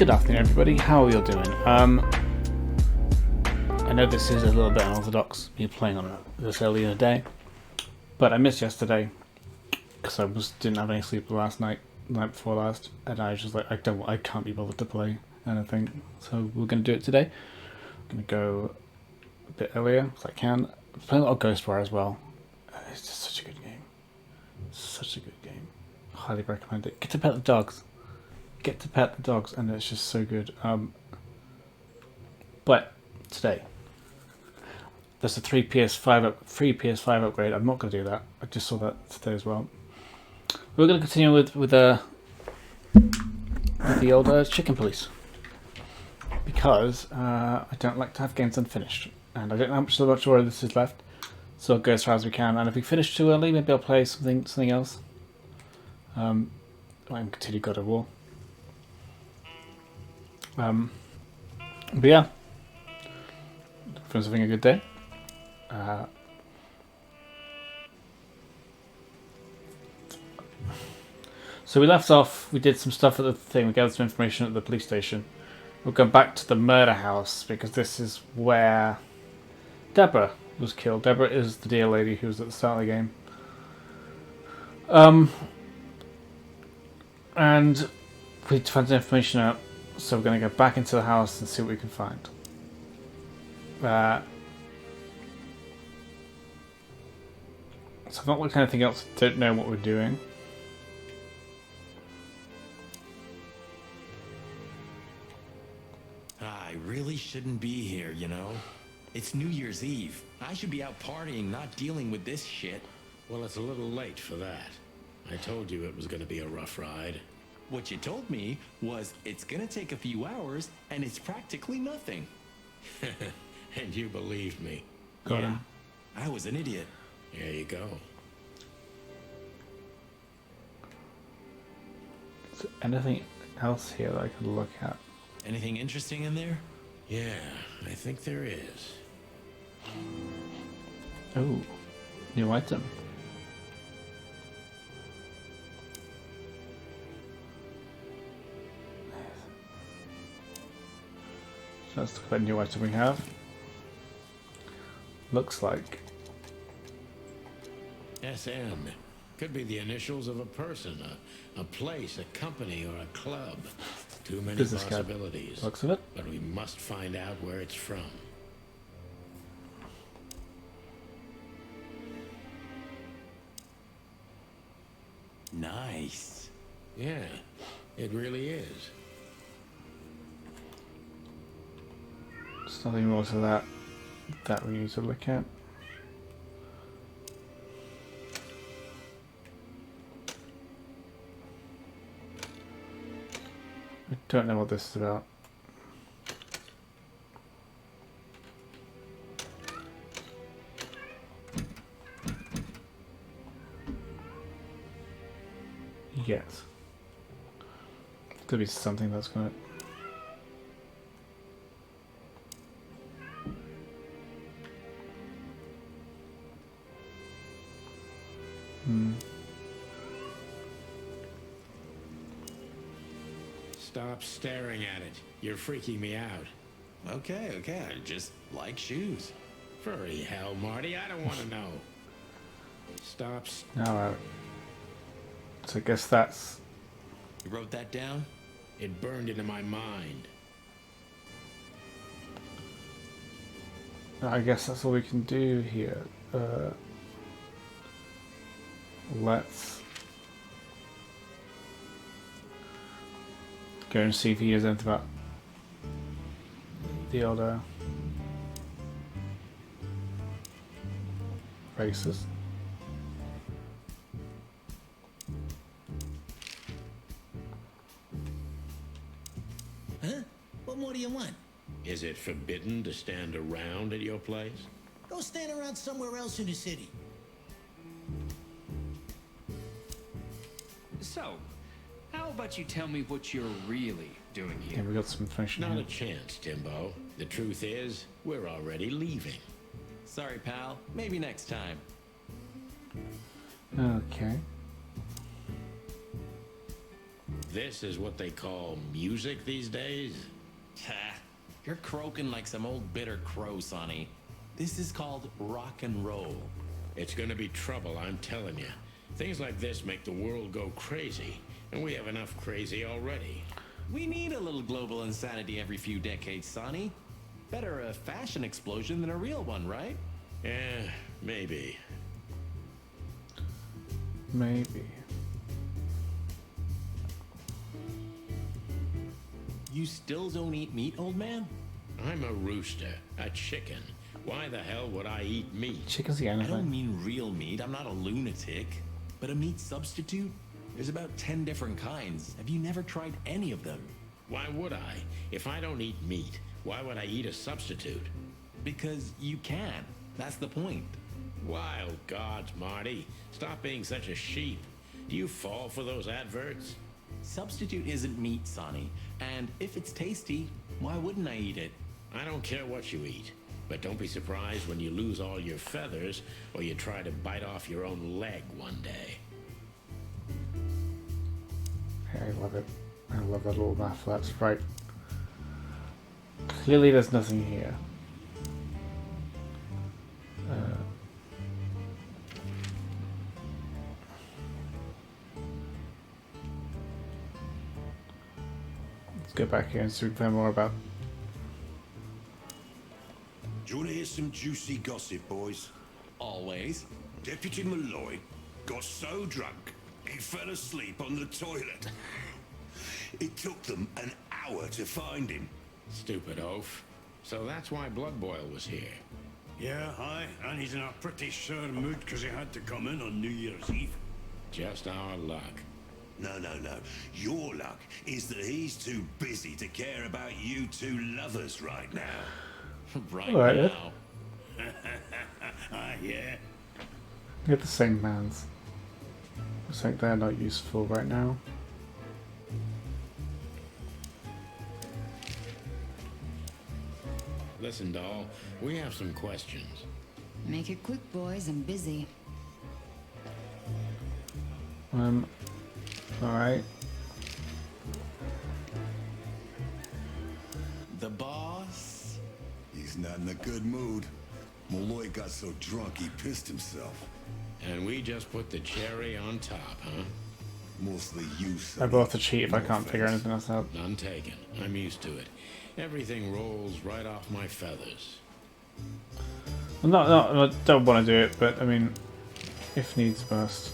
Good afternoon, everybody. How are you all doing? I know this is a little bit unorthodox, me playing on it this early in the day, but I missed yesterday because didn't have any sleep the night before last, and I was just like, I can't be bothered to play anything, so we're gonna do it today. I'm gonna go a bit earlier as I can. I'm playing a lot of Ghostwire as well. It's just such a good game. Such a good game. Highly recommend it. Get to pet the dogs. And it's just so good. But today, there's a free PS5 upgrade. I'm not going to do that. I just saw that today as well. We're going to continue with the old Chicken Police, because I don't like to have games unfinished, and I don't know how much order this is left, so I'll go as far as we can. And if we finish too early, maybe I'll play something else. I might continue God of War. But yeah, everyone's having a good day. So we left off, we did some stuff at the thing, we gathered some information at the police station. We'll go back to the murder house, because this is where Deborah was killed. Deborah is the dear lady who was at the start of the game. And we found the information out, so we're going to go back into the house and see what we can find. So I've not looked at anything else, don't know what we're doing. I really shouldn't be here, you know? It's New Year's Eve. I should be out partying, not dealing with this shit. Well, it's a little late for that. I told you it was going to be a rough ride. What you told me was it's gonna take a few hours and it's practically nothing. And you believed me. Got him. I was an idiot. There you go. Is there anything else here that I could look at? Anything interesting in there? Yeah, I think there is. Oh, new item. So let's look at that new item we have. Looks like SM. Could be the initials of a person, a place, a company, or a club. Too many business card. possibilities. Looks of it. But we must find out where it's from. Nice. Yeah, it really is. There's nothing more to that we need to look at. I don't know what this is about. Yes. Could be something that's gonna... Stop staring at it. You're freaking me out. Okay, I just like shoes. Furry hell, Marty, I don't want to know. Stop. Alright. So I guess that's... You wrote that down? It burned into my mind. I guess that's all we can do here. Let's go and see if he has anything about the other races. Huh? What more do you want? Is it forbidden to stand around at your place? Go stand around somewhere else in the city. So, how about you tell me what you're really doing Yeah, here? we got some information Not here. a chance, Timbo. The truth is, we're already leaving. Sorry, pal. Maybe next time. Okay. This is what they call music these days? Ha! You're croaking like some old bitter crow, Sonny. This is called rock and roll. It's gonna be trouble, I'm telling you. Things like this make the world go crazy, and we have enough crazy already. We need a little global insanity every few decades, Sonny. Better a fashion explosion than a real one, right? Yeah, maybe. Maybe. You still don't eat meat, old man? I'm a rooster, a chicken. Why the hell would I eat meat? Chicken's the I don't anything. mean real meat. I'm not a lunatic. But a meat substitute? There's about 10 different kinds. Have you never tried any of them? Why would I? If I don't eat meat, why would I eat a substitute? Because you can. That's the point. Wild gods, Marty. Stop being such a sheep. Do you fall for those adverts? Substitute isn't meat, Sonny. And if it's tasty, why wouldn't I eat it? I don't care what you eat, but don't be surprised when you lose all your feathers or you try to bite off your own leg one day. Yeah, I love it. I love that little math. That's right. Clearly there's nothing here. Let's go back here and see if we can learn more about. Do you want to hear some juicy gossip, boys? Always. Deputy Malloy got so drunk he fell asleep on the toilet. It took them an hour to find him. Stupid oaf. So that's why Blood Boil was here. Yeah, aye, and he's in a pretty sore mood because he had to come in on New Year's Eve. Just our luck. No. Your luck is that he's too busy to care about you two lovers right now. Right All right, now. Ah, yeah. They're the same mans. Looks like they're not useful right now. Listen, doll, we have some questions. Make it quick, boys. I'm busy. Alright. The boss? He's not in a good mood. Malloy got so drunk he pissed himself. And we just put the cherry on top, huh? Mostly you, I Sonny. will have to cheat if I No can't figure offense. anything else out. None taken. I'm used to it. Everything rolls right off my feathers. I don't want to do it, but I mean, if needs must.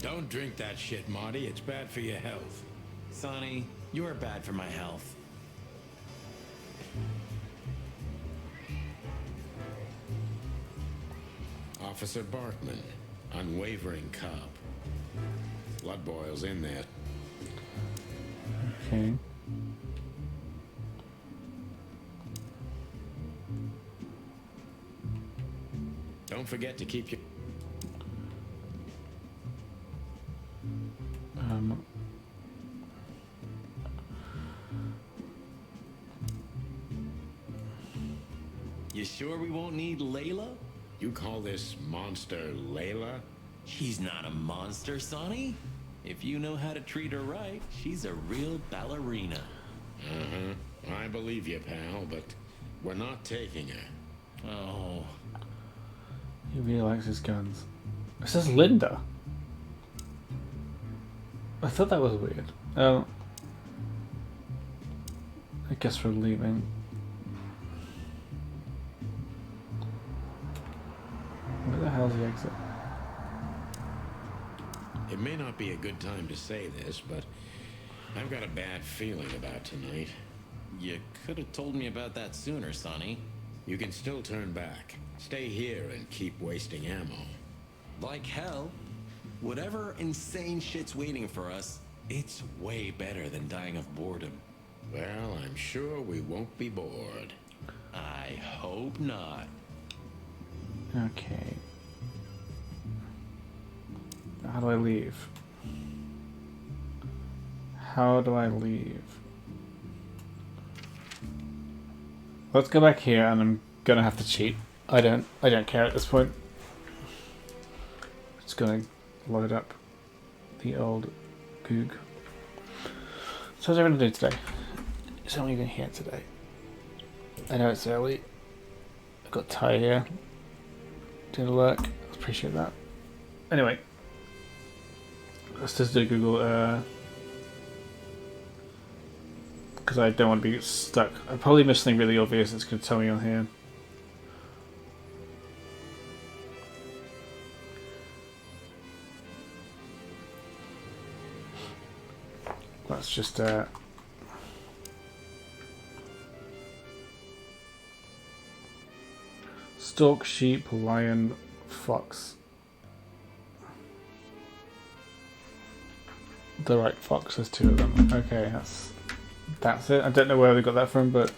Don't drink that shit, Marty. It's bad for your health. Sonny, you are bad for my health. Officer Barkman, unwavering cop. Blood Boil's in there. Okay. Don't forget to keep your... You sure we won't need Layla? You call this monster Layla? She's not a monster, Sonny. If you know how to treat her right, she's a real ballerina. Uh-huh. I believe you, pal, but we're not taking her. Oh, He really likes his guns. It says Linda. I thought that was weird. Oh. I guess we're leaving. Where the hell's the exit? It may not be a good time to say this, but I've got a bad feeling about tonight. you could have told me about that sooner, Sonny. You can still turn back. Stay here and keep wasting ammo. Like hell. Whatever insane shit's waiting for us, it's way better than dying of boredom. Well, I'm sure we won't be bored. I hope not. Okay. How do I leave? How do I leave? Let's go back here, and I'm gonna have to cheat. I don't care at this point. Just gonna load up the old Goog. So what's everyone doing today? It's only been here today. I know it's early. I've got Ty here doing the work. I appreciate that. Anyway, let's just do Google because I don't want to be stuck. I probably missed something really obvious that's going to tell me on here. Let's just stork, sheep, lion, fox. The right fox, there's two of them. Okay, that's it. I don't know where they got that from, but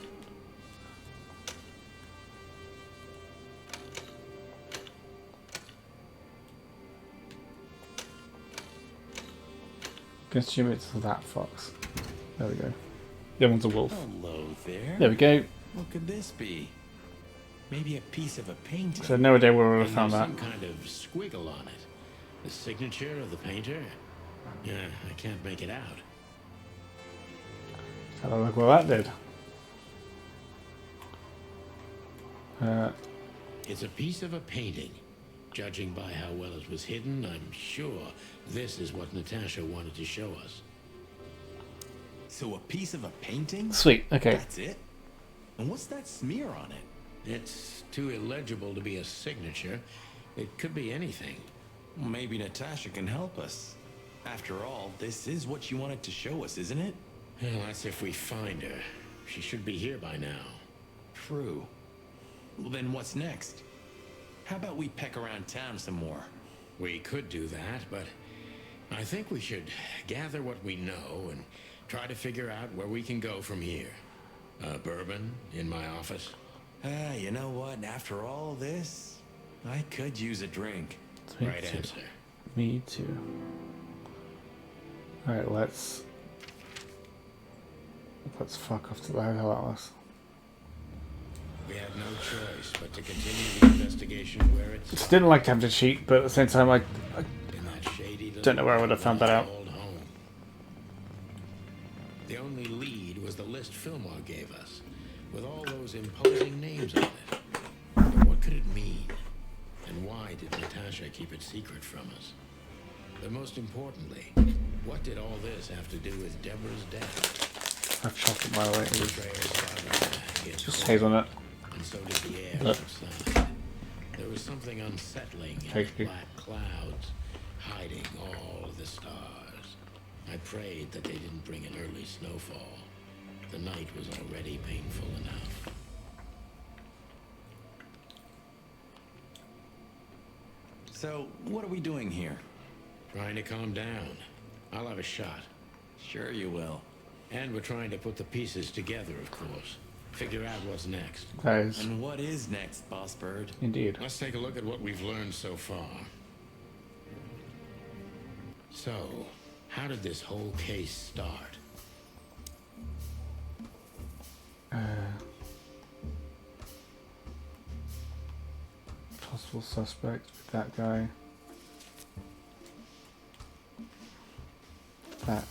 I can assume it's that fox. There we go. The other one's a wolf. Hello there. There we go. What could this be? Maybe a piece of a painting. So no idea where we would have And found there's that. some kind of squiggle on it. The signature of the painter? Yeah, I can't make it out. Have a look what that did. It's a piece of a painting. Judging by how well it was hidden, I'm sure this is what Natasha wanted to show us. So a piece of a painting? Sweet, okay. That's it? And what's that smear on it? It's too illegible to be a signature. It could be anything. Well, maybe Natasha can help us. After all, this is what she wanted to show us, isn't it? Well, that's if we find her. She should be here by now. True. Well, then what's next? How about we peck around town some more? We could do that, but I think we should gather what we know and try to figure out where we can go from here. Bourbon in my office? You know what? After all this, I could use a drink. Me Right too. answer. Me too. Alright, let's fuck off to the hell out of us. We had no choice but to continue the investigation where it's Just didn't like to have to cheat, but at the same time, I in that shady little don't know where I would have found that out. old home. The only lead was the list Fillmore gave us, with all those imposing names on it. But what could it mean? And why did Natasha keep it secret from us? But most importantly, what did all this have to do with Deborah's death? I've chopped it my way. Betrayer's father gets Just cold, hazelnut. and so did the air But- outside. There was something unsettling in the Thank you. black clouds, hiding all of the stars. I prayed that they didn't bring an early snowfall. The night was already painful enough. So, what are we doing here? Trying to calm down. I'll have a shot. Sure you will. And we're trying to put the pieces together, of course. Figure out what's next. That is And what is next, Boss Bird? indeed. Let's take a look at what we've learned so far. So, how did this whole case start? Possible suspect with that guy. That.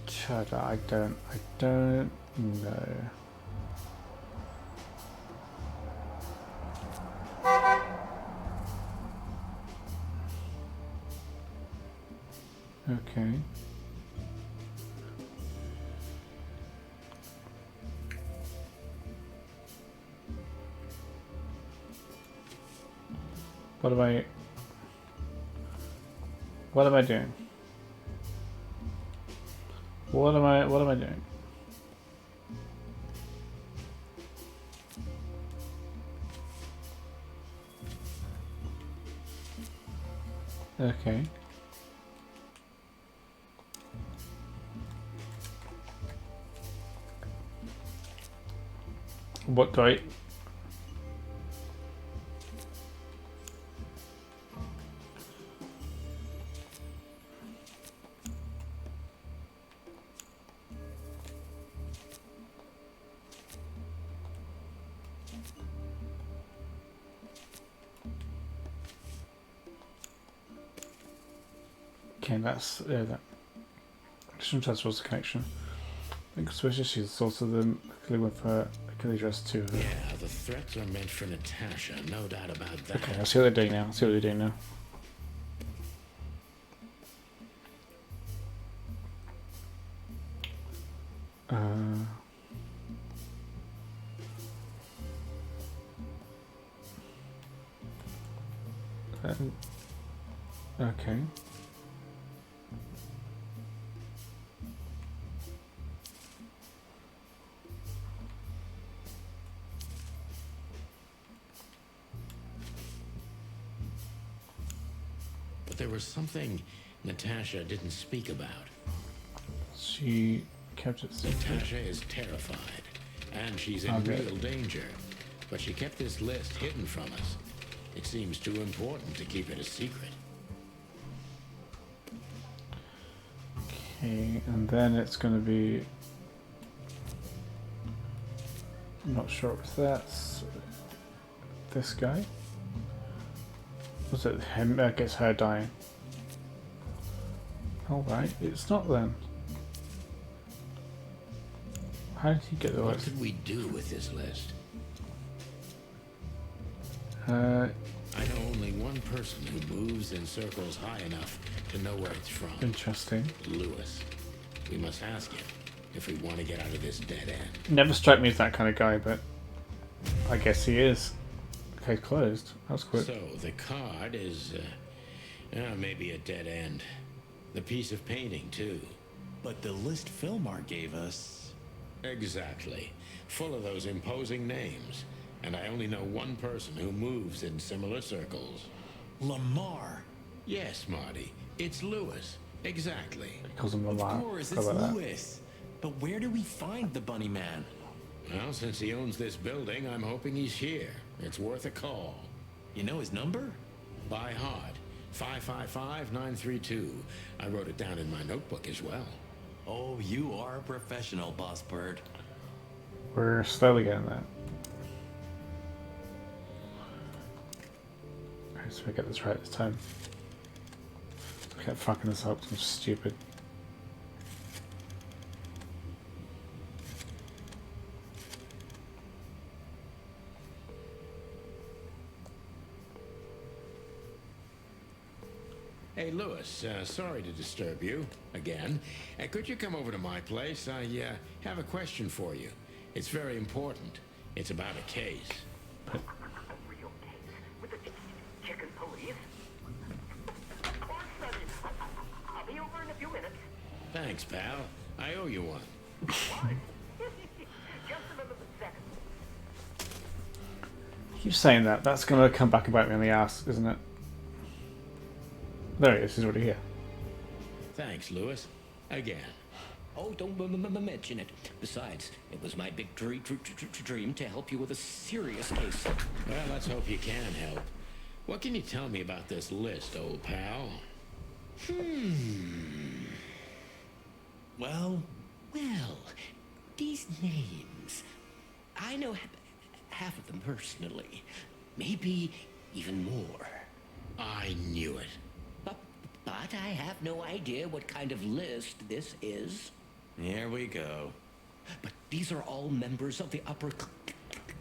Cheddar, I don't know. Okay. What am I doing? What am I doing? Okay. What do I... Okay, that's that. Sometimes was the connection. I think suspicious she's the source of the clue with her address to her. Yeah, the threats are meant for Natasha, no doubt about that. Okay, I'll see what they're doing now. See what they're doing now. Okay. But there was something Natasha didn't speak about. She kept it secret. Natasha is terrified, and she's in Okay. real danger. But she kept this list hidden from us. It seems too important to keep it a secret. Okay, and then it's going to be... I'm not sure if that's this guy. Was it him that gets her dying? Alright, it's not then. How did he get the What list? could we do with this list? Uh, I know only one person who moves in circles high enough to know where it's from. interesting. Lewis. We must ask him if we want to get out of this dead end. Never struck me as that kind of guy, but I guess he is. Okay, closed. That was quick. So the card is maybe a dead end. The piece of painting too. But the list Filmar gave us... Exactly. Full of those imposing names. And I only know one person who moves in similar circles. Lamar. Yes, Marty. It's Lewis. Exactly. He calls him Of Lamar. course, How it's about that? Lewis. But where do we find the bunny man? Well, since he owns this building, I'm hoping he's here. It's worth a call. You know his number? By heart. 555-932. I wrote it down in my notebook as well. Oh, you are a professional, Boss Bird. We're slowly getting there. Alright, so we get this right this time. I kept fucking this up, I'm stupid. Hey, Lewis, sorry to disturb you again. Could you come over to my place? I have a question for you. It's very important. It's about a case. A real case with the chicken police? Of course, Sonny. I'll be over in a few minutes. Thanks, pal. I owe you one. What? Just another second. Keep saying that. That's gonna come back and bite me on the ass, isn't it? There he is. He's already here. Thanks, Lewis. Again. Oh, don't mention it. Besides, it was my big dream to help you with a serious case. Well, let's hope you can help. What can you tell me about this list, old pal? Well, Well, these names, I know half of them personally. Maybe even more. I knew it. But I have no idea what kind of list this is. here we go. But these are all members of the upper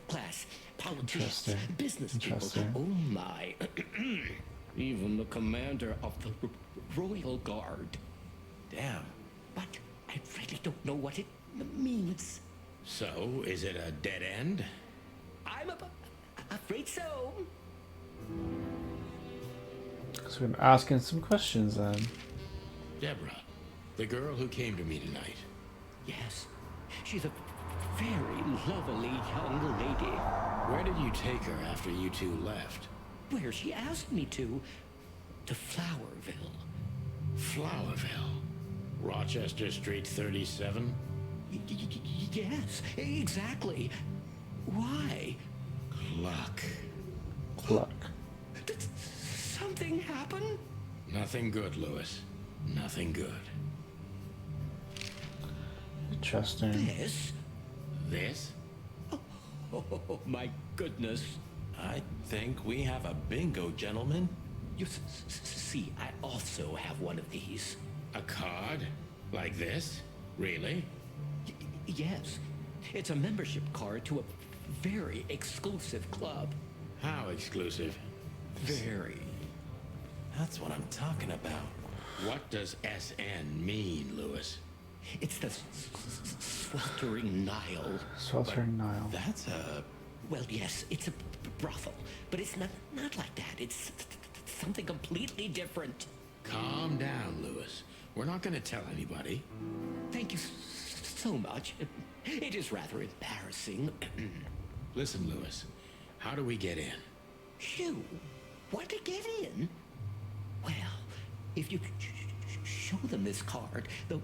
class. Politicians, Interesting. business people. Interesting. Oh my. Even the commander of the Royal Guard. Damn. But I really don't know what it means. So, is it a dead end? I'm afraid so. So we're asking some questions then. Deborah, the girl who came to me tonight. Yes, she's a very lovely young lady. Where did you take her after you two left? Where she asked me to Flowerville. Flowerville. Rochester Street 37? Yes, exactly. Why? Luck. Luck. Did something happen? Nothing good, Lewis. Nothing good. Interesting. This? Oh, my goodness. I think we have a bingo, gentlemen. You see, I also have one of these. A card? Like this? Really? Yes. It's a membership card to a very exclusive club. How exclusive? Very. That's what I'm talking about. What does SN mean, Lewis? It's the sweltering Nile. Sweltering Nile. That's a... Well, yes, it's a brothel, but it's not like that. It's something completely different. Calm down, Lewis. We're not going to tell anybody. Thank you so much. It is rather embarrassing. Listen, Lewis. How do we get in? You want to get in? Well, if you show them this card, they'll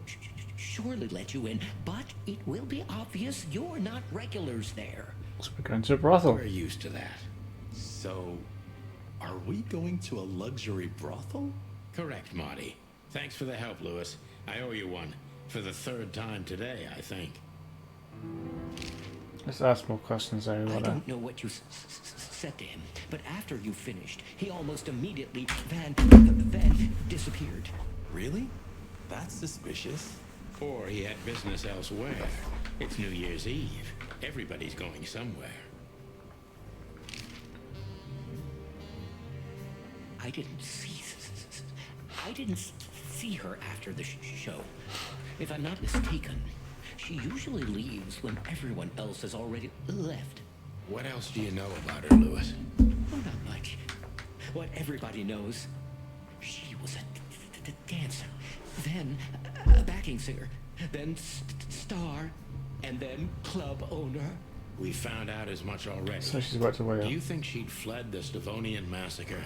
surely let you in, but it will be obvious you're not regulars there. So we're going to a brothel. We're used to that. So, are we going to a luxury brothel? Correct, Marty. Thanks for the help, Lewis. I owe you one. For the third time today, I think. Let's ask more questions. I don't know what you said to him, but after you finished, he almost immediately van disappeared. Really? That's suspicious. Or he had business elsewhere. It's New Year's Eve. Everybody's going somewhere. I didn't see her after the show. If I'm not mistaken, she usually leaves when everyone else has already left. What else do you know about her, Lewis? Oh, not much. What everybody knows, she was a dancer, then a backing singer, then star, and then club owner. We found out as much already. So she's worked her way up. Do you think she'd fled the Stavonian massacre?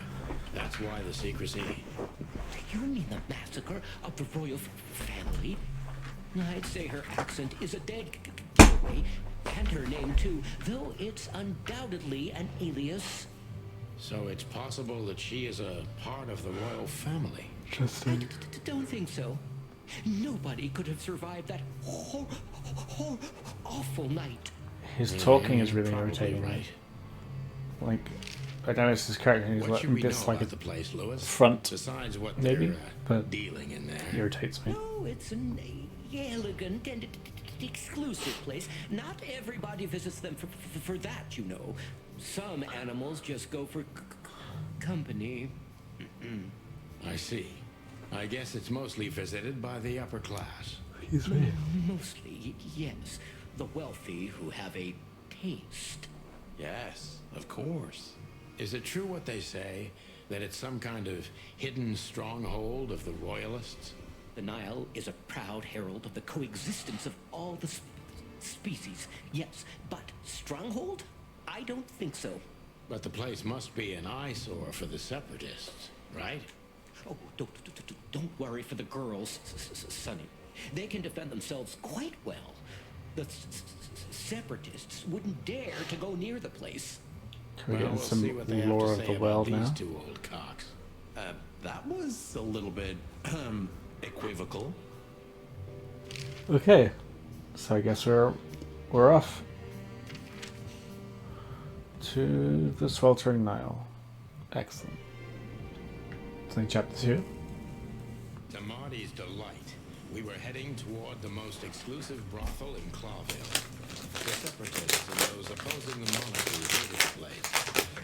That's why the secrecy. You mean the massacre of the royal family? I'd say her accent is a dead giveaway, and her name too, though it's undoubtedly an alias. So it's possible that she is a part of the royal family. Interesting. I don't think so. Nobody could have survived that awful night. His talking is really Probably irritating. right. Like, I don't know if it's his character. He's What like should we know this, like about a the place, Lewis? front, Besides what maybe, they're but dealing in there. irritates me. No, it's an elegant and exclusive place. Not everybody visits them for that, you know. Some animals just go for company. I see. I guess it's mostly visited by the upper class. Mostly, yes. The wealthy who have a taste. Yes, of course. Is it true what they say, that it's some kind of hidden stronghold of the royalists? The Nile is a proud herald of the coexistence of all the species. Yes, but stronghold? I don't think so. But the place must be an eyesore for the separatists, right? Oh, don't worry for the girls, Sonny. They can defend themselves quite well. The separatists wouldn't dare to go near the place. Can we get we'll some see what they have lore to of say the about world these now? two old cocks. That was a little bit, equivocal. Okay, so I guess we're off to the sweltering Nile. Excellent. It's in chapter 2. To Marty's delight, we were heading toward the most exclusive brothel in Clawville. The separatists and those opposing the monarchy hated the place,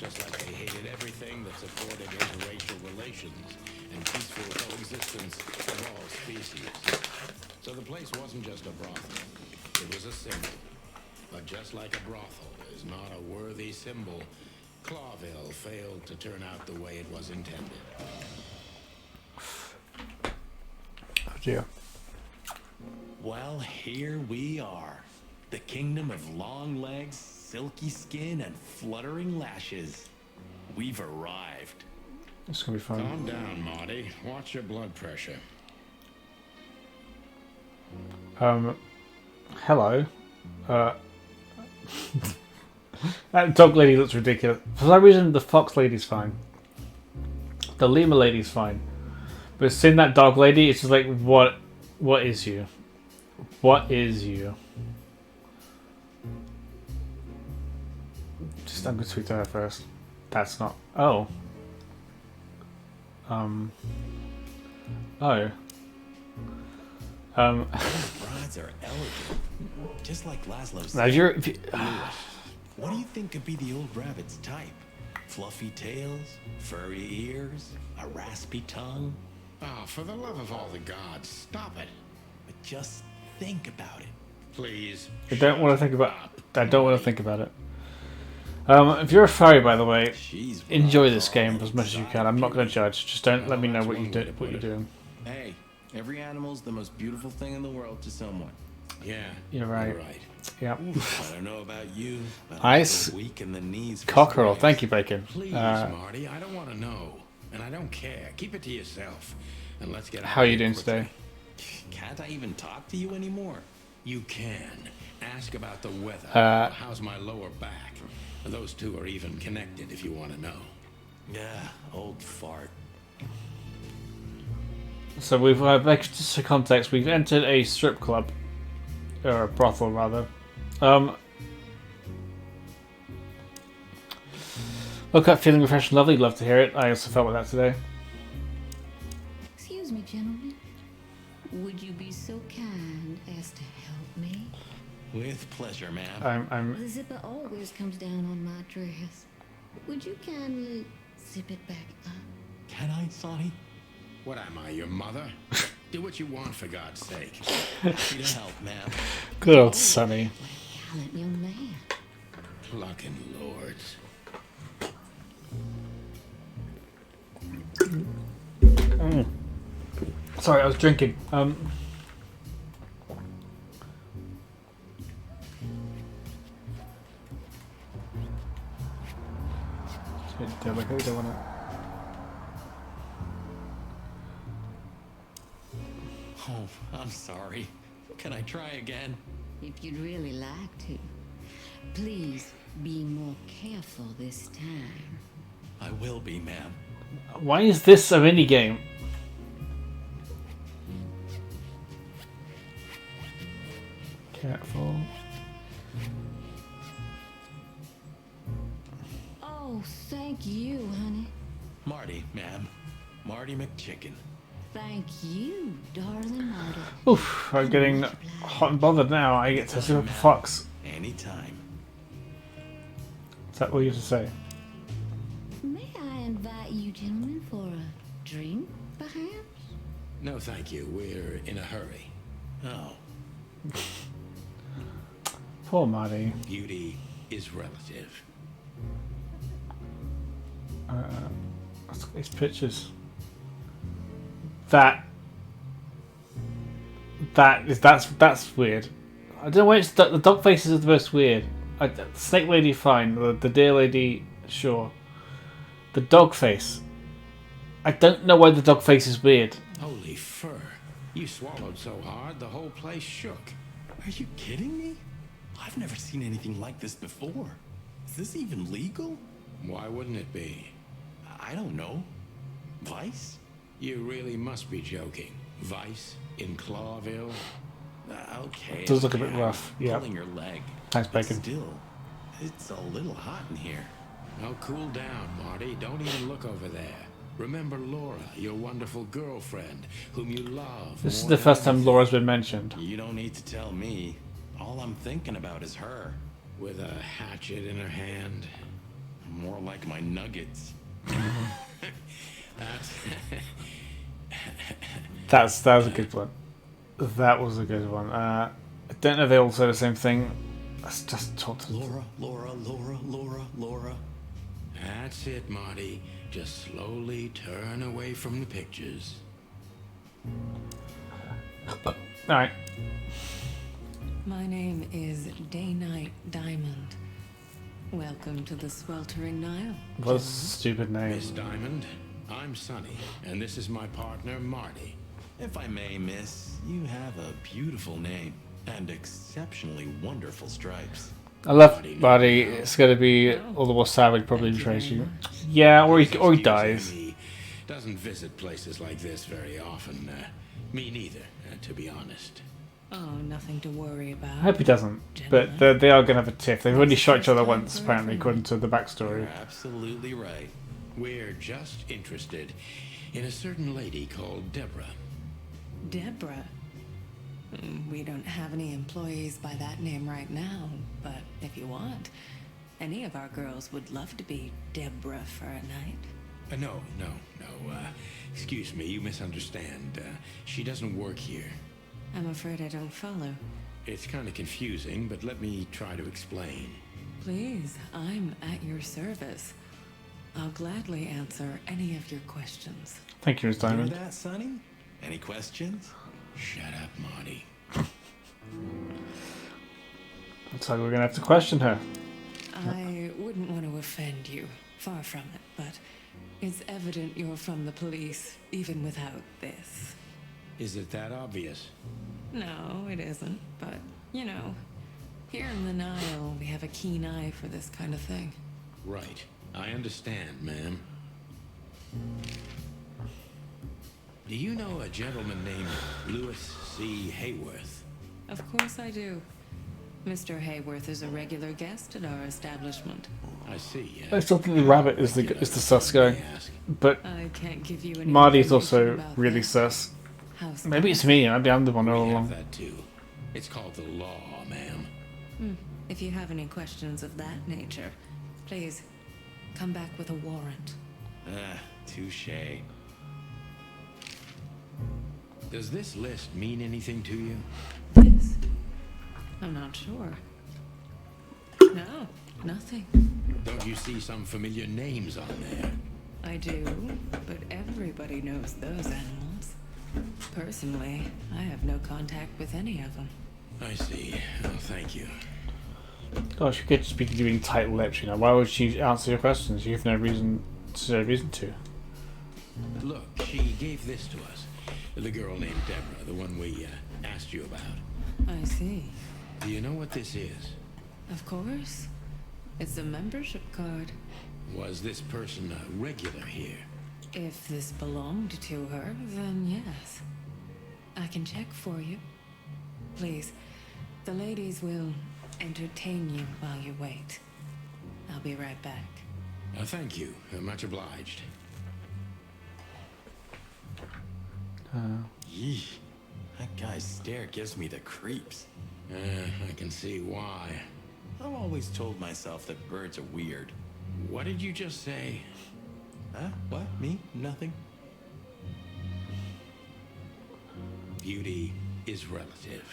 just like they hated everything that supported interracial relations and peaceful coexistence of all species. So the place wasn't just a brothel, it was a symbol. But just like a brothel is not a worthy symbol, Clawville failed to turn out the way it was intended. Oh dear. Well, here we are. The kingdom of long legs, silky skin, and fluttering lashes. We've arrived. It's gonna be fun. Calm down, Marty. Watch your blood pressure. Hello. That dog lady looks ridiculous. For some reason, the fox lady's fine. The lemur lady's fine. But seeing that dog lady, it's just like, what is you? What is you? Just, I'm going to speak to her first. That's not... Oh. Oh. Brides are elegant, just like Laszlo Now, said. if you, What do you think could be the old rabbit's type? Fluffy tails, furry ears, a raspy tongue? Oh, for the love of all the gods, stop it. But just think about it. Please. I don't want to think about. I don't want to think about it. If you're a furry, by the way, She's enjoy rough this on game the as much as you inside, can. I'm not going period. to judge. Just don't let me know that's what you one do. way to What put you're it. doing. Hey, every animal's the most beautiful thing in the world to someone. Yeah. You're right. You're right. Yeah. I don't know about you, but Ice I'm so weak in the knees. for Cockerel. stripes. Thank you, Bacon. Please, Marty, I don't want to know. And I don't care. Keep it to yourself. And let's get out How are of you here doing quickly. today? Can't I even talk to you anymore? You can. Ask about the weather. How's my lower back? Those two are even connected if you want to know. Yeah, old fart. So we've just for context, we've entered a strip club, or a brothel rather. Woke up feeling refreshed and lovely. Love to hear it. I also felt like that today. Excuse me, gentlemen. Would you be so kind as to help me? With pleasure, ma'am. I'm The zipper always comes down on my dress. Would you kindly zip it back up? Can I, Sonny? What am I, your mother? Do what you want, for God's sake. Happy to help, ma'am. good old Sonny. What a gallant young man. Plucking lords. Sorry, I was drinking. It's a bit delicate, don't want to. Oh, I'm sorry. Can I try again? If you'd really like to. Please be more careful this time. I will be, ma'am. Why is this a mini game? Careful. Oh, thank you, honey. Marty, ma'am. Marty McChicken. Thank you, darling Marty. Oof, I'm getting hot and bothered now. I get to Super Fox. Anytime. Is that what you have to say? May I invite you gentlemen for a drink, perhaps? No, thank you. We're in a hurry. Oh, Poor Marty. Beauty is relative. Let's look at these pictures. That's weird. I don't know why it's the dog faces are the most weird. The snake lady fine, the deer lady sure. The dog face. I don't know why the dog face is weird. Holy fur. You swallowed so hard the whole place shook. are you kidding me? I've never seen anything like this before. Is this even legal? Why wouldn't it be? I don't know. Vice? You really must be joking. Vice in Clawville? Okay. It does look a okay, bit I'm rough, yeah. Pulling your leg. Thanks, But Bacon. still, it's a little hot in here. Now cool down, Marty. Don't even look over there. Remember Laura, your wonderful girlfriend, whom you love. This is more the than first time anything. Laura's been mentioned. You don't need to tell me. All I'm thinking about is her. With a hatchet in her hand. More like my nuggets. That's That was a good one. That was a good one. I don't know if they all say the same thing. Let's just talk to Laura. That's it, Marty. Just slowly turn away from the pictures. Alright. My name is Day-Night Diamond. Welcome to the sweltering Nile. What a stupid name. Miss Diamond, I'm Sonny, and this is my partner, Marty. If I may, miss, you have a beautiful name and exceptionally wonderful stripes. I love Marty. It's going to be all the more sad when he probably betrays you. Yeah, or he dies. He doesn't visit places like this very often. Me neither, to be honest. Oh, nothing to worry about. I hope he doesn't. But they are going to have a tiff. They've already shot each other once, apparently, according to the backstory. You're absolutely right. We're just interested in a certain lady called Deborah. Deborah? We don't have any employees by that name right now, but if you want, any of our girls would love to be Deborah for a night. No. Excuse me, you misunderstand. She doesn't work here. I'm afraid I don't follow. It's kind of confusing, but let me try to explain. Please, I'm at your service. I'll gladly answer any of your questions. Thank you, Ms. Hear Diamond. that, Sonny? Any questions? Shut up, Marty. Looks like we're going to have to question her. I wouldn't want to offend you, far from it, but it's evident you're from the police, even without this. Is it that obvious? No, it isn't, but, you know, here in the Nile, we have a keen eye for this kind of thing. Right. I understand, ma'am. Do you know a gentleman named Louis C. Hayworth? Of course I do. Mr. Hayworth is a regular guest at our establishment. I see. I still think the rabbit is the sus guy. But I can't give you any Marty's information also about really that. sus. How's Maybe it's me. Maybe I'm the one all We have along. that too. It's called the law, ma'am. If you have any questions of that nature, please come back with a warrant. Touche. Does this list mean anything to you? This? I'm not sure. No, nothing. Don't you see some familiar names on there? I do, but everybody knows those animals. Personally, I have no contact with any of them. I see. Oh, thank you. Gosh, you could just be giving tight lips, you know. Why would she answer your questions? You have no reason to. Look, she gave this to us. The girl named Deborah, the one we asked you about. I see. Do you know what this is? Of course. It's a membership card. Was this person a regular here? If this belonged to her, then yes. I can check for you. Please, the ladies will entertain you while you wait. I'll be right back. Thank you. Much obliged. Yee. That guy's stare gives me the creeps. I can see why. I've always told myself that birds are weird. What did you just say? Huh? What? Me? Nothing? Beauty is relative.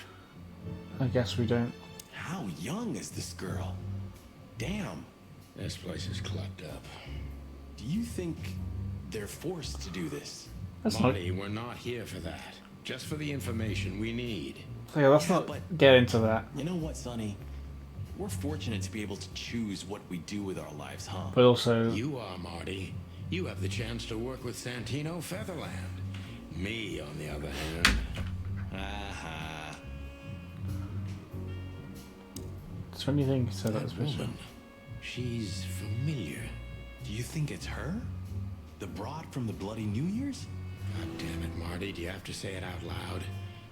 I guess we don't. How young is this girl? Damn. This place is clubbed up. Do you think they're forced to do this? That's not. Marty, we're not here for that. Just for the information we need. Yeah, let's Yeah, not but- get into that. You know what, Sonny? We're fortunate to be able to choose what we do with our lives, huh? But also, You are, Marty. You have the chance to work with Santino Featherland. Me, on the other hand. Aha. is there anything so that's That woman. She's familiar. Do you think it's her? The broad from the Bloody New Year's? God damn it, Marty. Do you have to say it out loud?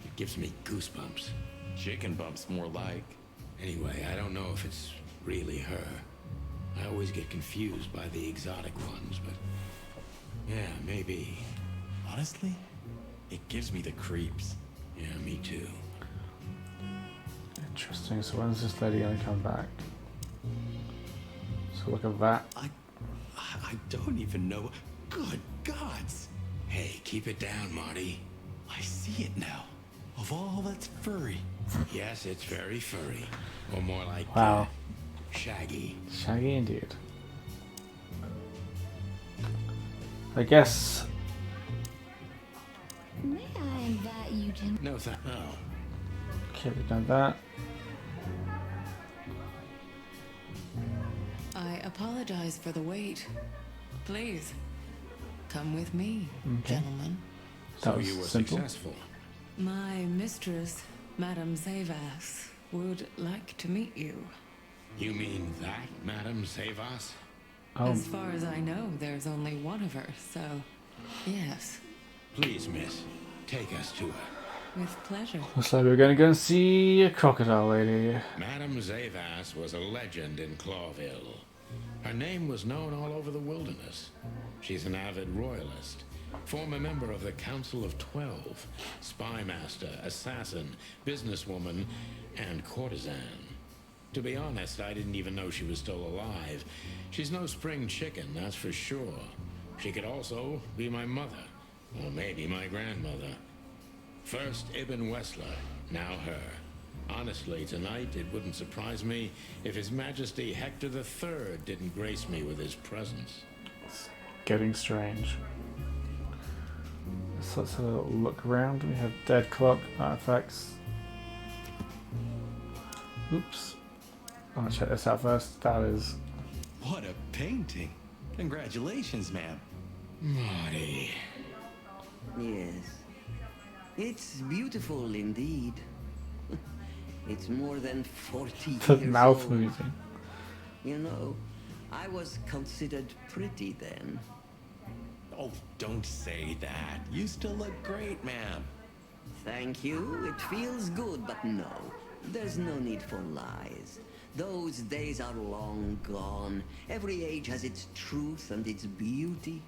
It gives me goosebumps. Chicken bumps, more like. Anyway, I don't know if it's really her. I always get confused by the exotic ones, but... yeah, maybe. Honestly, it gives me the creeps. Yeah, me too. interesting. So when's this lady gonna come back? So look at that. I don't even know. Good gods! Hey, keep it down, Marty. I see it now. Of all that's furry. Yes, it's very furry. Or more like... Wow. Shaggy. Shaggy indeed. I guess. May I invite you to... No, oh. Okay, we've done that. I apologize for the wait. Please, come with me, Okay. gentlemen. That So was you were simple. successful. My mistress, Madame Zavas, would like to meet you. You mean that, Madame Savas? Oh, As far as I know, there's only one of her, so yes, Please, miss, take us to her. with pleasure. looks like we're gonna go and see a crocodile lady. Madame Zavas was a legend in Clawville. Her name was known all over the wilderness. She's an avid royalist, former member of the Council of 12, spy master, assassin, businesswoman, and courtesan. To be honest, I didn't even know she was still alive. She's no spring chicken, that's for sure. She could also be my mother, or maybe my grandmother. First Ibn Wessler, now her. Honestly, tonight it wouldn't surprise me if His Majesty Hector III didn't grace me with his presence. Getting strange. So let's have a little look around. We have dead clock artifacts. Oops. I want to check this out first. That is. What a painting. Congratulations, ma'am. Marty. Yes. It's beautiful indeed. It's more than 40 The years mouth old. moving. You know, I was considered pretty then. Oh, don't say that. You still look great, ma'am. Thank you. It feels good, but no. There's no need for lies. Those days are long gone. Every age has its truth and its beauty.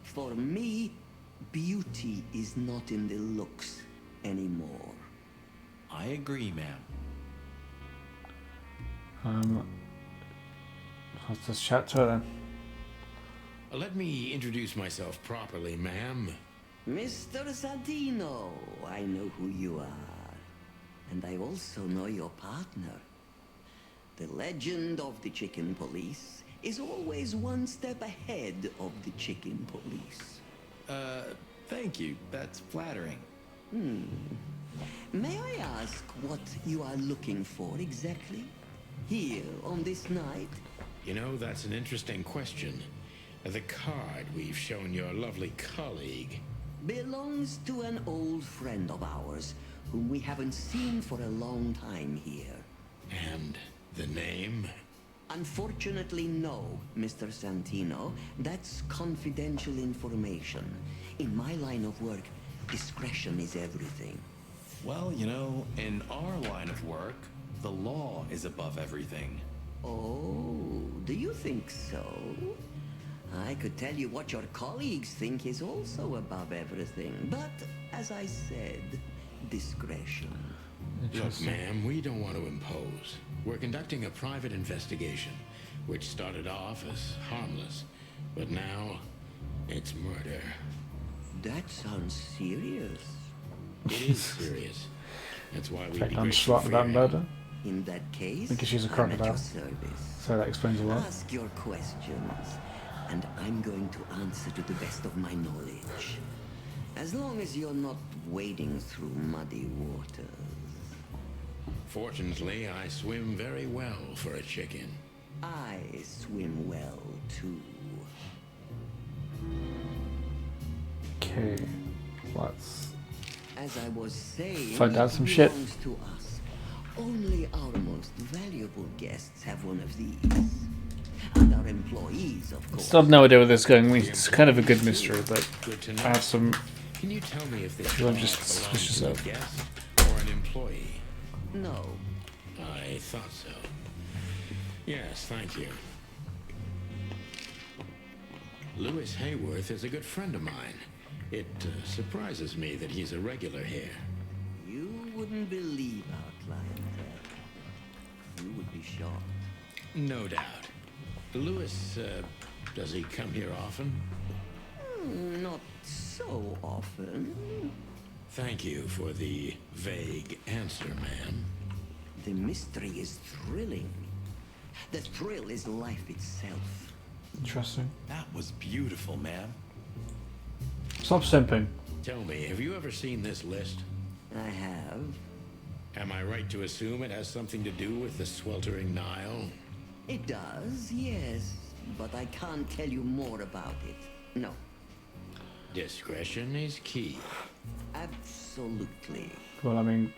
For me, beauty is not in the looks anymore. I agree, ma'am. Let's just chat to her then. Let me introduce myself properly, ma'am. Mr. Santino, I know who you are. And I also know your partner. The legend of the chicken police is always one step ahead of the chicken police. Thank you. That's flattering. May I ask what you are looking for exactly? Here, on this night? You know, that's an interesting question. The card we've shown your lovely colleague Belongs to an old friend of ours, whom we haven't seen for a long time here. and the name. Unfortunately, no, Mr. Santino. That's confidential information. In my line of work, discretion is everything. Well, you know, in our line of work, the law is above everything. Oh, do you think so? I could tell you what your colleagues think is also above everything, but as I said, discretion. Look, ma'am, we don't want to impose. We're conducting a private investigation, which started off as harmless, but now it's murder. That sounds serious. It is serious. That's why we Take on slot without murder. In that case, Because she's a I'm at crocodile. your service. So that explains a lot. Ask your questions, and I'm going to answer to the best of my knowledge. As long as you're not wading through muddy waters. Fortunately, I swim very well for a chicken. I swim well, too. Okay, let's As I was saying, find out it some shit. belongs to us. Only our most valuable guests have one of these. And our employees, of course. Still have no idea where this is going. It's kind of a good mystery, but Good to know. I have some. Can you tell me if this You want dog to just belongs switch this to up? a guest or an employee? No. I thought so. Yes, thank you. Louis Hayworth is a good friend of mine. It surprises me that he's a regular here. You wouldn't believe our clientele. You would be shocked. No doubt. Louis, does he come here often? Not so often. Thank you for the vague answer, ma'am. The mystery is thrilling. The thrill is life itself. Interesting. That was beautiful, ma'am. Stop simping. Tell me, have you ever seen this list? I have. Am I right to assume it has something to do with the sweltering Nile? It does, yes. But I can't tell you more about it. No. Discretion is key. Absolutely. Well, I mean,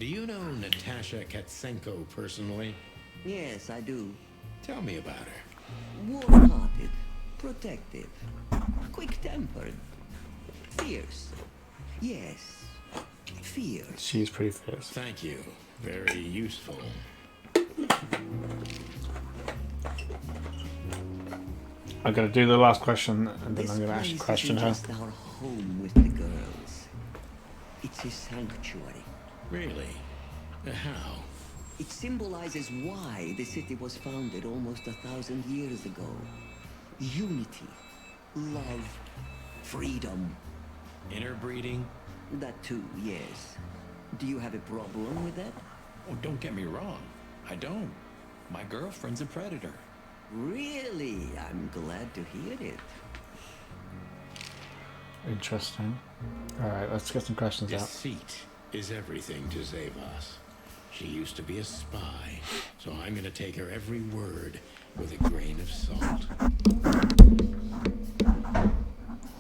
Do you know Natasha Katsenko personally? Yes, I do. Tell me about her. Warm-hearted, protective, quick-tempered, fierce. Yes, fierce. She's pretty fierce. Thank you. Very useful. I'm gonna do the last question, and then This I'm gonna actually place question isn't her. just our home with the girls. It's a sanctuary. Really? How? It symbolizes why the city was founded almost 1,000 years ago. Unity, love, freedom. Interbreeding? That too, yes. Do you have a problem with that? Oh, don't get me wrong. I don't. My girlfriend's a predator. Really? I'm glad to hear it. Interesting. Alright, let's get some questions out. Deceit is everything to Zavos. She used to be a spy, so I'm gonna take her every word with a grain of salt.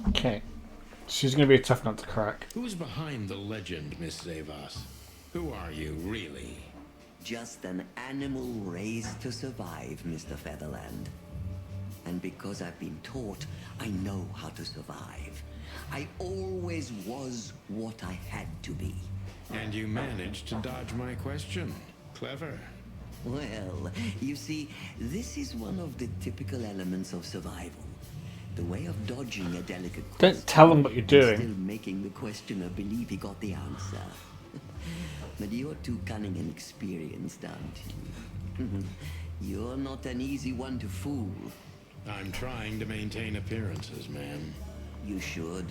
Okay. She's gonna be a tough nut to crack. Who's behind the legend, Miss Zavos? Who are you, really? Just an animal raised to survive, Mr. Featherland. And because I've been taught, I know how to survive. I always was what I had to be. And you managed to dodge my question. Clever. Well, you see, this is one of the typical elements of survival. The way of dodging a delicate question. Don't tell them what you're and doing. Still making the questioner believe he got the answer. But you're too cunning and experienced, aren't you? You're not an easy one to fool. I'm trying to maintain appearances, ma'am. You should.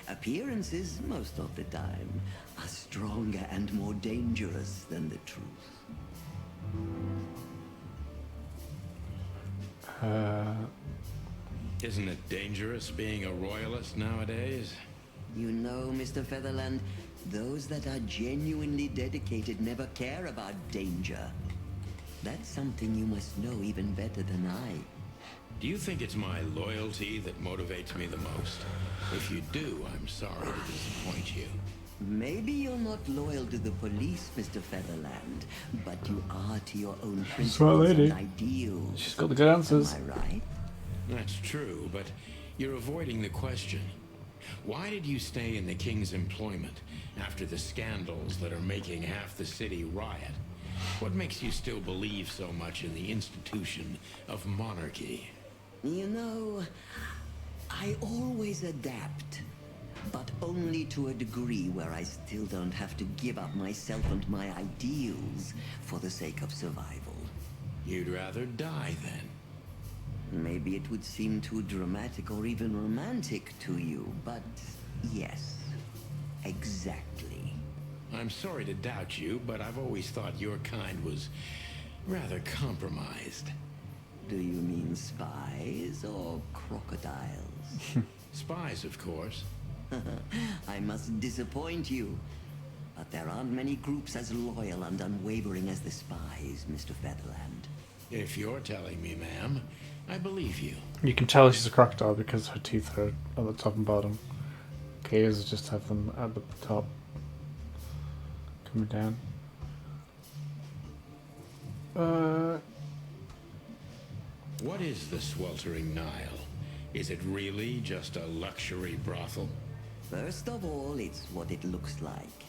Appearances, most of the time, are stronger and more dangerous than the truth. Isn't it dangerous being a royalist nowadays? You know, Mr. Featherland, those that are genuinely dedicated never care about danger. That's something you must know even better than I. Do you think it's my loyalty that motivates me the most? If you do, I'm sorry to disappoint you. Maybe you're not loyal to the police, Mr. Featherland, but you are to your own principles and ideals. She's got the good answers. Am I right? That's true, but you're avoiding the question. Why did you stay in the king's employment after the scandals that are making half the city riot? What makes you still believe so much in the institution of monarchy? You know, I always adapt, but only to a degree where I still don't have to give up myself and my ideals for the sake of survival. You'd rather die then? Maybe it would seem too dramatic or even romantic to you, but yes, exactly. I'm sorry to doubt you, but I've always thought your kind was rather compromised. Do you mean spies or crocodiles? Spies, of course. I must disappoint you, but there aren't many groups as loyal and unwavering as the spies, Mr. Featherland. If you're telling me, ma'am, I believe you. You can tell she's a crocodile because her teeth are at the top and bottom. Ears just have them at the top. Coming down. What is the sweltering Nile? Is it really just a luxury brothel? First of all, it's what it looks like.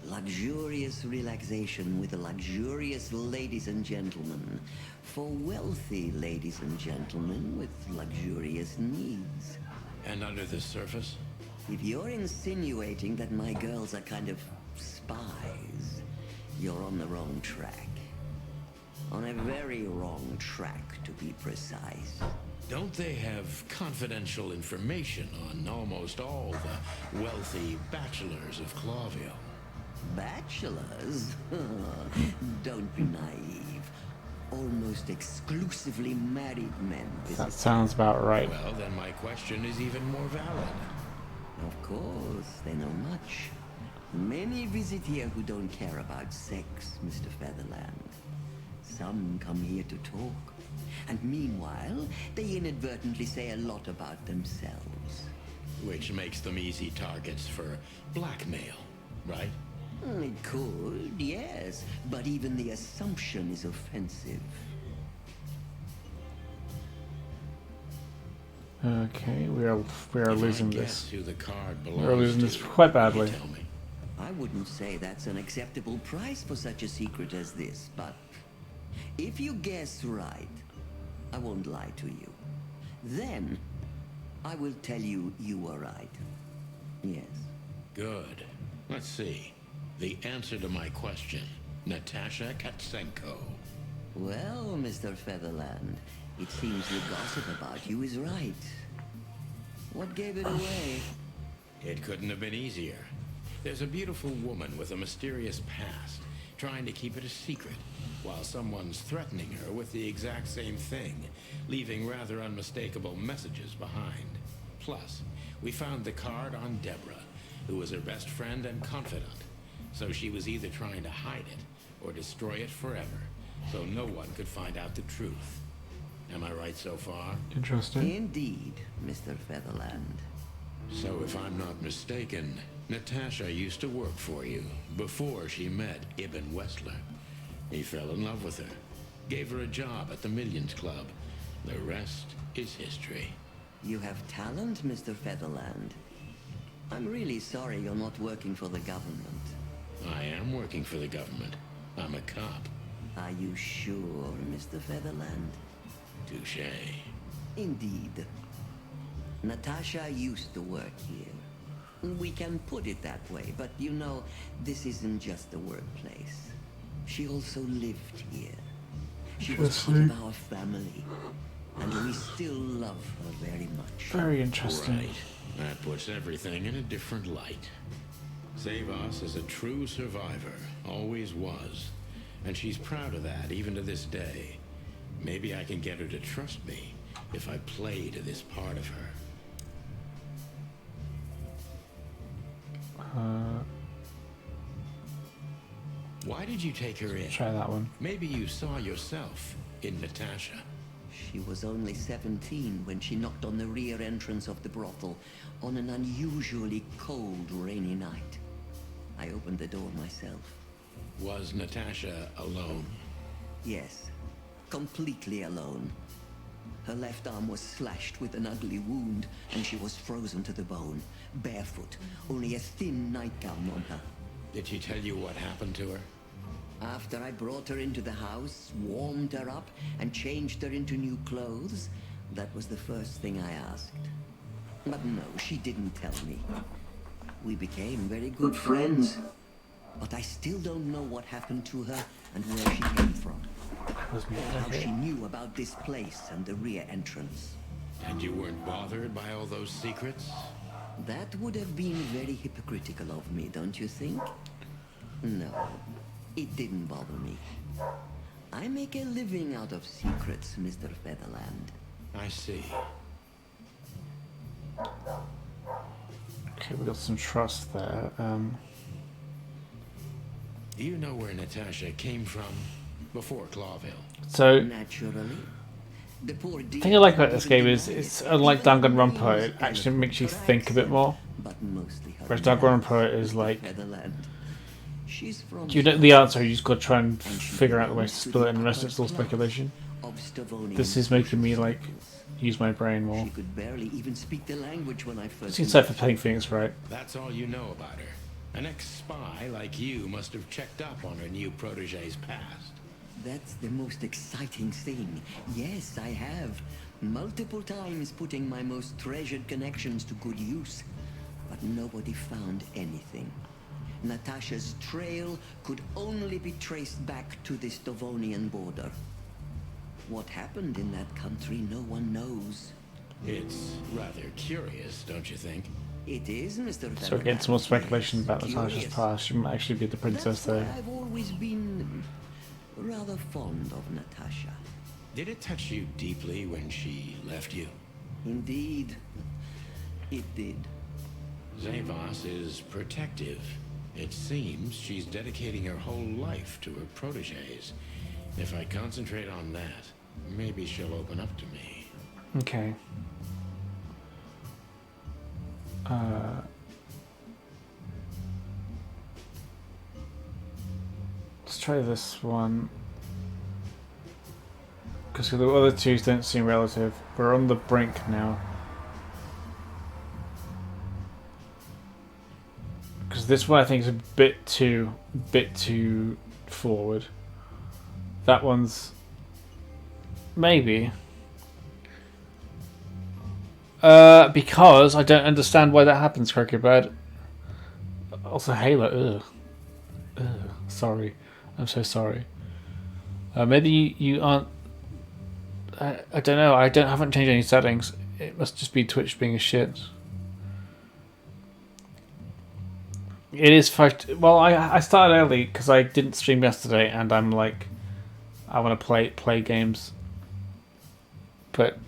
Luxurious relaxation with luxurious ladies and gentlemen. For wealthy ladies and gentlemen with luxurious needs. And under the surface? If you're insinuating that my girls are kind of spies, you're on the wrong track. On a very wrong track, to be precise. Don't they have confidential information on almost all the wealthy bachelors of Clawville? Bachelors? Don't be naive. Almost exclusively married men visit. That sounds about right. Well, then my question is even more valid. Of course, they know much. Many visit here who don't care about sex, Mr. Featherland. Some come here to talk. And meanwhile, they inadvertently say a lot about themselves. Which makes them easy targets for blackmail, right? It could, yes, but even the assumption is offensive. Okay, we are losing this. Who the card We're belongs losing to, this quite badly. tell me. I wouldn't say that's an acceptable price for such a secret as this, but if you guess right, I won't lie to you. Then, I will tell you you were right. Yes. Good. Let's see. The answer to my question. Natasha Katsenko. Well, Mr. Featherland, it seems the gossip about you is right. What gave it away? It couldn't have been easier. There's a beautiful woman with a mysterious past, trying to keep it a secret, while someone's threatening her with the exact same thing, leaving rather unmistakable messages behind. Plus, we found the card on Deborah, who was her best friend and confidant. So she was either trying to hide it or destroy it forever, so no one could find out the truth. Am I right so far? Interesting. Indeed, Mr. Featherland. So if I'm not mistaken, Natasha used to work for you before she met Ibn Westler. He fell in love with her, gave her a job at the Millions Club. The rest is history. You have talent, Mr. Featherland. I'm really sorry you're not working for the government. I am working for the government. I'm a cop. Are you sure, Mr. Featherland? Touché. Indeed. Natasha used to work here. We can put it that way, but you know, this isn't just a workplace. She also lived here. She was part of our family, and we still love her very much. Very interesting. Right. That puts everything in a different light. Zavos is a true survivor, always was. And she's proud of that, even to this day. Maybe I can get her to trust me if I play to this part of her. Why did you take her in? Try that one. Maybe you saw yourself in Natasha. She was only 17 when she knocked on the rear entrance of the brothel on an unusually cold, rainy night. I opened the door myself. Was Natasha alone? Yes, completely alone. Her left arm was slashed with an ugly wound, and she was frozen to the bone, barefoot, only a thin nightgown on her. Did she tell you what happened to her? After I brought her into the house, warmed her up, and changed her into new clothes, that was the first thing I asked. But no, she didn't tell me. We became very good friends. But I still don't know what happened to her and where she came from. Or how she knew about this place and the rear entrance. And you weren't bothered by all those secrets? That would have been very hypocritical of me, don't you think? No, it didn't bother me. I make a living out of secrets, Mr. Featherland. I see. Okay, we got some trust there. Do you know where Natasha came from before Clawville? So, naturally, the poor the thing I like about this game is it's unlike Danganronpa, it actually makes you think a bit more. But mostly her Whereas Danganronpa is like, she's from you know the answer, you just got to try and figure out the way to split it, and the rest it's all speculation. This is making me like use my brain more. She could barely even speak the language when I first. Seems like for playing things right. That's all you know about her. An ex-spy like you must have checked up on her new protege's past. That's the most exciting thing. Yes, I have. Multiple times putting my most treasured connections to good use. But nobody found anything. Natasha's trail could only be traced back to the Stovonian border. What happened in that country, no one knows. It's rather curious, don't you think? It is, Mr. So again, some more speculation about Natasha's past. She might actually be the princess That's why there. I've always been rather fond of Natasha. Did it touch you deeply when she left you? Indeed, it did. Zavos is protective. It seems she's dedicating her whole life to her proteges. If I concentrate on that, maybe she'll open up to me. Okay. try this one. Because the other two don't seem relative. We're on the brink now. Because this one I think is a bit too forward. That one's maybe. Because I don't understand why that happens, Croaky Bird. Also, Halo. Ugh. Sorry. I'm so sorry. Maybe you aren't. I don't know. I haven't changed any settings. It must just be Twitch being a shit. It is well, I started early because I didn't stream yesterday, and I'm like, I want to play games. But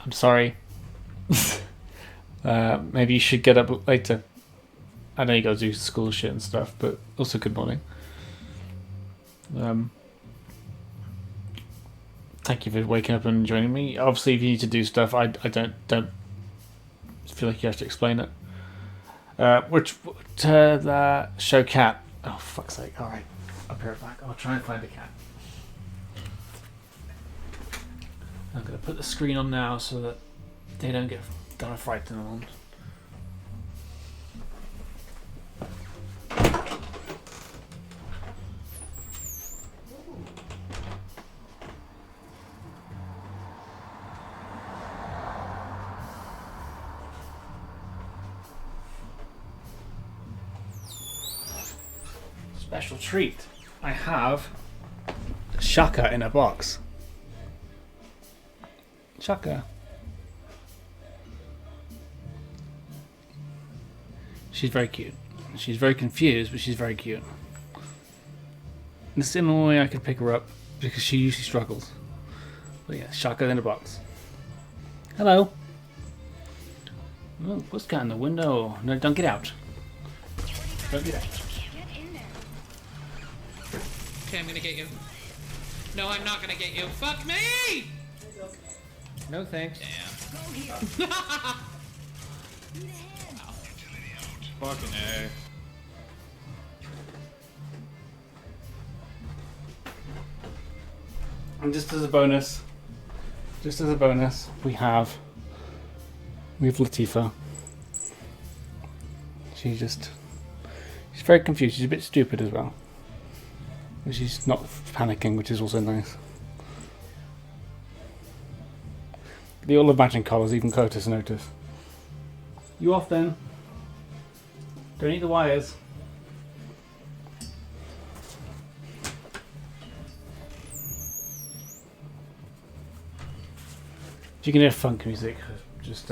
I'm sorry. Maybe you should get up later. I know you gotta do school shit and stuff, but also good morning. Thank you for waking up and joining me. Obviously, if you need to do stuff, I don't feel like you have to explain it. The show cat. Oh, fuck's sake. Alright. I'll be right back. I'll try and find a cat. I'm going to put the screen on now so that they don't get frightened. Special treat. I have Shaka in a box. Shaka. She's very cute. She's very confused, but she's very cute. In a similar way I could pick her up because she usually struggles. But yeah, Shaka in a box. Hello. Oh, what's got in the window? No, don't get out. Don't get out. Okay, I'm gonna get you. No, I'm not gonna get you. Fuck me! No thanks. Damn. Fucking A. And just as a bonus, we have Latifah. She's very confused. She's a bit stupid as well. She's not panicking, which is also nice. They all have matching colours, even Curtis noticed. You off then? Don't eat the wires. If you can hear funk music, just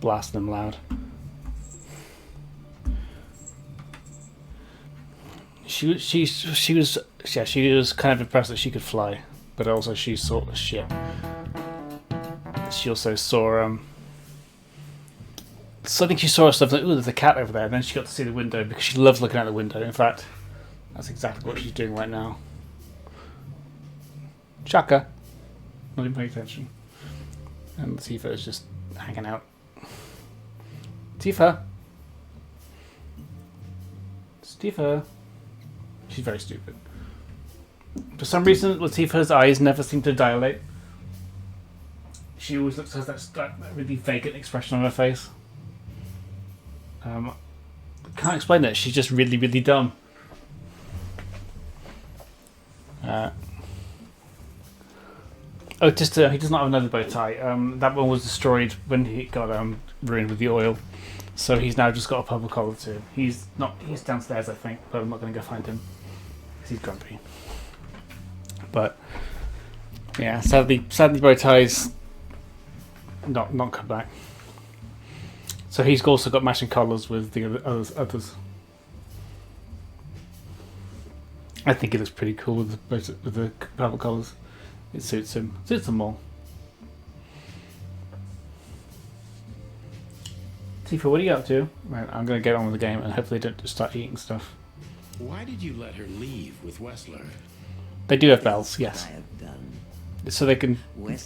blast them loud. She was kind of impressed that she could fly, but also she saw shit. She also saw so I think she saw stuff like, ooh, there's a cat over there, and then she got to see the window because she loves looking out the window. In fact, that's exactly what she's doing right now. Shaka, not even paying attention, and Tifa is just hanging out. Tifa. She's very stupid. For some reason, Latifah's eyes never seem to dilate. She always has that really vacant expression on her face. Can't explain it. She's just really, really dumb. He does not have another bow tie. That one was destroyed when he got ruined with the oil. So he's now just got a purple collar too. He's downstairs, I think, but I'm not going to go find him. He's grumpy. But yeah, sadly bow ties not come back. So he's also got matching colours with the others. I think it looks pretty cool with the purple colours. It suits him. Suits them all. Tifa, what are you up to? Right, I'm going to get on with the game and hopefully don't just start eating stuff. Why did you let her leave with Wessler? They do have bells, yes. So they can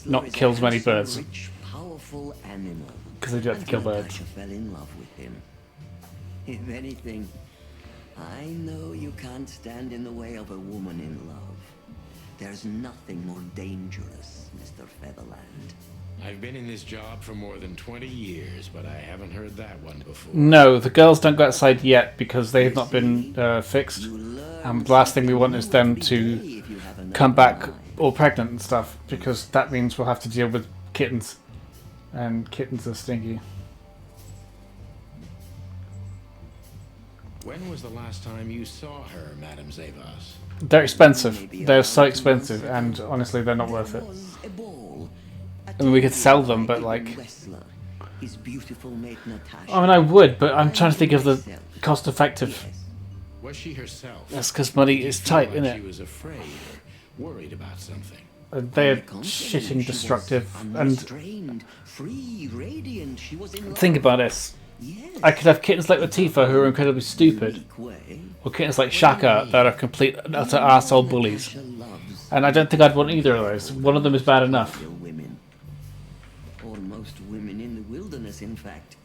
not kill as many birds. Rich, powerful animal. Because they do have to kill birds. Natasha fell in love with him. If anything, I know you can't stand in the way of a woman in love. There's nothing more dangerous, Mr. Featherland. I've been in this job for more than 20 years, but I haven't heard that one before. No, the girls don't go outside yet because they have not been fixed. And the last thing we want is them to come back all pregnant and stuff, because that means we'll have to deal with kittens. And kittens are stinky. When was the last time you saw her, Madame Zavas? They're expensive. They're so expensive, and honestly, they're not worth it. I mean, we could sell them, but like... I mean, I would, but I'm trying to think of the cost-effective. Was she herself? That's because money is tight, isn't it? She was afraid or worried about something. They're shitting destructive, and think about this. I could have kittens like Latifah who are incredibly stupid, or kittens like Shaka that are complete utter arsehole bullies. And I don't think I'd want either of those. One of them is bad enough. Or most women in the wilderness, in fact.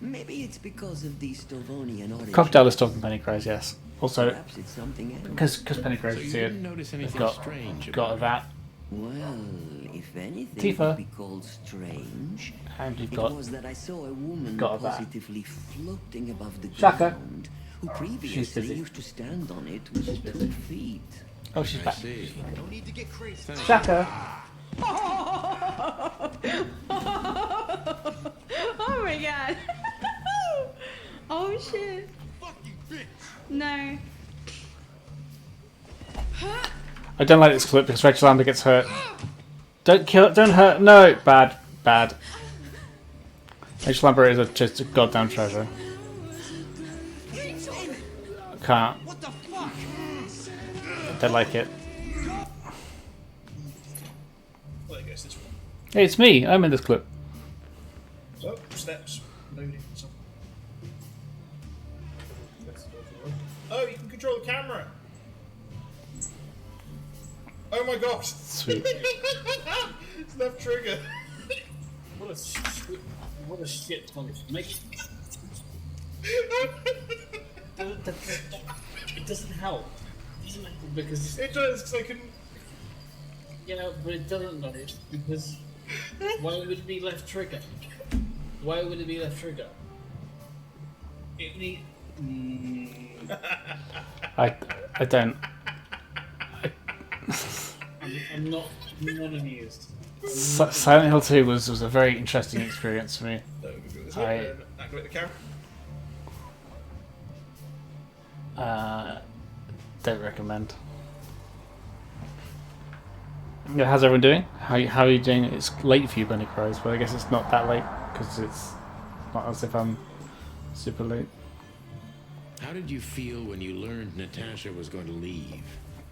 Maybe it's because of the Stovonian origin. Crocodile is talking Penny Cries, yes. Also, Perhaps it's something else. because Penny Cries is here, they've got that. Well, if anything Tifa. could be called strange, And you've it got was that I saw a woman got that. positively floating above the Shaka. ground, who She's previously busy. used to stand on it with just her feet. Oh, she's back. No need to get crazy. Shaka. Oh my god. Oh shit. No. I don't like this clip because Rachel Amber gets hurt. Don't kill it, don't hurt. No, bad, bad. Rachel Amber is just a goddamn treasure. Can't. They like it. Well, I guess this one. Hey, it's me. I'm in this clip. Oh, steps. Loading. Oh, you can control the camera. Oh my gosh. Sweet. It's left trigger. What a shit punch. It doesn't help. Because it does, because I can. Yeah, but it doesn't though, because why would it be left trigger? Why would it be left trigger? It need. I don't. I'm not amused. Silent Hill 2 was a very interesting experience for me. Activate the camera. Don't recommend. Yeah, how's everyone doing? How are you doing? It's late for you, Bunny Cries, but I guess it's not that late because it's not as if I'm super late. How did you feel when you learned Natasha was going to leave?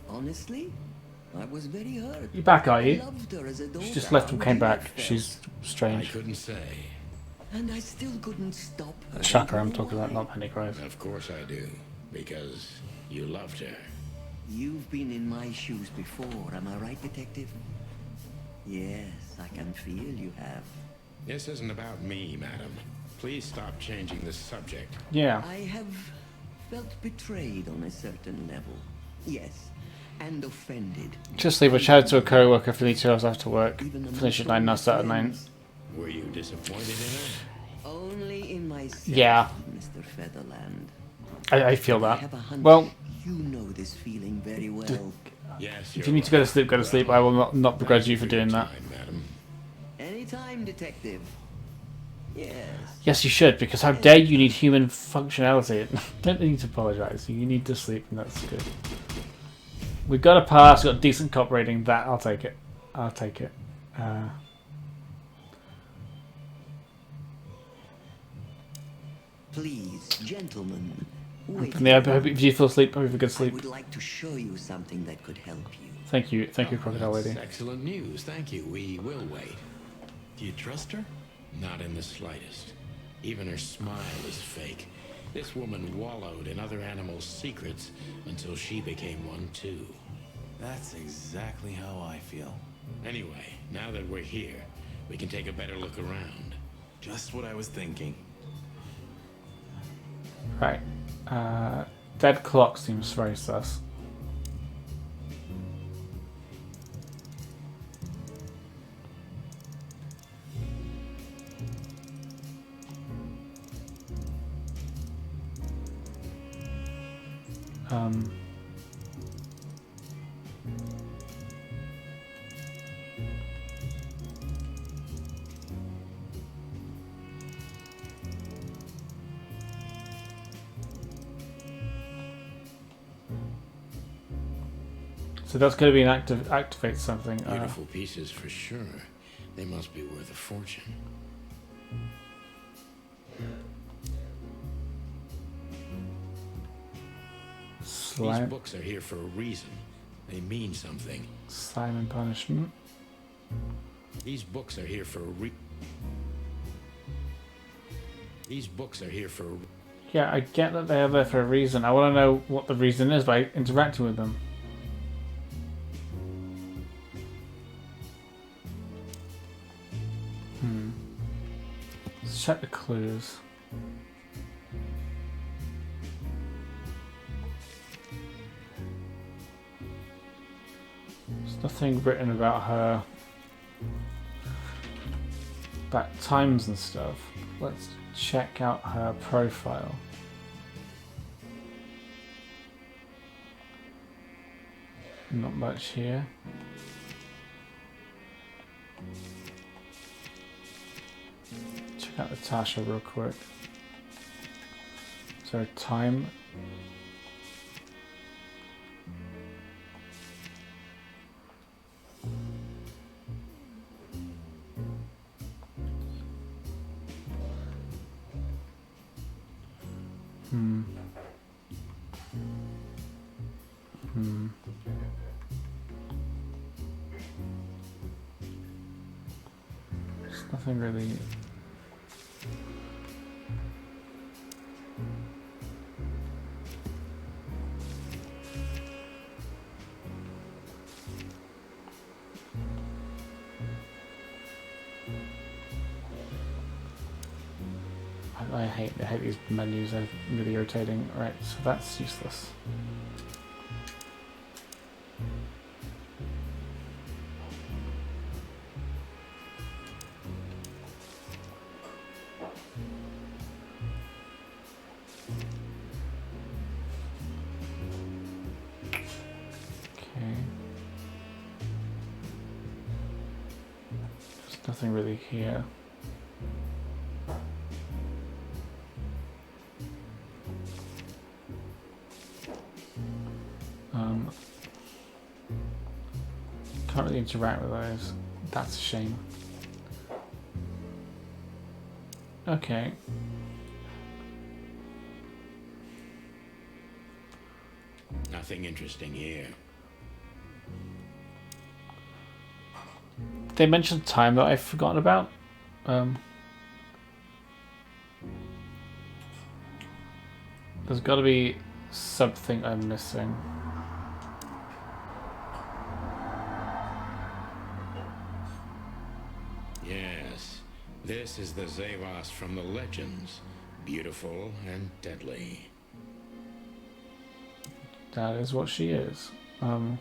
Honestly, I was very hurt. You back, are I you? loved her as a daughter. She just left and came back. She's I strange. couldn't say. And I still couldn't stop her. Shaka, I'm talking about, not Penny Cries. Of course I do, because you loved her. You've been in my shoes before, am I right, Detective? Yes, I can feel you have. This isn't about me, madam. Please stop changing the subject. Yeah. I have felt betrayed on a certain level. Yes, and offended. Just leave a shout out to a co-worker for 2 hours after work. Finish at 9, not start at 9. Were you disappointed in her? Only in myself, Yeah. Mr. Featherland. I feel I that. have a hunch Well, you know this feeling very well. Yes, if you need to go to sleep, go to sleep. I will not begrudge you for doing that. Anytime, Detective. Yes. Yes, you should, because how dare you need human functionality? Don't need to apologise. You need to sleep, and that's good. We got a pass. Got a decent cop rating. That I'll take it. I'll take it. Please, gentlemen. Wait. Yeah, I hope if you fall asleep, hope you have a good I sleep. would like to show you something that could help you. Thank you, Crocodile Lady. Excellent news. Thank you. We will wait. Do you trust her? Not in the slightest. Even her smile is fake. This woman wallowed in other animals' secrets until she became one too. That's exactly how I feel. Anyway, now that we're here, we can take a better look around. Just what I was thinking. Right. Dead clock seems very sus. So that's going to be an activate something. Beautiful pieces for sure. They must be worth a fortune. Slime. These books are here for a reason. They mean something. Slime and punishment. These books are here for a These books are here for a Yeah, I get that they are there for a reason. I want to know what the reason is by interacting with them. Let's check the clues. There's nothing written about her, about times and stuff. Let's check out her profile. Not much here. Check out Natasha real quick. Is there a time? There's nothing really. I hate these menus, they're really irritating. Right, so that's useless. Okay. There's nothing really here. Can't really interact with those. That's a shame. Okay. Nothing interesting here. They mentioned time that I've forgotten about. There's got to be something I'm missing. Yes, this is the Zavas from the legends. Beautiful and deadly. That is what she is. I'm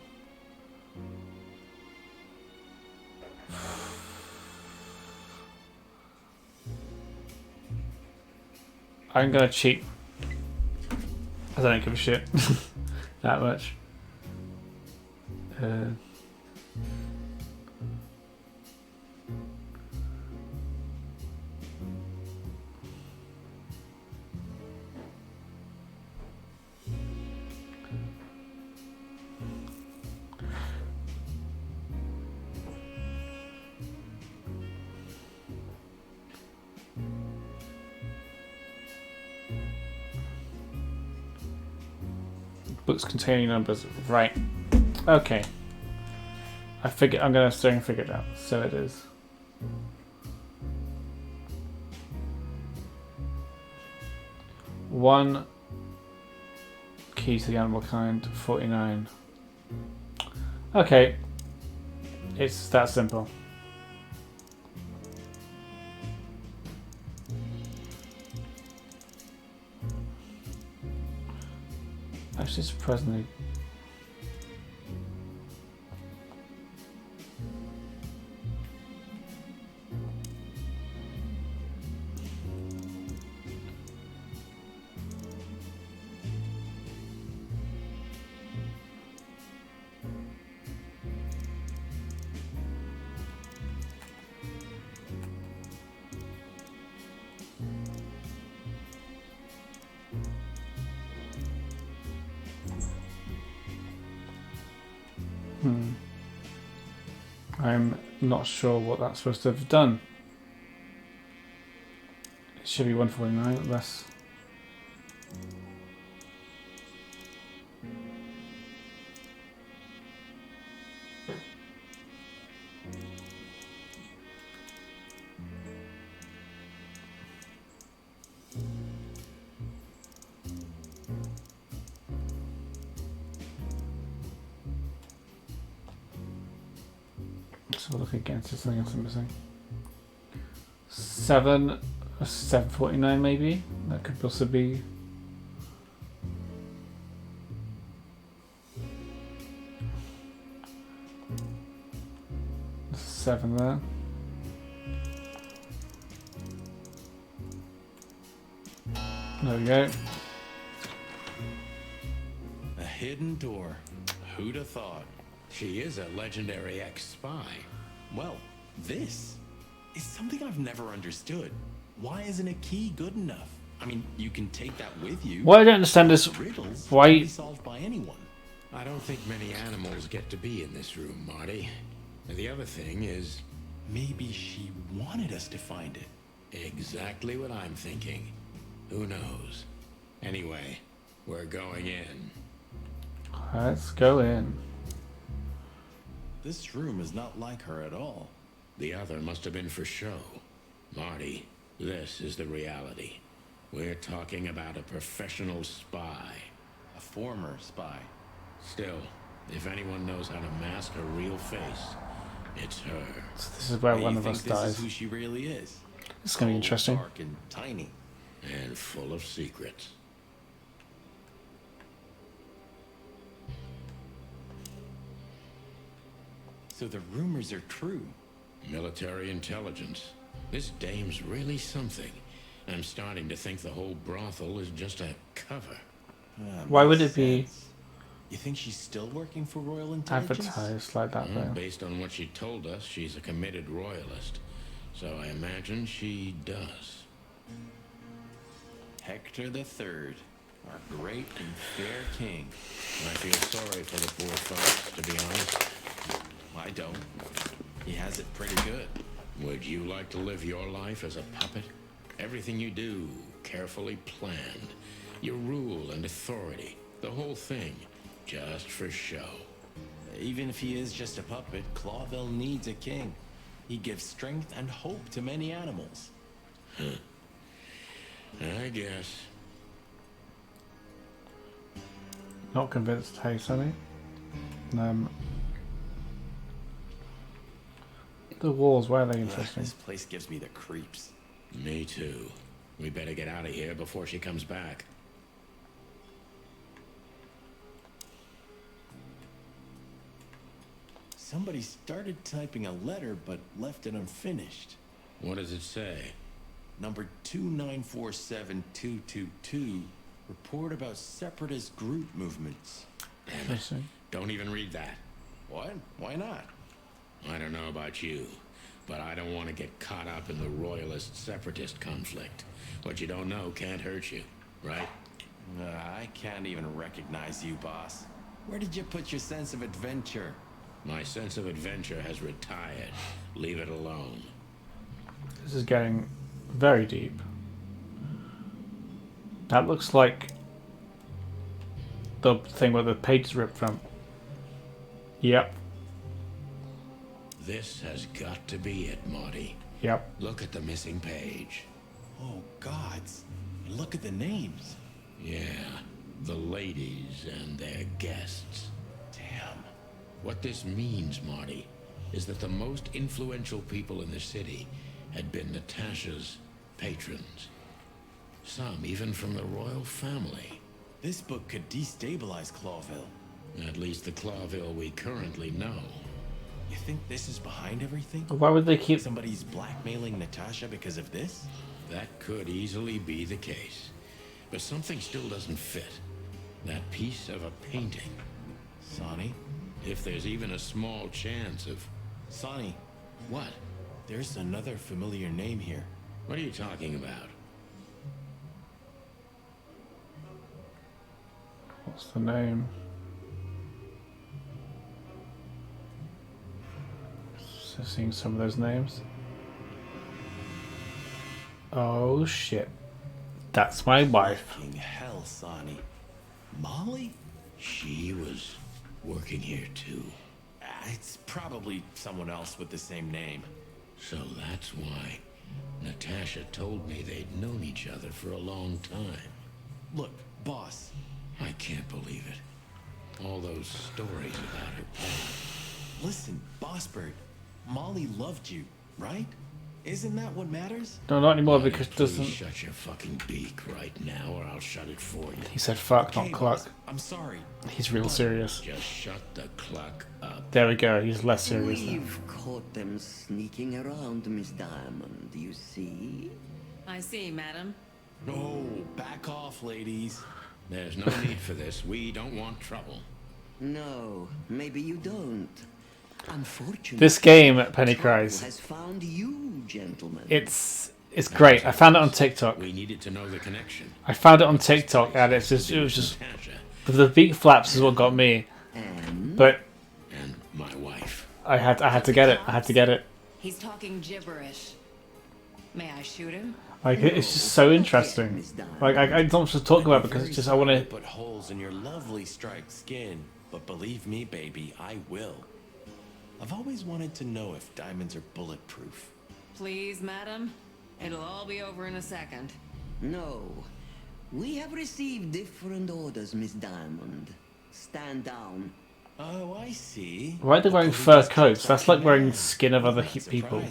gonna cheat. I don't give a shit that much. Books containing numbers, right? Okay. I'm gonna start and figure it out. So it is. One key to the animal kind, 49. Okay. It's that simple. Actually, surprisingly. I'm not sure what that's supposed to have done. It should be 149 unless... So look again, is there something else I'm missing? 749 maybe? That could also be... There's 7 there. There we go. A hidden door. Who'd have thought? She is a legendary ex-spy. Well, this is something I've never understood. Why isn't a key good enough? I mean, you can take that with you. What I don't understand is Riddles why... can be solved by anyone. I don't think many animals get to be in this room, Marty. And the other thing is... Maybe she wanted us to find it. Exactly what I'm thinking. Who knows? Anyway, we're going in. Let's go in. This room is not like her at all. The other must have been for show. Marty, this is the reality. We're talking about a professional spy. A former spy. Still, if anyone knows how to mask a real face, it's her. So this is where one of us This dies. is who she really is. It's going to be interesting. Dark and tiny. And full of secrets. So the rumors are true. Military intelligence. This dame's really something. I'm starting to think the whole brothel is just a cover. Why would it be You think she's still working for Royal Intelligence? advertised like that though? Based on what she told us, she's a committed royalist. So I imagine she does. Hector III, our great and fair king. I feel sorry for the poor folks, to be honest. I don't. He has it pretty good. Would you like to live your life as a puppet? Everything you do, carefully planned. Your rule and authority, the whole thing, just for show. Even if he is just a puppet, Clawville needs a king. He gives strength and hope to many animals. I guess. Not convinced. Hey, Sonny. The walls, why are they interesting? This place gives me the creeps. Me too. We better get out of here before she comes back. Somebody started typing a letter but left it unfinished. What does it say? Number 2947222. Report about separatist group movements. Damn it. Don't even read that. What? Why not? I don't know about you, but I don't want to get caught up in the royalist-separatist conflict. What you don't know can't hurt you, right? I can't even recognize you, boss. Where did you put your sense of adventure? My sense of adventure has retired. Leave it alone. This is getting very deep. That looks like the thing where the page is ripped from. Yep. This has got to be it, Marty. Yep. Look at the missing page. Oh, gods. Look at the names. Yeah, the ladies and their guests. Damn. What this means, Marty, is that the most influential people in the city had been Natasha's patrons. Some even from the royal family. This book could destabilize Clawville. At least the Clawville we currently know. You think this is behind everything? Why would they keep... Somebody's blackmailing Natasha because of this? That could easily be the case. But something still doesn't fit. That piece of a painting. Sonny? If there's even a small chance of... Sonny. What? There's another familiar name here. What are you talking about? What's the name? So seeing some of those names. Oh shit. That's my wife. Fucking hell, Sonny. Molly? She was working here too. It's probably someone else with the same name. So that's why Natasha told me they'd known each other for a long time. Look, boss. I can't believe it. All those stories about her past. Listen, Boss Bird. Molly loved you, right? Isn't that what matters? No, not anymore Molly, because it please doesn't... shut your fucking beak right now or I'll shut it for you. He said fuck, Okay, not cluck. boss, I'm sorry. He's real serious. Just shut the cluck up. There we go, he's less serious now. We've caught them sneaking around, Miss Diamond, you see? I see, madam. No, back off, ladies. There's no need for this. We don't want trouble. No, maybe you don't. Unfortunately, This game, Penny trouble Cries, has found you, gentlemen. it's great. I found it on TikTok. We needed to know the connection. I found it on TikTok and it was just the beat flaps is what got me. But And my wife. I had to get it. I had to get it. He's talking gibberish. May I shoot him? Like it's just so interesting. Like I don't want to talk about it because it's just I want to. Put holes in your lovely striped skin, but believe me, baby, I will. I've always wanted to know if diamonds are bulletproof. Please, madam. It'll all be over in a second. No. We have received different orders, Miss Diamond. Stand down. Oh, I see. Why are they wearing fur coats? That's like wearing skin of other people.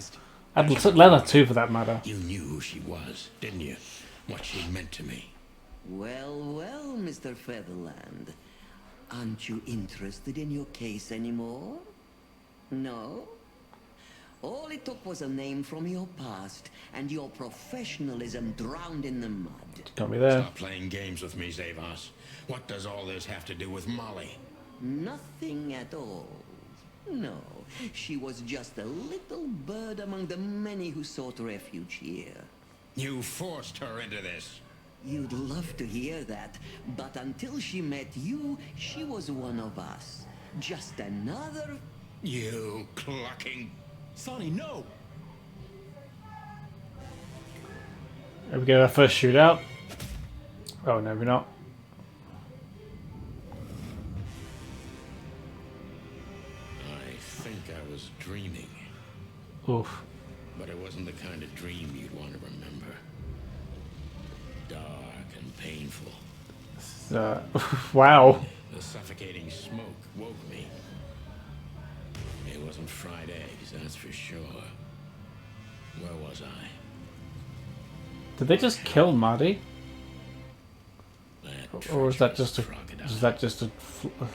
And leather too, for that matter. You knew who she was, didn't you? What she meant to me. Well, well, Mr. Featherland. Aren't you interested in your case anymore? No? All it took was a name from your past, and your professionalism drowned in the mud. Got me there. Stop playing games with me, Zavos. What does all this have to do with Molly? Nothing at all. No, she was just a little bird among the many who sought refuge here. You forced her into this. You'd love to hear that, but until she met you, she was one of us. Just another... You clucking... Sonny, no! Are we getting our first shootout? Oh no, we're not. I think I was dreaming. Oof. But it wasn't the kind of dream you'd want to remember. Dark and painful. Wow. The suffocating smoke woke me. It wasn't fried eggs, that's for sure. Where was I? Did they just kill Marty? That Or was that just a crocodile.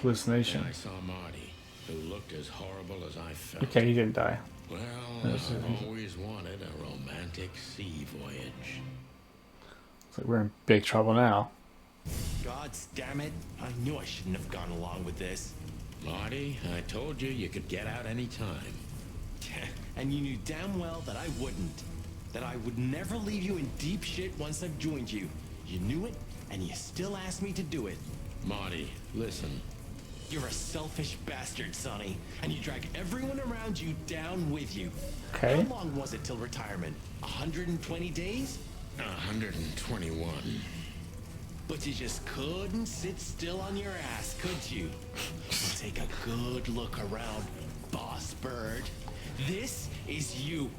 hallucination? And I saw Marty, who looked as horrible as I felt. Okay, he didn't die. Well, That's I've always wanted a romantic sea voyage. It's like we're in big trouble now. God damn it. I knew I shouldn't have gone along with this. Marty, I told you you could get out any time. And you knew damn well that I wouldn't. That I would never leave you in deep shit once I've joined you. You knew it, and you still asked me to do it. Marty, listen. You're a selfish bastard, Sonny, and you drag everyone around you down with you. Okay. How long was it till retirement? 120 days? 121. But you just couldn't sit still on your ass, could you? Take a good look around, Boss Bird. This is you.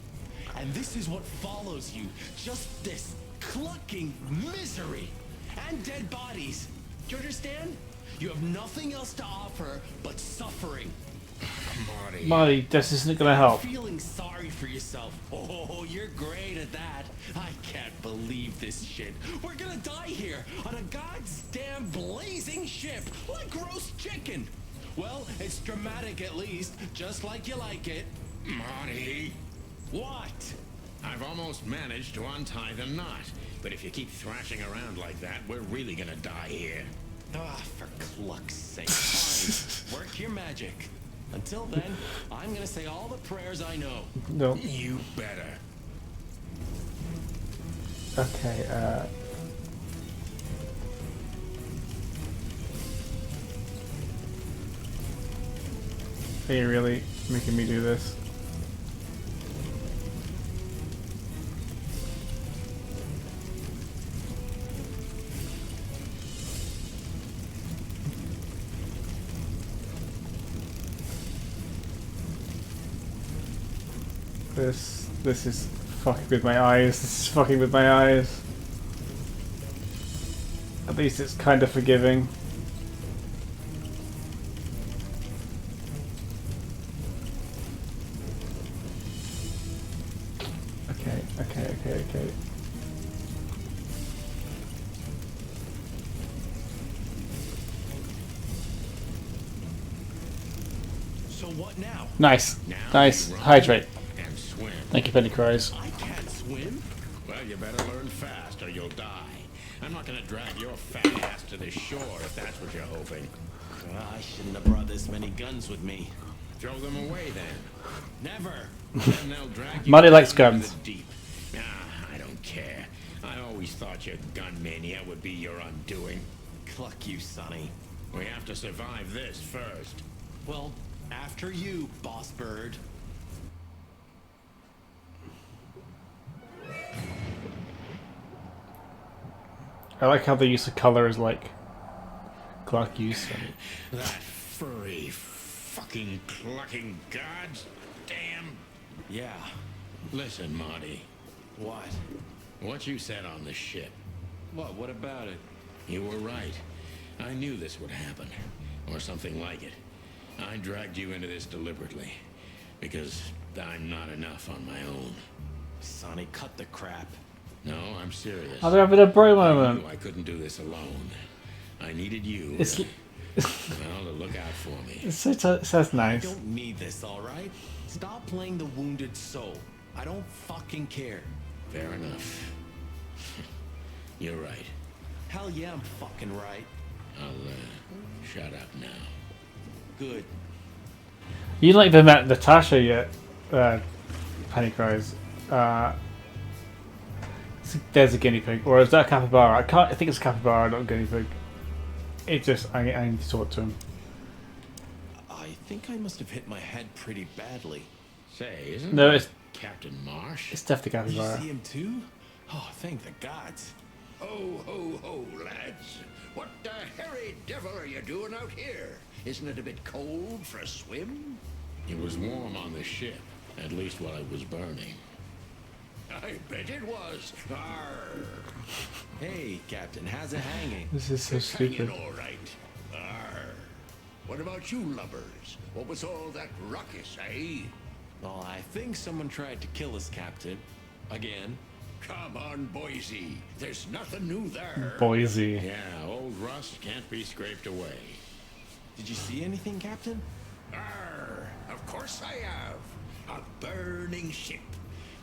And this is what follows you. Just this clucking misery. And dead bodies. Do you understand? You have nothing else to offer but suffering. Marty. Marty, this isn't gonna help. Feeling sorry for yourself. Oh, you're great at that. I can't believe leave this shit. We're gonna die here on a goddamn blazing ship like roast chicken. Well, it's dramatic at least, just like you like it. Marty! What? I've almost managed to untie the knot, but if you keep thrashing around like that, we're really gonna die here. Ah, for cluck's sake. Fine. Work your magic. Until then, I'm gonna say all the prayers I know. No. You better. Okay, are you really making me do this? This is fucking with my eyes. This is fucking with my eyes. At least it's kind of forgiving. Okay. So what now? Nice. Nice. Hydrate. And swim. Thank you, Penny Cries. I can't swim. Well, you better learn fast or you'll die. I'm not gonna drag your fat ass to this shore if that's what you're hoping. I shouldn't have brought this many guns with me. Throw them away then. Never. Then they'll drag you Marty likes down into guns. the deep. I don't care. I always thought your gun mania would be your undoing. Cluck you, Sonny. We have to survive this first. Well, after you, boss bird. I like how the use of color is like clock use. That furry, fucking clucking gods. Damn. Yeah. Listen, Marty. What? What you said on the ship. What about it? You were right. I knew this would happen. Or something like it. I dragged you into this deliberately. Because I'm not enough on my own. Sonny, cut the crap. No, I'm serious. I'll be having a bro I moment. knew I couldn't do this alone. I needed you It's to, well, to look out for me. it says nice. I don't need this, alright? Stop playing the wounded soul. I don't fucking care. Fair enough. You're right. Hell yeah, I'm fucking right. I'll shut up now. Good. You not even met Natasha yet, Penny Cries. There's a guinea pig, or is that a capybara? I think it's a capybara, not a guinea pig. It just, I need to talk to him. I think I must have hit my head pretty badly. Say, isn't No, that it's Captain Marsh? It's definitely Did you capybara. see him too? Oh, thank the gods. Ho, ho, ho, lads. What the hairy devil are you doing out here? Isn't it a bit cold for a swim? It was warm on the ship, at least while it was burning. I bet it was. Arr. Hey, Captain, how's it hanging? This is so It's stupid. hanging all right. Arr. What about you lubbers? What was all that ruckus, eh? Oh, I think someone tried to kill us, Captain. Again. Come on, Boise. There's nothing new there. Boise. Yeah, old rust can't be scraped away. Did you see anything, Captain? Arr, of course I have. A burning ship.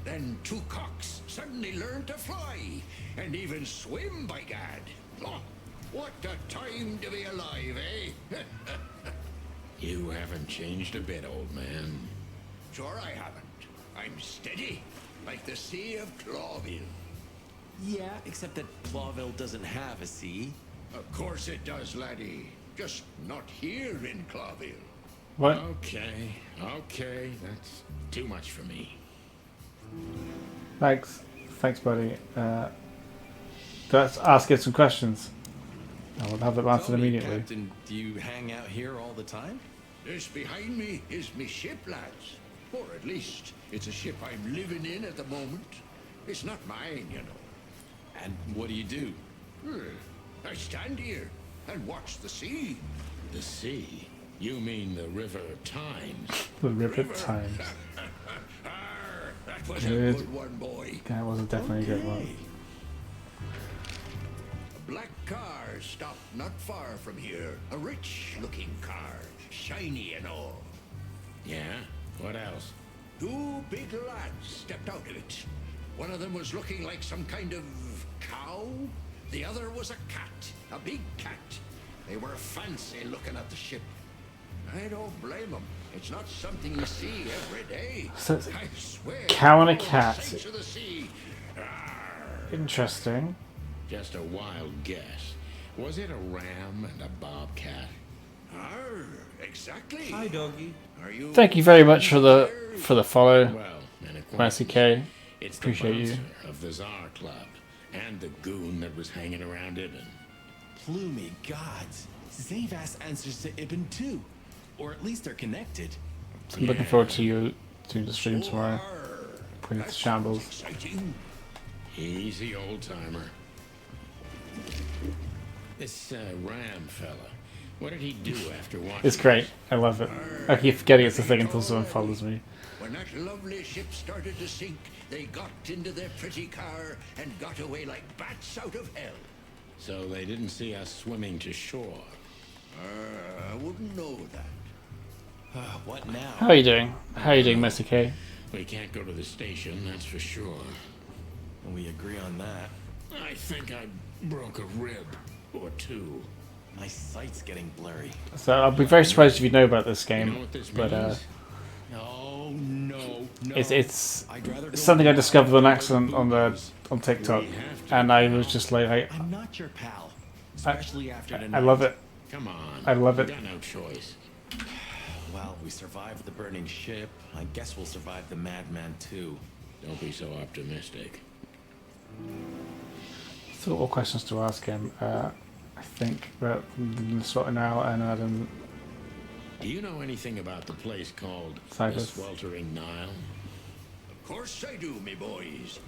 Then two cocks suddenly learned to fly. And even swim, by gad. Oh, what a time to be alive, eh? You haven't changed a bit, old man. Sure I haven't. I'm steady, like the Sea of Clawville. Yeah, except that Clawville doesn't have a sea. Of course it does, laddie. Just not here in Clawville. What? Okay, that's too much for me. Thanks, buddy. Let's ask it some questions. I will have them answered Tell me, immediately. Captain, do you hang out here all the time? This behind me is me ship, lads. Or at least, it's a ship I'm living in at the moment. It's not mine, you know. And what do you do? I stand here and watch the sea. The sea? You mean the River Times? The River Times. That was a Good. good one, boy. That was definitely a good one. black car stopped not far from here. A rich-looking car, shiny and all. Yeah? What else? Two big lads stepped out of it. One of them was looking like some kind of cow. The other was a cat, a big cat. They were fancy looking at the ship. I don't blame them. It's not something you see every day. So it's I swear. cow and a cat. Saints of the sea. Interesting. Just a wild guess. Was it a ram and a bobcat? Exactly. Hi, doggy. Are you? Thank you very much for the follow, Well, an Fancy K. It's the Appreciate you. bouncer of the Tsar Club and the goon that was hanging around Ibn. Plumey gods. Zavas answers to Ibn too. Or at least they're connected. So I'm looking forward to you doing the stream tomorrow. Putting it to shambles. Exciting. Easy, old timer. This ram fella. What did he do after watching? It's great. I love it. I keep forgetting it's a thing until someone follows me. When that lovely ship started to sink, they got into their pretty car and got away like bats out of hell. So they didn't see us swimming to shore. I wouldn't know that. What now? How are you doing? How are you doing, Mr. K? We can't go to the station, that's for sure. We agree on that. I think I broke a rib or two. My sight's getting blurry. So I'll be very surprised if you know about this You game, know what this but means? No, no. it's I'd rather go something I back discovered to on the accident on TikTok, We have to and I was just like, I'm not your pal. Especially after tonight. I love it. Come on. I love it. We got no choice. Well, we survived the burning ship. I guess we'll survive the madman too. Don't be so optimistic. So all questions to ask him. I think that sorting out and Adam. Do you know anything about the place called the Cyprus. Sweltering Nile? Of course I do, me boys.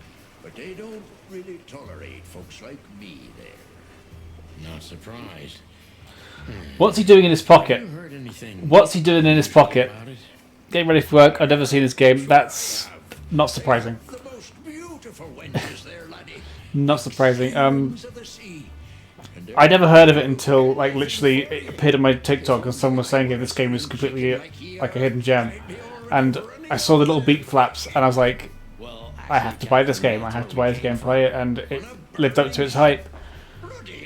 But they don't really tolerate folks like me there. Not surprised. What's he doing in his pocket? Have you heard anything What's he doing in his pocket? about it? Getting ready for work. I've never seen this game. That's not surprising. The most beautiful wenches there, laddie. Not surprising. Kings of the sea. And they're I never heard of it until like literally it appeared on my TikTok and someone was saying this game was completely like a hidden gem, and I saw the little beak flaps and I was like, I have to buy this game. I have to buy this game, play it, and it lived up to its hype.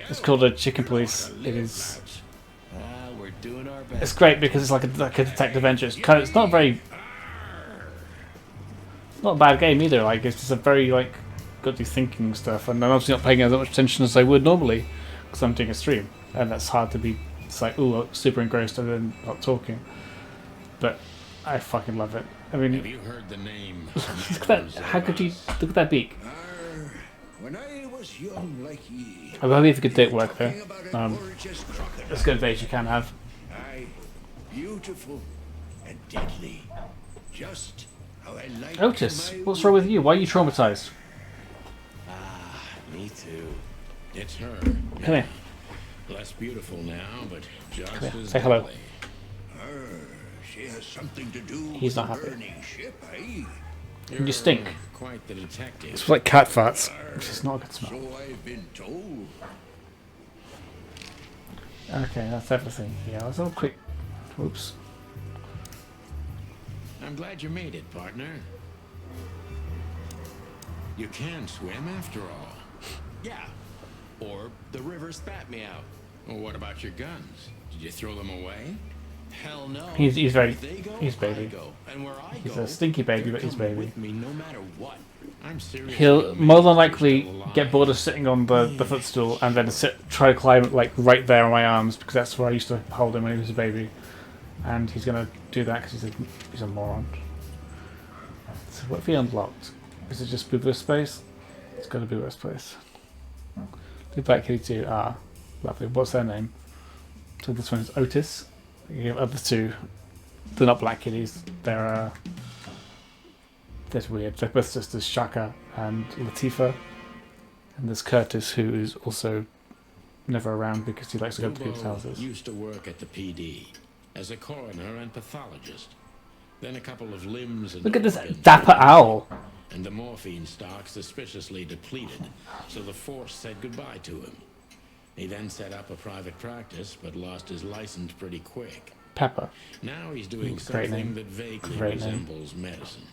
It's called a Chicken Police. It is. We're doing our best. It's great because it's like a detective venture. It's not very. It's not a bad game either. Like it's just a very like got you thinking stuff, and I'm obviously not paying as much attention as I would normally because I'm doing a stream, and that's hard to be. It's like ooh, super engrossed and then not talking. But I fucking love it. I mean, Have you heard the name? look at that. How could you look at that beak? when I was young like ye. I believe you could do it work there. talking about a gorgeous crocodile. As good a day as you can have. Aye, beautiful and deadly. Just how I like Otis, my what's wrong with you? Why are you traumatized? Me too. It's her. Come here. Less beautiful now, but just Come here. as Say hello. deadly. She has something to do He's with not the happy. burning ship, eh? You just stink. Quite the detective. It's like cat farts, which is not a good smell. So I've been told. Okay, that's everything. Yeah, let's have a quick. Whoops. I'm glad you made it, partner. You can swim after all. Yeah. Or the river spat me out. Well, what about your guns? Did you throw them away? Hell no. He's very. If they go, He's baby. I go. And where I He's go, a stinky baby, they're but he's coming baby. with me no matter what. I'm serious. He'll more than likely get bored of sitting on the footstool and then try to climb like right there on my arms because that's where I used to hold him when he was a baby, and he's gonna do that because he's a moron. So what if he unlocked? Is it just Boober Space? It's got to be Boober Space. Do Black Kitty 2. Ah, lovely. What's their name? So this one is Otis. The other two, they're not Black Kitties. They're weird. They're both sisters, Shaka and Latifah. And there's Curtis, who is also never around because he likes to go to people's Bilbo houses. used to work at the PD as a coroner and pathologist. Then a couple of limbs and Look at this organs dapper owl. and the morphine stock suspiciously depleted, so the force said goodbye to him. He then set up a private practice, but lost his license pretty quick. Pepper. Now he's doing Great something name. that vaguely Great name. resembles medicine.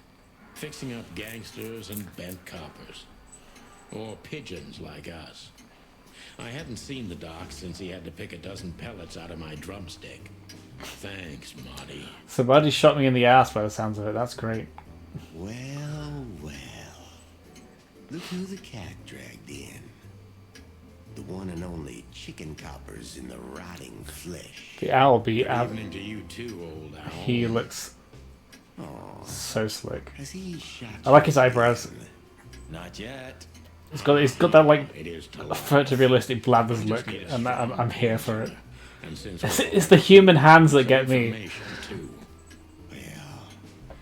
Fixing up gangsters and bent coppers. Or pigeons like us. I hadn't seen the doc since he had to pick a dozen pellets out of my drumstick. Thanks, Marty. So Marty shot me in the ass by the sounds of it. That's great. Well, well. Look who the cat dragged in. The one and only chicken coppers in the rotting flesh. The owl be Good out. evening to you too, old owl. He looks Aw, so slick. has he shot I like you his eyebrows. again? Not yet. He's got that like It is to photorealistic Blathers look, and I'm here for it. And since It's the human hands that get me. information too. Well,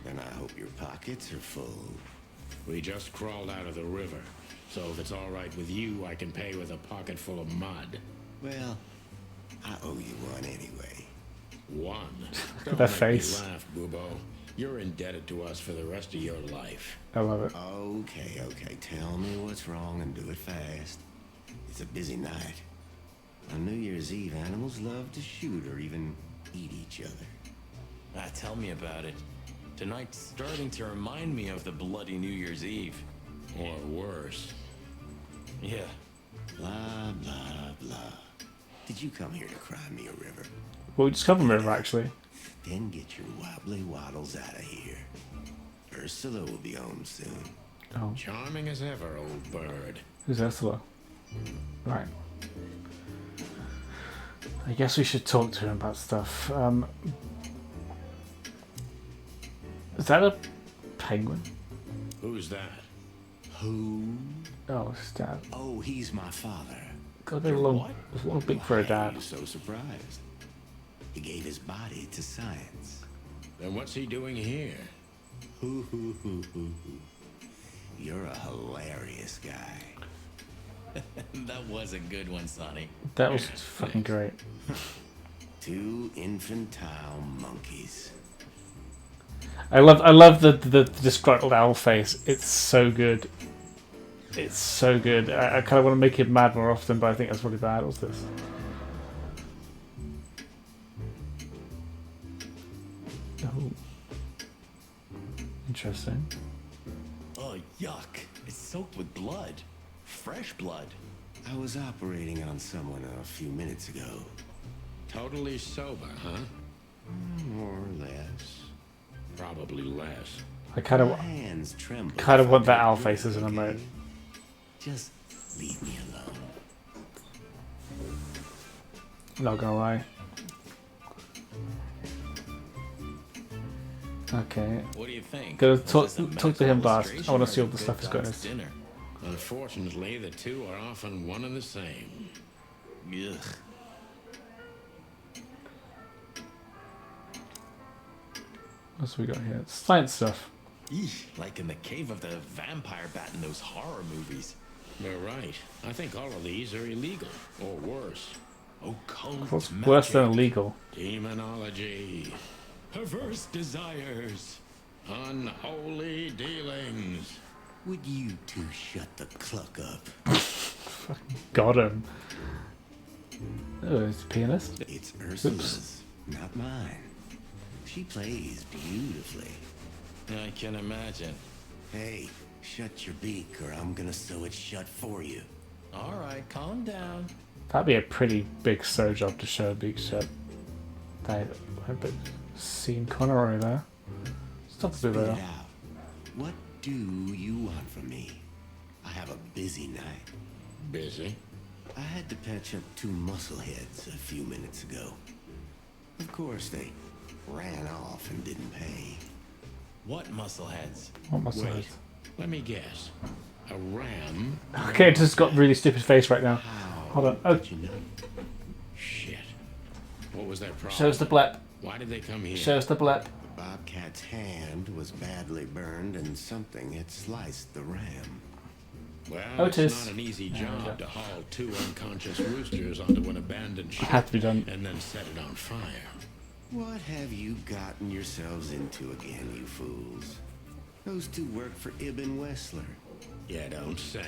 then I hope your pockets are full. We just crawled out of the river. So if it's all right with you, I can pay with a pocket full of mud. Well, I owe you one anyway. One. Look Don't at that make face. me laugh, Boobo. You're indebted to us for the rest of your life. I love it. Okay, okay. Tell me what's wrong and do it fast. It's a busy night. On New Year's Eve, animals love to shoot or even eat each other. Tell me about it. Tonight's starting to remind me of the bloody New Year's Eve. Or worse. Yeah. Blah, blah, blah. Did you come here to cry me a river? Well, we just covered River actually. Then get your wobbly waddles out of here. Ursula will be home soon. Oh, Charming as ever, old bird. who's Ursula? Right. I guess we should talk to him about stuff. Is that a penguin? Who's that? Who? Oh, it's dad. Oh, he's my father. Got a bit long, a little big for a Why are dad. you so surprised? He gave his body to science. Then what's he doing here? Hoo, hoo, hoo, hoo, hoo. You're a hilarious guy. That was a good one, Sonny. That was fucking great. Two infantile monkeys. I love the disgruntled owl face. It's so good. It's so good. I kind of want to make him mad more often, but I think that's really bad. What's this? Oh, interesting. Oh, yuck. It's soaked with blood. Fresh blood. I was operating on someone a few minutes ago. Totally sober, huh? More or less. Probably less. I kind My of hands tremble. want that owl face as an emote. Just leave me alone. Not gonna lie. Okay. What do you think? Go Was talk this a to him medical last. I illustration want or to see all a the good stuff he's got in dog's his. dinner? Unfortunately, the two are often one and the same. Ugh. What's we got here? Science stuff. Eesh, like in the cave of the vampire bat in those horror movies. You're right. I think all of these are illegal, or worse. Occult What's magic, worse than illegal? Demonology, perverse desires. unholy dealings. Would you two shut the cluck up? Got him. Oh, it's a pianist. It's Ursula's, not mine. She plays beautifully. I can imagine. Hey, shut your beak or I'm gonna sew it shut for you. All right, calm down. That'd be a pretty big sew job to show a big shot. That a bit scene Connery there. Stop to do Spit it there. out. What do you want from me? I have a busy night. Busy? I had to patch up two muscleheads a few minutes ago. Of course, they ran off and didn't pay. What muscleheads? What must I Wait, say? let me guess. A ram? Okay, it just got really stupid face right now. Hold on. Oh, Shit. What was their problem? shows the blep. Why did they come here? Shows the blep. Bobcat's hand was badly burned and something had sliced the ram. Well, Otis. it's not an easy There we job go. to haul two unconscious roosters onto an abandoned ship Had to be done. and then set it on fire. What have you gotten yourselves into again, you fools? Those two work for Ibn Wessler. Yeah, don't say.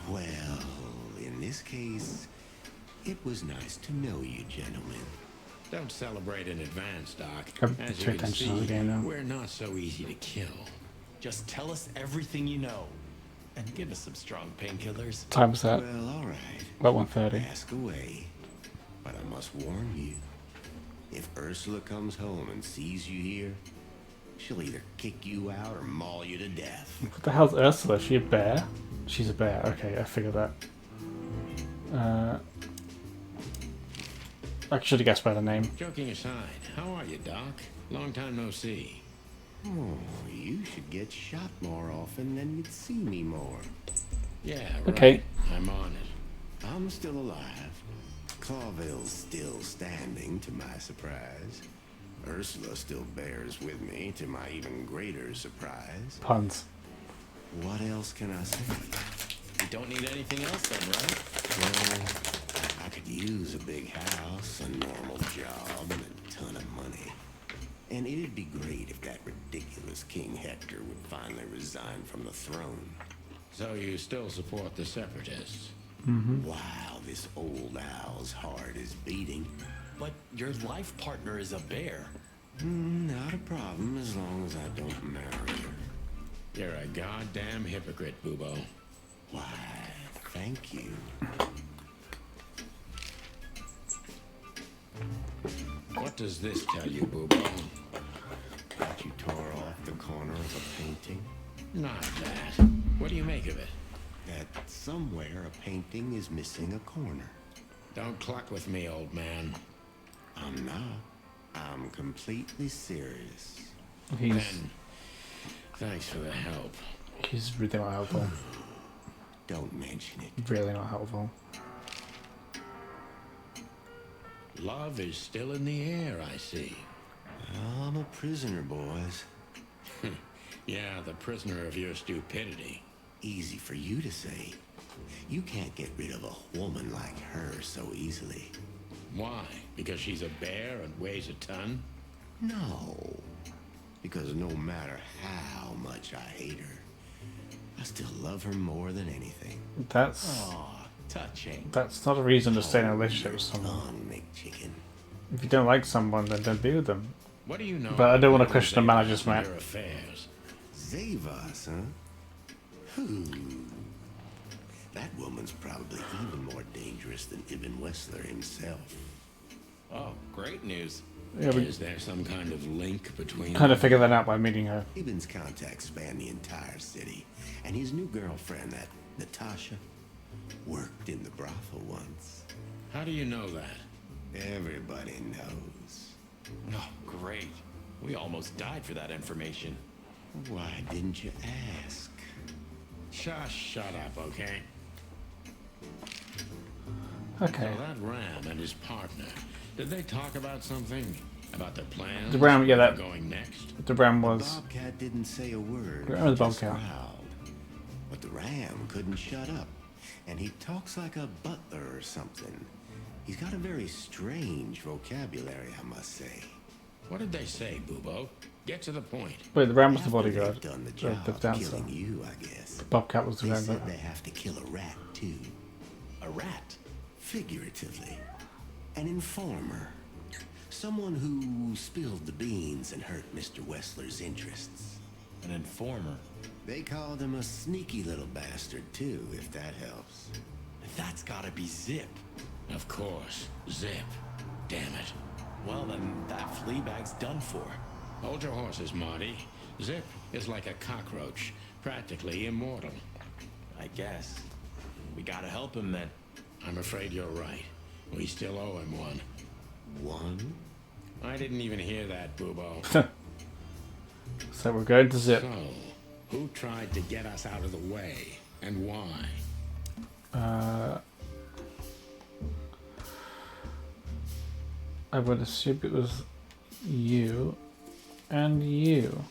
Well, in this case, It was nice to know you, gentlemen. Don't celebrate in advance, Doc. I've As paid you can attention to the see, game now. we're not so easy to kill. Just tell us everything you know. And give us some strong painkillers. Time's that? Well, all right. About 1:30. Ask away. But I must warn you. If Ursula comes home and sees you here, she'll either kick you out or maul you to death. What the hell's Ursula? Is she a bear? She's a bear. Okay, I figured that. I should have guessed by the name. Joking aside, how are you, Doc? Long time no see. Oh, you should get shot more often, then you'd see me more. Yeah, right. Okay. I'm on it. I'm still alive. Clawville's still standing, to my surprise. Ursula still bears with me, to my even greater surprise. Puns. What else can I say? You don't need anything else then, right? Well, I could use a big house, a normal job, and a ton of money. And it'd be great if that ridiculous King Hector would finally resign from the throne. So you still support the Separatists? Wow, this old owl's heart is beating. But your life partner is a bear. Not a problem as long as I don't marry her. You're a goddamn hypocrite, Bubo. Why, thank you. What does this tell you, Bubo? That you tore off the corner of a painting? Not that. What do you make of it? That somewhere a painting is missing a corner. Don't cluck with me, old man. I'm not. I'm completely serious. He's Ben, thanks for the help. he's really not helpful. Don't mention it. Really not helpful. Love is still in the air, I see. I'm a prisoner, boys. Yeah, the prisoner of your stupidity. Easy for you to say. You can't get rid of a woman like her so easily. Why? Because she's a bear and weighs a ton? No. Because no matter how much I hate her, I still love her more than anything. That's Aw, touching. that's not a reason to stay in a relationship with someone. On, McChicken. If you don't like someone, then don't be with them. What do you know? But I don't want to about question a man I Zavas just and met. your affairs? Zavas, huh? That woman's probably even more dangerous than Ibn Wessler himself. Oh, great news. Yeah, we Is there some kind of link between kind of them? figured that out by meeting her. Ibn's contacts span the entire city, and his new girlfriend, that Natasha, worked in the brothel once. How do you know that? Everybody knows. Oh, great. We almost died for that information. Why didn't you ask? Just shut up, okay? Okay. So that Ram and his partner, did they talk about something? About their plans? The Ram, yeah, Where that they're going next? the Ram The was Bobcat didn't say a word. Remember the just Bobcat. growled. But the Ram couldn't shut up, and he talks like a butler or something. He's got a very strange vocabulary, I must say. What did they say, Bubo? Get to the point. wait. The Ram was the After bodyguard. they've done the The job dancer. killing you, I guess. The Bobcat was the They Ram. said they have to kill a rat too. A rat? Figuratively. An informer. Someone who spilled the beans and hurt Mr. Wessler's interests. An informer? They called him a sneaky little bastard too, if that helps. That's gotta be Zip. Of course. Zip. Damn it. Well, then that Fleabag's done for. Hold your horses, Marty. Zip is like a cockroach, practically immortal. I guess. We gotta help him then. I'm afraid you're right. We still owe him one. One? I didn't even hear that, Bubo. So we're going to Zip. So, who tried to get us out of the way, and why? I would assume it was you and you.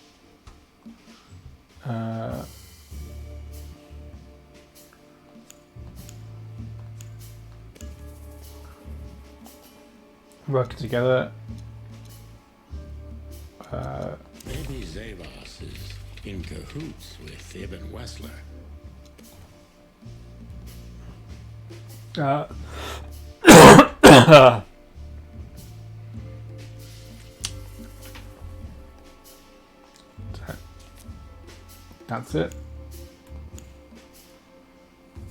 Working together. Maybe Zavas is in cahoots with Ibn Wessler. That's it.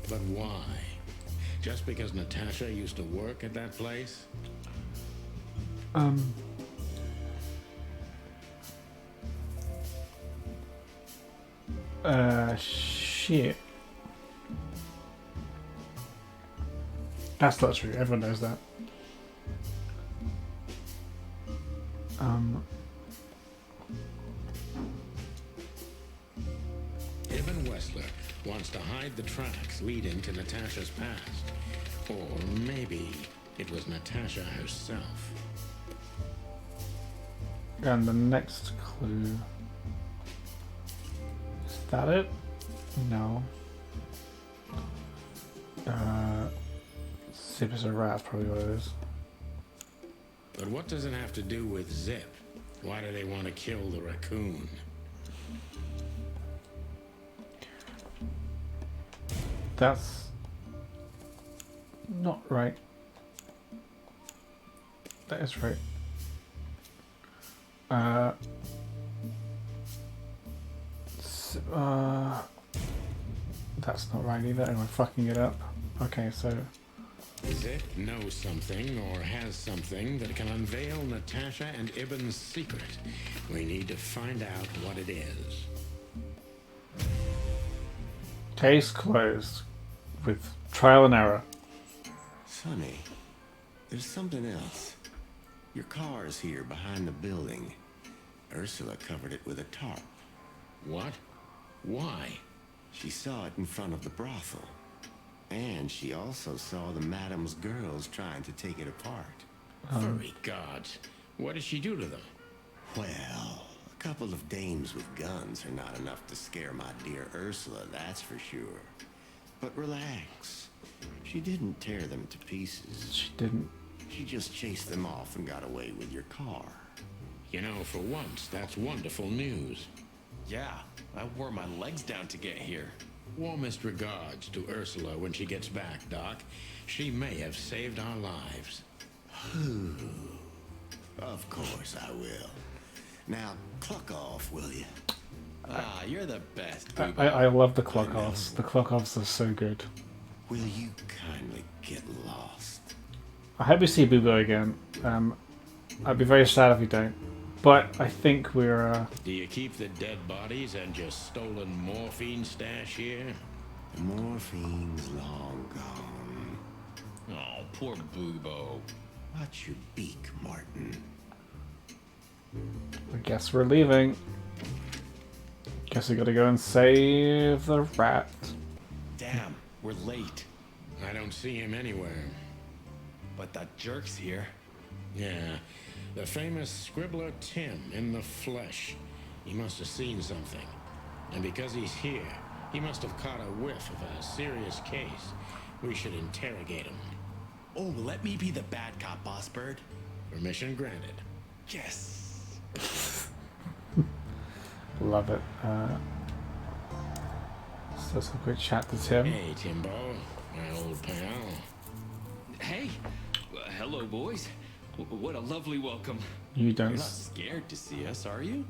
But why? Just because Natasha used to work at that place? Shit. That's not true. Everyone knows that. Ibn Wessler wants to hide the tracks leading to Natasha's past. Or maybe it was Natasha herself. And the next clue. Is that it? No. Zip is a rat, probably what it is. But what does it have to do with Zip? Why do they want to kill the raccoon? That's not right. That is right. That's not right either. Am I fucking it up? Okay, so Zip knows something or has something that can unveil Natasha and Ibn's secret. We need to find out what it is. case closed with trial and error. Sonny, there's something else. Your car is here behind the building. Ursula covered it with a tarp. What? Why? She saw it in front of the brothel. And she also saw the madam's girls trying to take it apart. Furry gods. What did she do to them? Well, a couple of dames with guns are not enough to scare my dear Ursula, that's for sure. But relax. She didn't tear them to pieces. She didn't. She just chased them off and got away with your car. You know, for once, that's wonderful news. Yeah, I wore my legs down to get here. Warmest regards to Ursula when she gets back, Doc. She may have saved our lives. Of course I will. Now, cluck off, will you? Ah, you're the best. I love the clock offs. The clock offs are so good. Will you kindly get lost? I hope we see Boobo again. I'd be very sad if we don't. But I think we're. Do you keep the dead bodies and your stolen morphine stash here? The morphine's long gone. Oh, poor Boobo. Watch your beak, Martin. I guess we're leaving. Guess we gotta go and save the rat. Damn, we're late. I don't see him anywhere. But that jerk's here. Yeah, the famous scribbler Tim in the flesh. He must have seen something. And because he's here, he must have caught a whiff of a serious case. We should interrogate him. Oh, let me be the bad cop, Boss Bird. Permission granted. Yes. Love it. So let's have a quick chat to Tim. Hey, Timbo, my old pal. Hey, hello, boys. What a lovely welcome. You don't. You're not scared to see us, are you?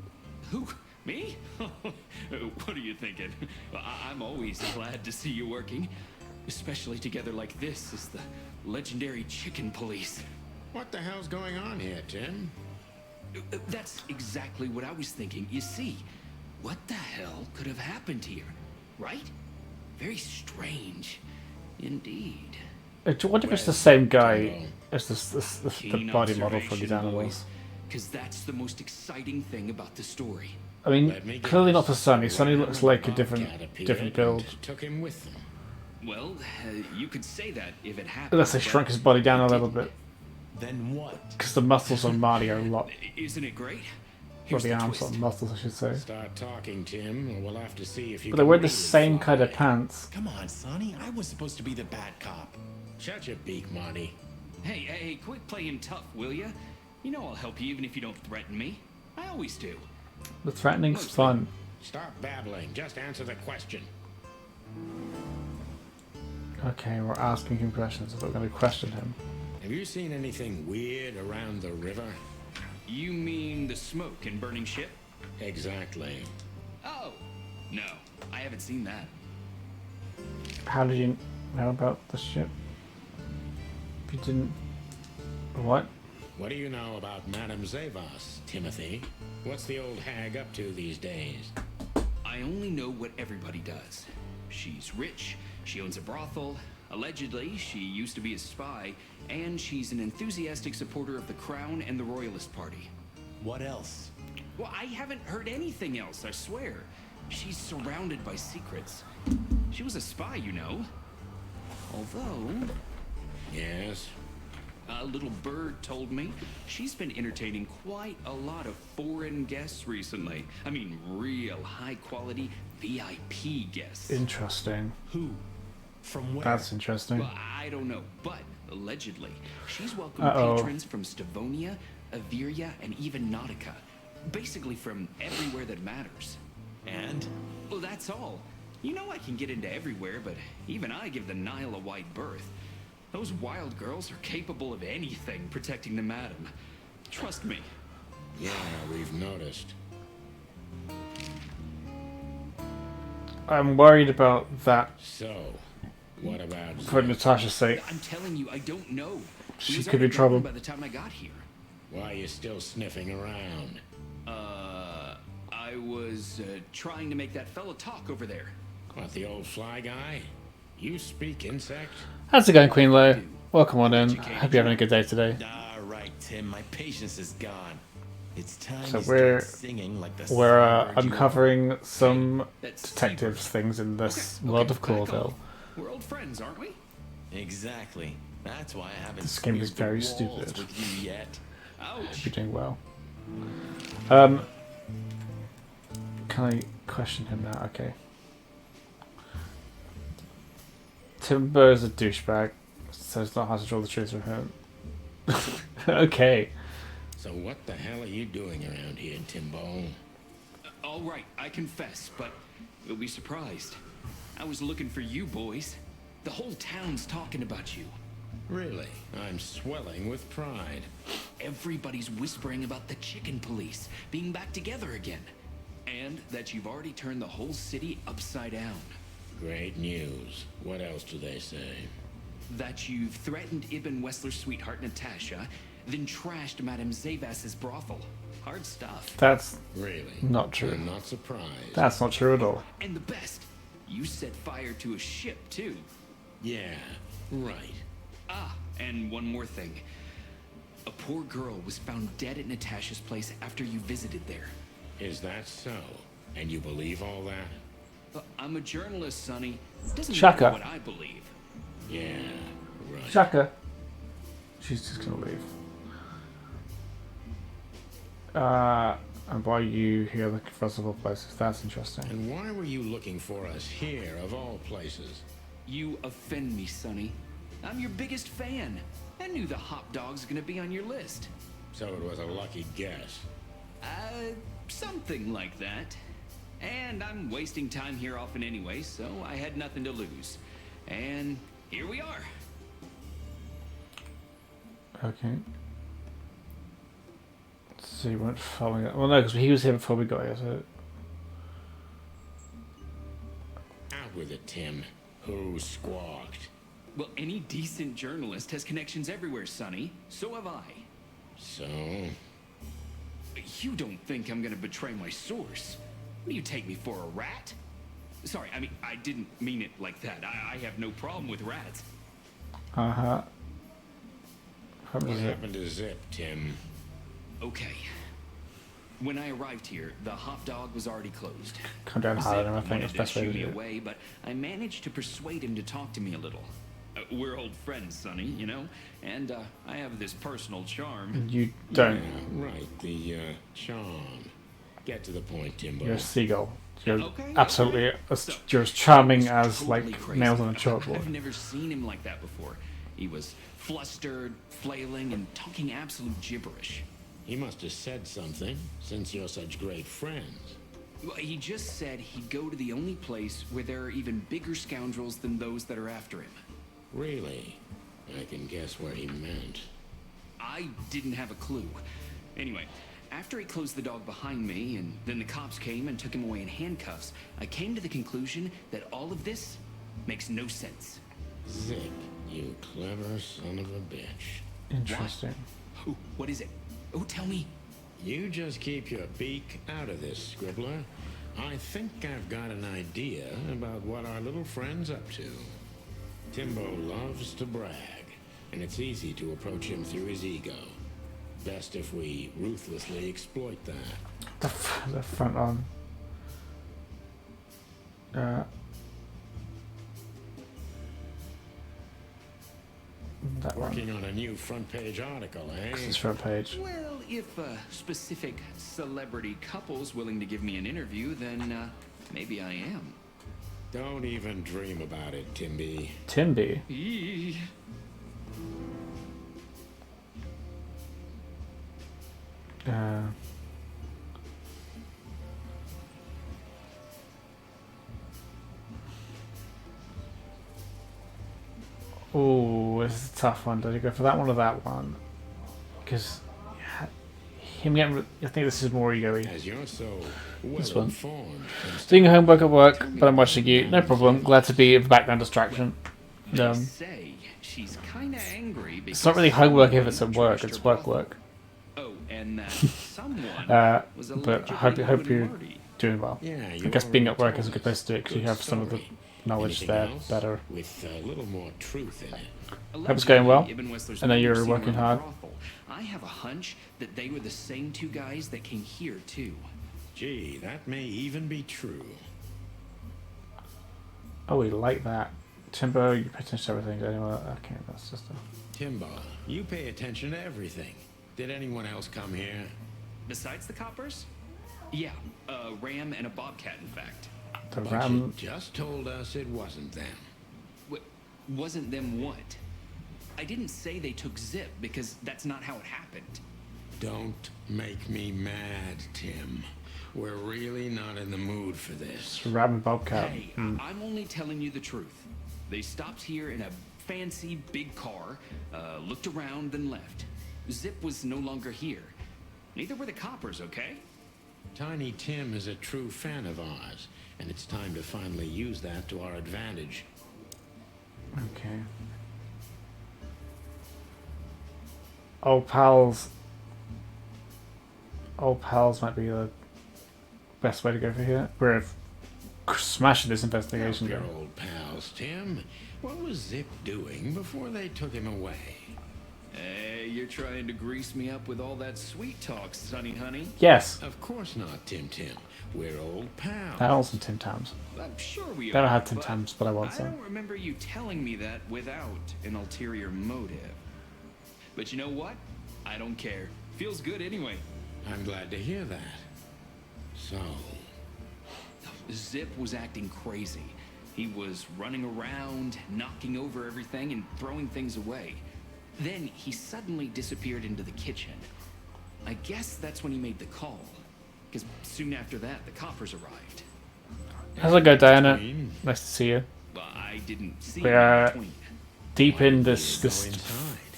Who? Me? What are you thinking? I'm always glad to see you working, especially together like this as the legendary Chicken Police. What the hell's going on here, Tim? That's exactly what I was thinking. You see, what the hell could have happened here, right? Very strange, indeed. I wonder if it's the same guy as the body model for these animals. Because that's the most exciting thing about the story. I mean, clearly not for Sonny. Sonny looks like a different build. Took him with them. Well, you could say that if it happened. Unless they shrunk his body down a little bit. Then what? Because the muscles on Marty are a lot. Isn't it great? Or the arms on muscles, I should say. Start talking, Tim, or we'll have to see if you. But they wear the same kind of pants. Come on, Sonny. I was supposed to be the bad cop. Shut your beak, Marty. Hey, quit playing tough, will ya? You know I'll help you even if you don't threaten me. I always do. The threatening's fun. Stop babbling. Just answer the question. Okay, we're asking him questions. If we're going to question him. Have you seen anything weird around the river? You mean the smoke and burning ship? Exactly. Oh, no. I haven't seen that. How did you know about the ship? If you didn't... What? What do you know about Madame Zavas, Timothy? What's the old hag up to these days? I only know what everybody does. She's rich, she owns a brothel, allegedly she used to be a spy, and she's an enthusiastic supporter of the Crown and the Royalist Party. What else? Well, I haven't heard anything else, I swear. She's surrounded by secrets. She was a spy, you know. Although... Yes? A little bird told me she's been entertaining quite a lot of foreign guests recently. I mean, real high-quality VIP guests. Interesting. Who? From where? That's interesting. Well, I don't know, but allegedly, she's welcomed patrons from Stavonia, Averia, and even Nautica. Basically from everywhere that matters. And? Well, that's all. You know I can get into everywhere, but even I give the Nile a wide berth. Those wild girls are capable of anything protecting the madam. Trust me. Yeah, we've noticed. I'm worried about that. So, what about... For Natasha's sake. I'm telling you, I don't know. She could be in trouble. By the time I got here. Why are you still sniffing around? I was trying to make that fella talk over there. What, the old fly guy? You speak insect? How's it going, Queen Lo? Welcome on in. Hope you're having a good day today. All right, Tim. My patience is gone. It's time So you we're start singing like the we're songbird you uncovering some detectives things in this world of Clawville. We're old friends, aren't we? Exactly. That's why I haven't This game is squeezed the very walls stupid. with you yet. Hope you're doing well. Can I question him now? Okay. Timber is a douchebag, so it's not hard to draw the truth from him. Okay. So what the hell are you doing around here, Timbo? All right, I confess, but you'll be surprised. I was looking for you boys. The whole town's talking about you. Really? I'm swelling with pride. Everybody's whispering about the chicken police being back together again. And that you've already turned the whole city upside down. Great news. What else do they say? That you've threatened Ibn Wessler's sweetheart Natasha, then trashed Madame Zavas's brothel. Hard stuff. That's really not true. I'm not surprised. That's not true at all. And the best, you set fire to a ship too. Yeah, right. Ah, and one more thing. A poor girl was found dead at Natasha's place after you visited there. Is that so? And you believe all that? I'm a journalist, Sonny. Doesn't Shaka. matter what I believe. Yeah, right. Shaka. She's just gonna leave. And why are you here looking for us of all places? That's interesting. And why were you looking for us here, of all places? You offend me, Sonny. I'm your biggest fan. I knew the hop dog's gonna be on your list. So it was a lucky guess. Something like that. And I'm wasting time here often anyway, so I had nothing to lose. And here we are. Okay. So you weren't following it. Well, no, because he was here before we got here, so... Out with it, Tim. Who squawked? Well, any decent journalist has connections everywhere, Sonny. So have I. So? You don't think I'm gonna betray my source? What do you take me for, a rat? Sorry, I mean, I didn't mean it like that. I have no problem with rats. Uh-huh. What happened to Zip, Tim? Okay. When I arrived here, the hot dog was already closed. Come down hard, and I think Wanted that's the best way to shoo me do it. away, but I managed to persuade him to talk to me a little. We're old friends, Sonny, you know? And I have this personal charm. You don't. Yeah, right, the charm. Get to the point, Timbo. You're a seagull. You're Okay, absolutely okay. you're as charming as Totally like crazy. nails on a chalkboard. I've never seen him like that before. He was flustered, flailing, and talking absolute gibberish. He must have said something, since you're such great friends. Well, he just said he'd go to the only place where there are even bigger scoundrels than those that are after him. Really? I can guess what he meant. I didn't have a clue. Anyway, after he closed the dog behind me, and then the cops came and took him away in handcuffs, I came to the conclusion that all of this makes no sense. Zip, you clever son of a bitch. Interesting. What is it? Oh, tell me. You just keep your beak out of this, Scribbler. I think I've got an idea about what our little friend's up to. Timbo loves to brag, and it's easy to approach him through his ego. Best if we ruthlessly exploit that. The front on. That Working on a new front page article, eh? This is front page. Well, if a specific celebrity couple's willing to give me an interview, then maybe I am. Don't even dream about it, Timby. Timby? Eee. Oh, this is a tough one. Did you go for that one or that one? Because him getting, I think this is more ego-y. As you're so This one. well-informed. Doing your homework at work, but I'm watching you. No problem. Glad to be a background distraction. Say she's kind of angry because It's not really homework if it's at work. It's work. Oh, and that someone was But I hope you're doing well. Yeah, I guess being at work is a good place to do it because you have some of the knowledge Anything there else? better. With a little more truth in it. Hope it's going well. Ibn Wessler's I know you're scene working around the hard. brothel. I have a hunch that they were the same two guys that came here too. Gee, that may even be true. Oh, we like that. Timbo, you pay attention to everything. Anyway, okay, that's just a... Timbo, you pay attention to everything. Did anyone else come here? Besides the coppers? Yeah, a ram and a bobcat, in fact. The But ram. you just told us it wasn't them. Wasn't them what? I didn't say they took Zip because that's not how it happened. Don't make me mad, Tim. We're really not in the mood for this. Ram and bobcat. Hey, I'm only telling you the truth. They stopped here in a fancy big car, looked around, then left. Zip was no longer here. Neither were the coppers, okay? Tiny Tim is a true fan of ours, and it's time to finally use that to our advantage. Okay. Old pals. Old pals might be the best way to go for here. We're smashing this investigation Your going. old pals, Tim. What was Zip doing before they took him away? Hey, you're trying to grease me up with all that sweet talk, Sonny honey. Yes. Of course not, Tim. We're old pals. I want some Tim Tams. I'm sure we Never are, had Tim but Tams, but I want I some. don't remember you telling me that without an ulterior motive. But you know what? I don't care. Feels good anyway. I'm glad to hear that. So, Zip was acting crazy. He was running around, knocking over everything and throwing things away. Then he suddenly disappeared into the kitchen. I guess that's when he made the call. Because soon after that, the coppers arrived. How's it go, Diana? Nice to see you. But I didn't see We him in are between. deep in this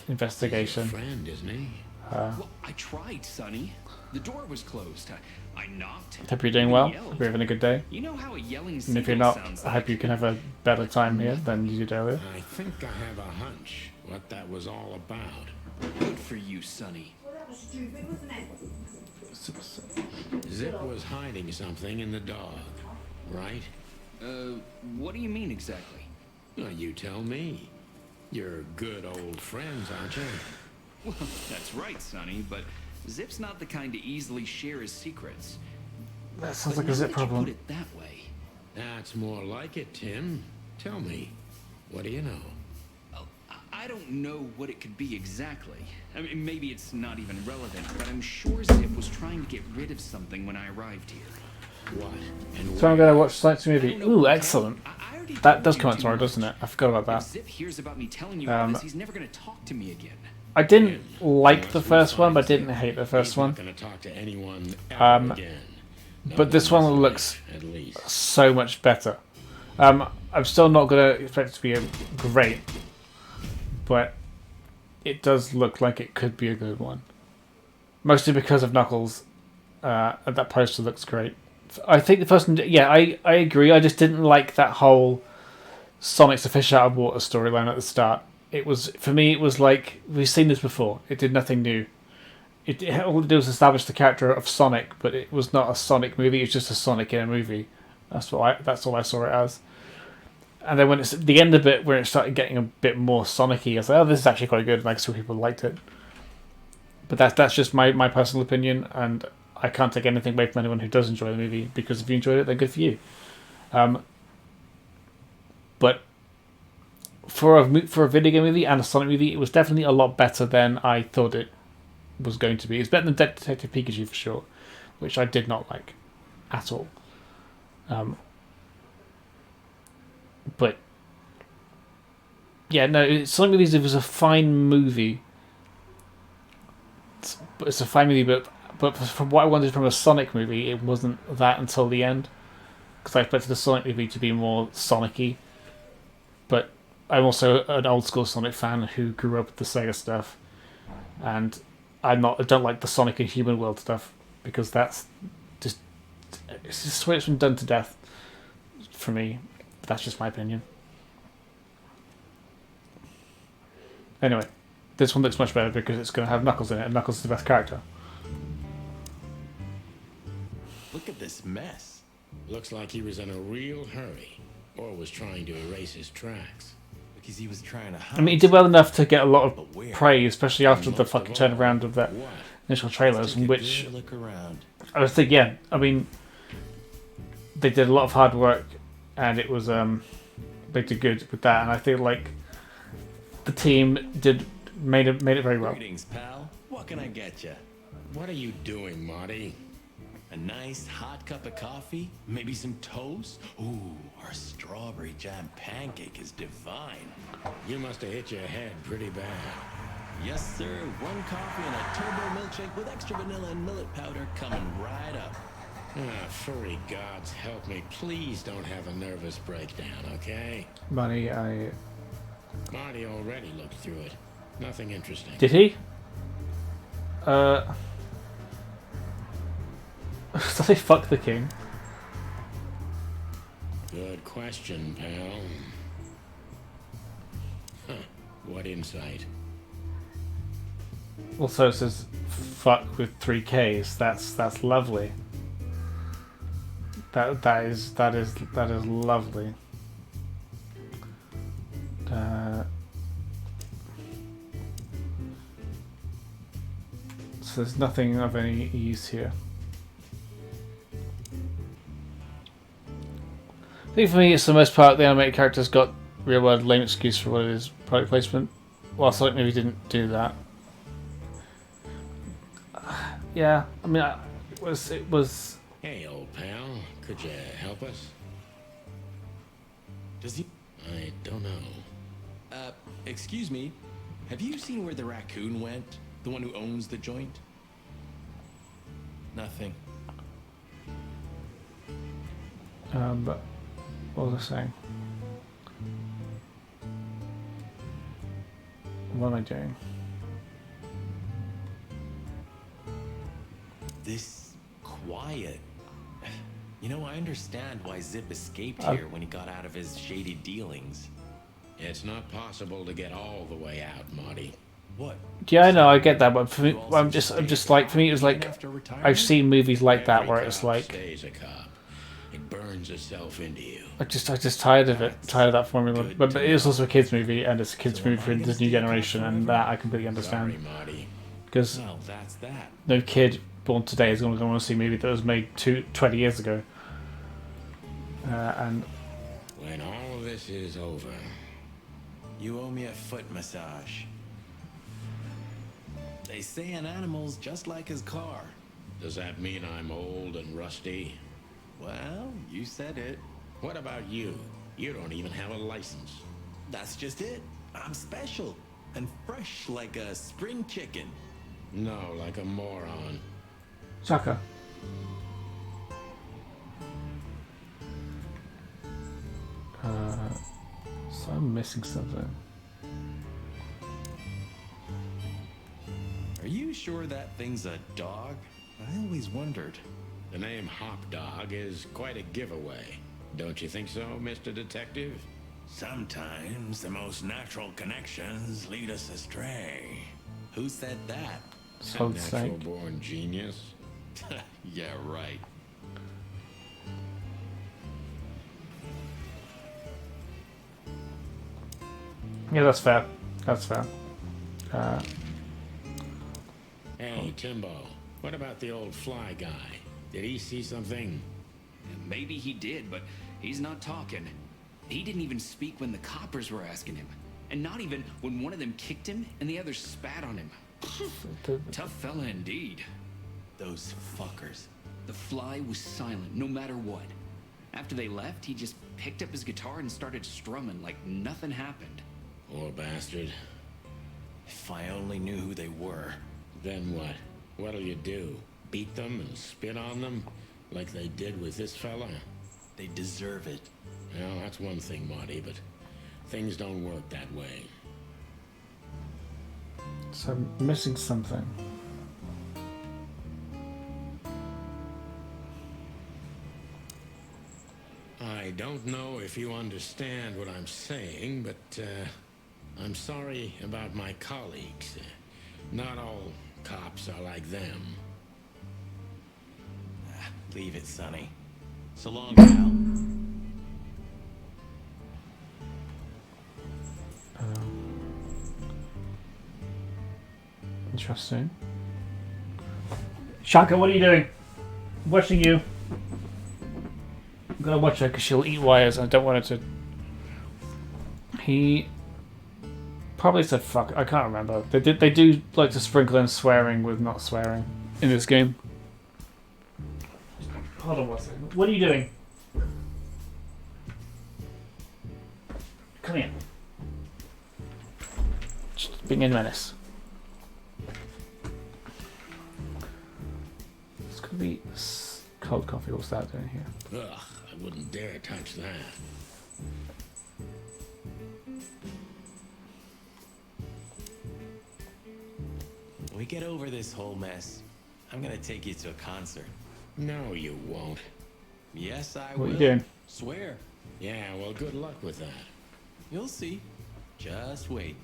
investigation. friend, isn't he? Well, I tried, Sonny. The door was closed. I knocked. Hope you're doing well. Hope you're having a good day. You know how a yelling And if you're seagull not, sounds I hope you can have a better time here than you did earlier. I think I have a hunch what that was all about. Good for you, Sonny. Well, that was stupid, wasn't it? Zip was hiding something in the dog, right? What do you mean exactly? Well, you tell me. You're good old friends, aren't you? Well, that's right, Sonny, but Zip's not the kind to easily share his secrets. That sounds But like a now Zip that you problem. put it that way. That's more like it, Tim. Tell me, what do you know? I don't know what it could be exactly. I mean, maybe it's not even relevant, but I'm sure Zip was trying to get rid of something when I arrived here. What? And So I'm going to watch tonight's movie. Ooh, excellent. That does come out tomorrow, doesn't it? I forgot about If that. Zip hears about me telling you all this, he's never going to talk to me again. I didn't like the first one, but I didn't hate the first one. Gonna talk to anyone ever again. But this one looks At least. so much better. I'm still not going to expect it to be great, but it does look like it could be a good one. Mostly because of Knuckles. That poster looks great. I think the first one, yeah, I agree. I just didn't like that whole Sonic's a fish out of water storyline at the start. It was, for me, it was like, we've seen this before. It did nothing new. All it did was establish the character of Sonic, but it was not a Sonic movie. It was just a Sonic in a movie. That's all I saw it as. And then when it's the end of it, where it started getting a bit more Sonic-y, I was like, oh, this is actually quite good. And I saw people liked it. But that's just my personal opinion, and I can't take anything away from anyone who does enjoy the movie, because if you enjoyed it, then good for you. But for a video game movie and a Sonic movie, it was definitely a lot better than I thought it was going to be. It's better than Detective Pikachu for sure, which I did not like at all. But yeah, no, Sonic movies, it was a fine movie. It's a fine movie, but from what I wanted from a Sonic movie, it wasn't that until the end. Because I expected the Sonic movie to be more Sonic-y. But I'm also an old school Sonic fan who grew up with the Sega stuff, and I don't like the Sonic and Human World stuff, because it's just the way it's been done to death for me. That's just my opinion. Anyway, this one looks much better because it's going to have Knuckles in it, and Knuckles is the best character. Look at this mess. Looks like he was in a real hurry, or was trying to erase his tracks. Because he was trying to hide. I mean, he did well enough to get a lot of praise, especially after the fucking turnaround of that initial trailers, in which I was thinking, yeah, I mean, they did a lot of hard work, and it was they did good with that, and I feel like the team made it very well. Greetings, pal. What can I get you? What are you doing, Marty? A nice hot cup of coffee? Maybe some toast? Ooh, our strawberry jam pancake is divine. You must have hit your head pretty bad. Yes, sir. One coffee and a turbo milkshake with extra vanilla and millet powder coming right up. Ah, furry gods help me. Please don't have a nervous breakdown, okay? Marty already looked through it. Nothing interesting. Did he? Does he fuck the king? Good question, pal. Huh. What insight? Also, it says fuck with 3 Ks. That's lovely. That is lovely. So there's nothing of any use here. I think for me, it's the most part the animated characters got real world lame excuse for what it is, product placement. While Sonic maybe didn't do that. Yeah, I mean, it was. Hey, old pal, could you help us? Does he? I don't know. Excuse me. Have you seen where the raccoon went? The one who owns the joint? Nothing. But what was I saying? What am I doing? This quiet. You know, I understand why Zip escaped here when he got out of his shady dealings. It's not possible to get all the way out, Marty. What? Yeah, I know, I get that, but for me, I'm just like, for me, it was like, I've seen movies like that where it's like, Stays a cop. It burns itself into you. I just tired of it, tired of that formula. But it is also a kids movie, and it's a kids movie for this new generation, and that I completely understand. Because Well, that's that. no kid born today is going to want to see a movie that was made 20 years ago. And When all of this is over, You owe me a foot massage. They say an animal's just like his car. does that mean I'm old and rusty? Well, you said it. What about you? You don't even have a license. That's just it. I'm special and fresh like a spring chicken. No, like a moron. Chaka. So I'm missing something. you sure that thing's a dog? I always wondered. The name Hop Dog is quite a giveaway. Don't you think so, Mr. Detective? Sometimes the most natural connections lead us astray. Who said that? A natural-born genius. Yeah, right. Yeah, that's fair. That's fair. Hey, Timbo. What about the old fly guy? Did he see something? Maybe he did, but he's not talking. He didn't even speak when the coppers were asking him. And not even when one of them kicked him and the other spat on him. Tough fella indeed. Those fuckers. The fly was silent no matter what. After they left, he just picked up his guitar and started strumming like nothing happened. Poor bastard. If I only knew who they were. Then what? What'll you do? Beat them and spit on them? Like they did with this fella? They deserve it. Well, that's one thing, Marty, but things don't work that way. So I'm missing something. I don't know if you understand what I'm saying, but I'm sorry about my colleagues. Not all cops are like them. Leave it, Sonny. So long, pal. Interesting. Shaka, what are you doing? I'm watching you. I'm gonna watch her because she'll eat wires and I don't want her to. He probably said fuck. I can't remember. They do like to sprinkle in swearing with not swearing in this game. Hold on one second. What are you doing? Come here. Just being a menace. It's gonna be cold coffee. What's that doing here? Ugh, I wouldn't dare touch that. When we get over this whole mess, I'm gonna take you to a concert. No, you won't. Yes, I What will. are you doing? Swear. Yeah, well, good luck with that. You'll see. Just wait.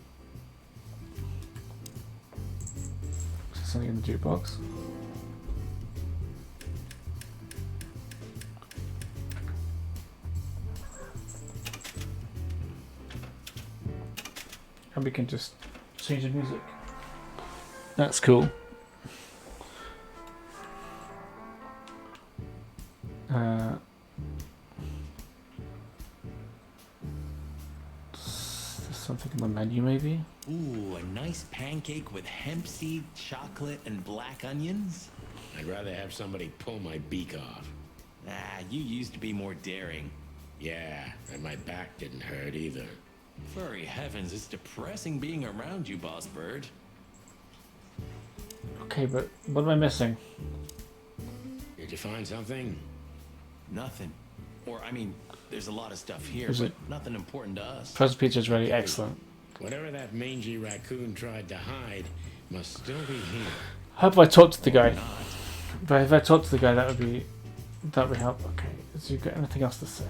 Is there something in the jukebox? And we can just change the music. That's cool. There's something in the menu, maybe? Ooh, a nice pancake with hemp seed, chocolate, and black onions? I'd rather have somebody pull my beak off. Ah, you used to be more daring. Yeah, and my back didn't hurt either. Furry heavens, it's depressing being around you, Boss Bird. Okay, but what am I missing? Did you find something? Nothing. Or, I mean, there's a lot of stuff here, Is but it- nothing important to us. Present pizza is ready. Excellent. Whatever that mangy raccoon tried to hide must still be here. How if I talk to the guy? If I talk to the guy, that would help. Okay, has you got anything else to say?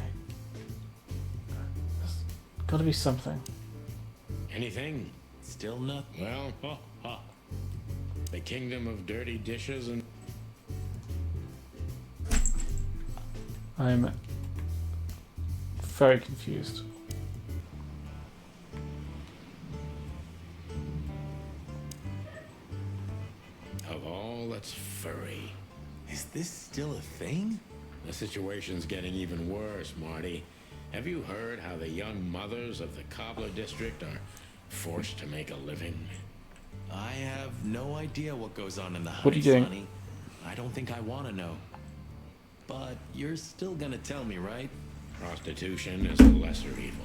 There's got to be something. Anything? Still nothing. Well, the kingdom of dirty dishes and... I'm very confused. Of all that's furry. Is this still a thing? The situation's getting even worse, Marty. Have you heard how the young mothers of the Cobbler District are forced to make a living? I have no idea what goes on in the house, What are you doing? Sonny. I don't think I want to know. But you're still gonna tell me, right? Prostitution is a lesser evil.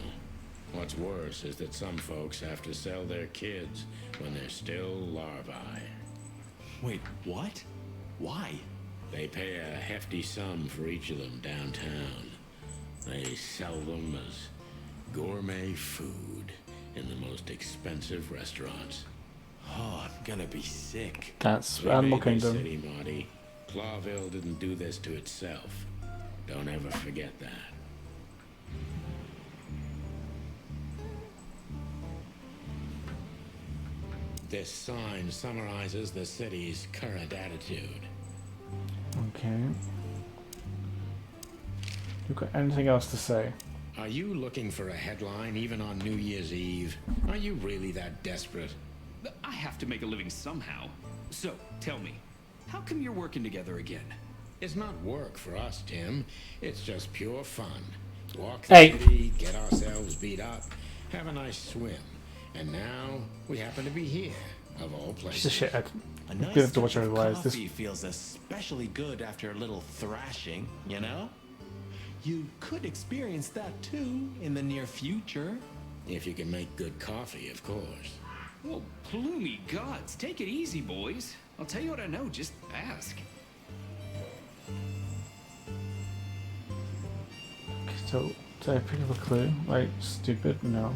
What's worse is that some folks have to sell their kids when they're still larvae. Wait, what? Why? They pay a hefty sum for each of them downtown. They sell them as gourmet food in the most expensive restaurants. Oh, I'm gonna be sick. That's We Animal made this Kingdom. city, Marty. Clawville didn't do this to itself. Don't ever forget that. This sign summarizes the city's current attitude. Okay. You got anything else to say? Are you looking for a headline even on New Year's Eve? Are you really that desperate? I have to make a living somehow. So, tell me, how come you're working together again? It's not work for us, Tim. It's just pure fun. Walk the Hey. city, get ourselves beat up, have a nice swim. And now we happen to be here, of all Piece of places. shit. A I'm nice gonna have to watch cup of otherwise. This coffee feels especially good after a little thrashing, you know? You could experience that too in the near future. If you can make good coffee, of course. Well, plumey gods, take it easy, boys. I'll tell you what I know, just ask. So, did I pick up a clue? Like, stupid? No.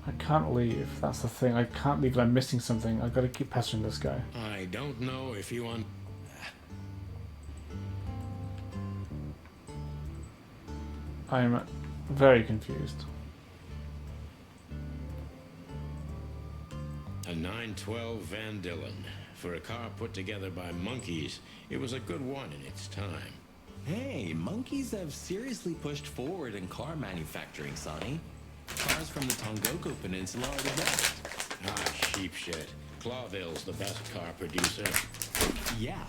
I can't leave. That's the thing. I can't leave. I'm missing something. I've got to keep pestering this guy. I don't know if you want. I'm very confused. A 912 Van Dillon. For a car put together by monkeys, it was a good one in its time. Hey, monkeys have seriously pushed forward in car manufacturing, Sonny. Cars from the Tongoku Peninsula are the best. Ah, sheep shit. Clawville's the best car producer. Yeah,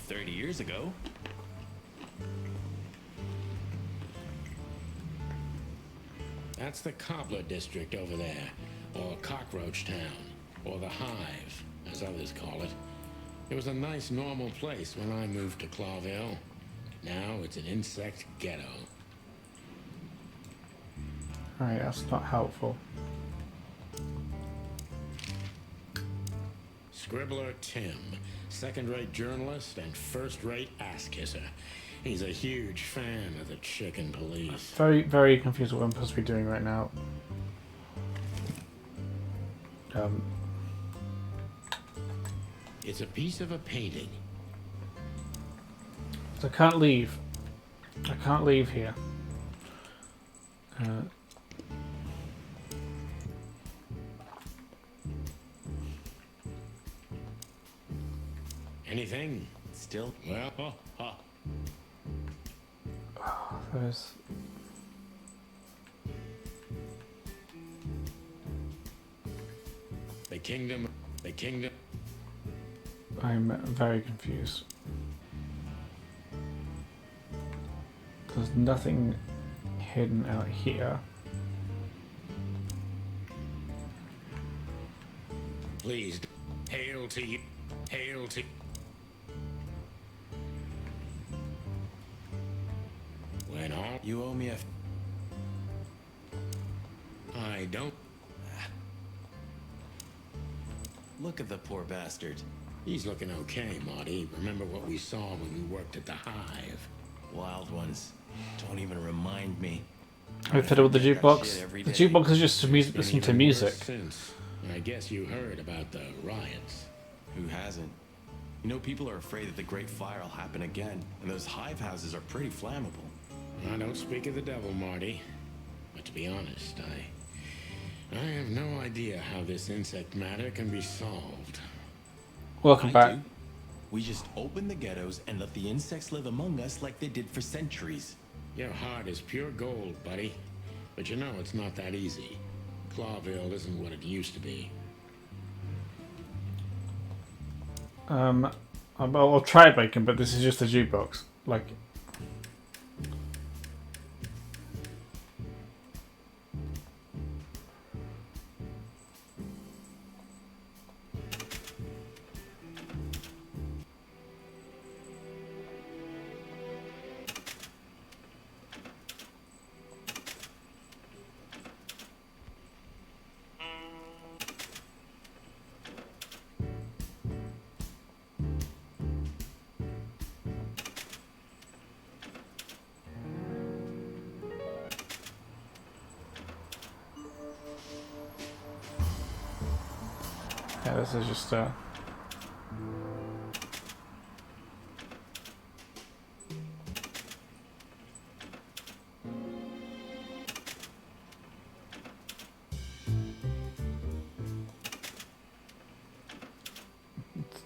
30 years ago. That's the Cobbler District over there, or Cockroach Town, or the Hive, as others call it. It was a nice, normal place when I moved to Clawville. Now it's an insect ghetto. Alright, that's not helpful. Scribbler Tim, second-rate journalist and first-rate ass-kisser. He's a huge fan of the chicken police. Very, very confused what I'm supposed to be doing right now. It's a piece of a painting. So I can't leave. I can't leave here. Anything? Still? Well, There's... The kingdom. I'm very confused. There's nothing hidden out here. Please, hail to you. Hail to. When all You owe me a... I don't. Look at the poor bastard. He's looking okay, Marty. Remember what we saw when we worked at the Hive? Wild ones. Don't even remind me. I fiddle with the That shit jukebox. every The day. jukebox is just to Been listen to even music. worse since. I guess you heard about the riots. Who hasn't? You know, people are afraid that the Great Fire will happen again, and those hive houses are pretty flammable. I don't speak of the devil, Marty. But to be honest, I have no idea how this insect matter can be solved. Welcome I back. do. We just open the ghettos and let the insects live among us like they did for centuries. Your heart is pure gold, buddy. But you know it's not that easy. Clawville isn't what it used to be. I'll try bacon, but this is just a jukebox. Like, this is just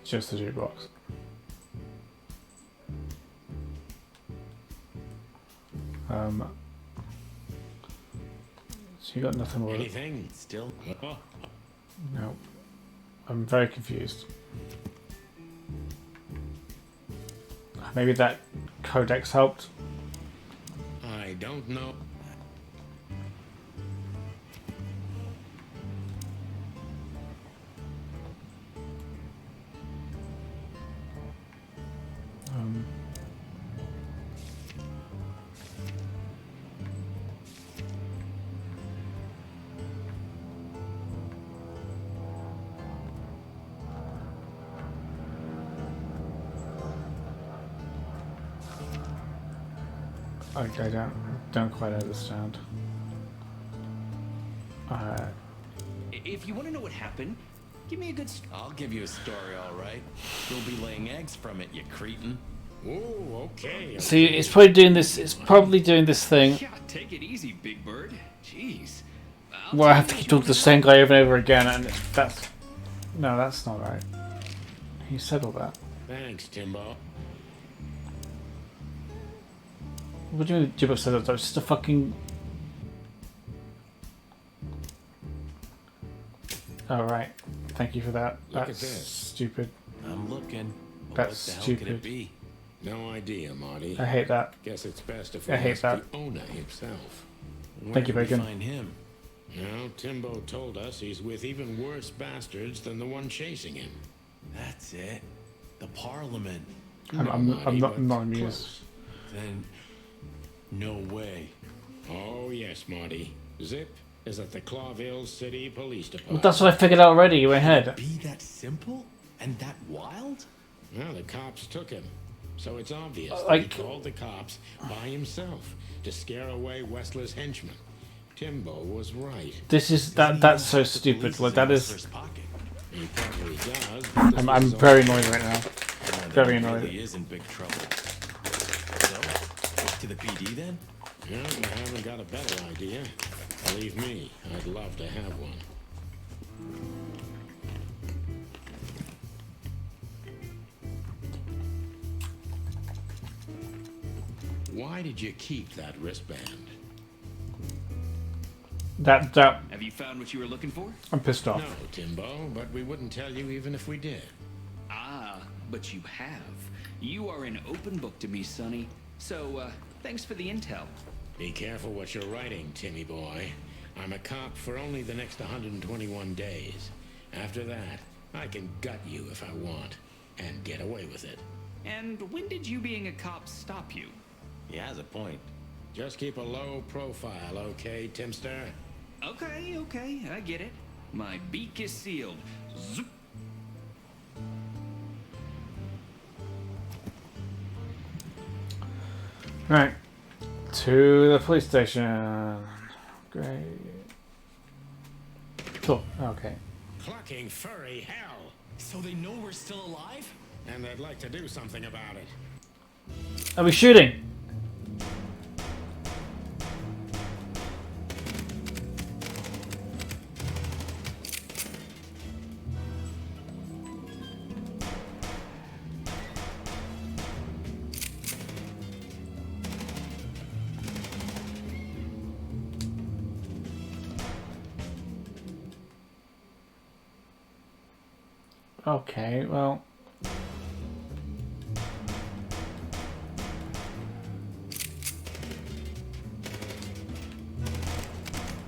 it's just a jukebox. So you got nothing more. Anything still? No. I'm very confused. Maybe that codex helped. I don't know. I don't quite understand. If you want to know what happened, give me a good. I'll give you a story, all right. You'll be laying eggs from it, you cretin. Oh, okay. See, it's probably doing this. It's probably doing this thing. Yeah, take it easy, Big Bird. Jeez. Where I have to keep talking to the same guy over and over again, and that's no, that's not right. He said all that. Thanks, Timbo. What do you mean Jibbo said that? It's just a fucking... Oh, right. Thank you for that. Look That's at this. stupid. I'm looking. That's What the hell stupid. could it be? No idea, Marty. I hate that. Guess it's best if I we hate ask that. the owner himself. Thank you, Where did we Bacon. find him? Now, Timbo told us he's with even worse bastards than the one chasing him. That's it. The Parliament. I'm Marty, not but amused. close. Then, no way. Oh, yes, Marty. Zip is at the Clawville City Police Well, Department. that's what I figured out already. You went ahead. Be that simple and that wild? Well, the cops took him. So it's obvious Like- that he called the cops by himself to scare away Westler's henchmen. Timbo was right. This is that's so stupid. Like that is. He probably does. I'm very annoyed right now. Very He annoyed. really is in big trouble. So, to the PD then? Yeah, I haven't got a better idea. Believe me, I'd love to have one. Why did you keep that wristband? That Have you found what you were looking for? I'm pissed off. No, Timbo, but we wouldn't tell you even if we did. Ah, but you have. You are an open book to me, Sonny. So, thanks for the intel. Be careful what you're writing, Timmy boy. I'm a cop for only the next 121 days. After that, I can gut you if I want, and get away with it. And when did you being a cop stop you? He has a point. Just keep a low profile, okay, Timster? Okay, okay, I get it. My beak is sealed. Zoop. Right. To the police station. Great. Cool. Okay. Clucking furry hell! So they know we're still alive? And they'd like to do something about it. Are we shooting? Okay, well.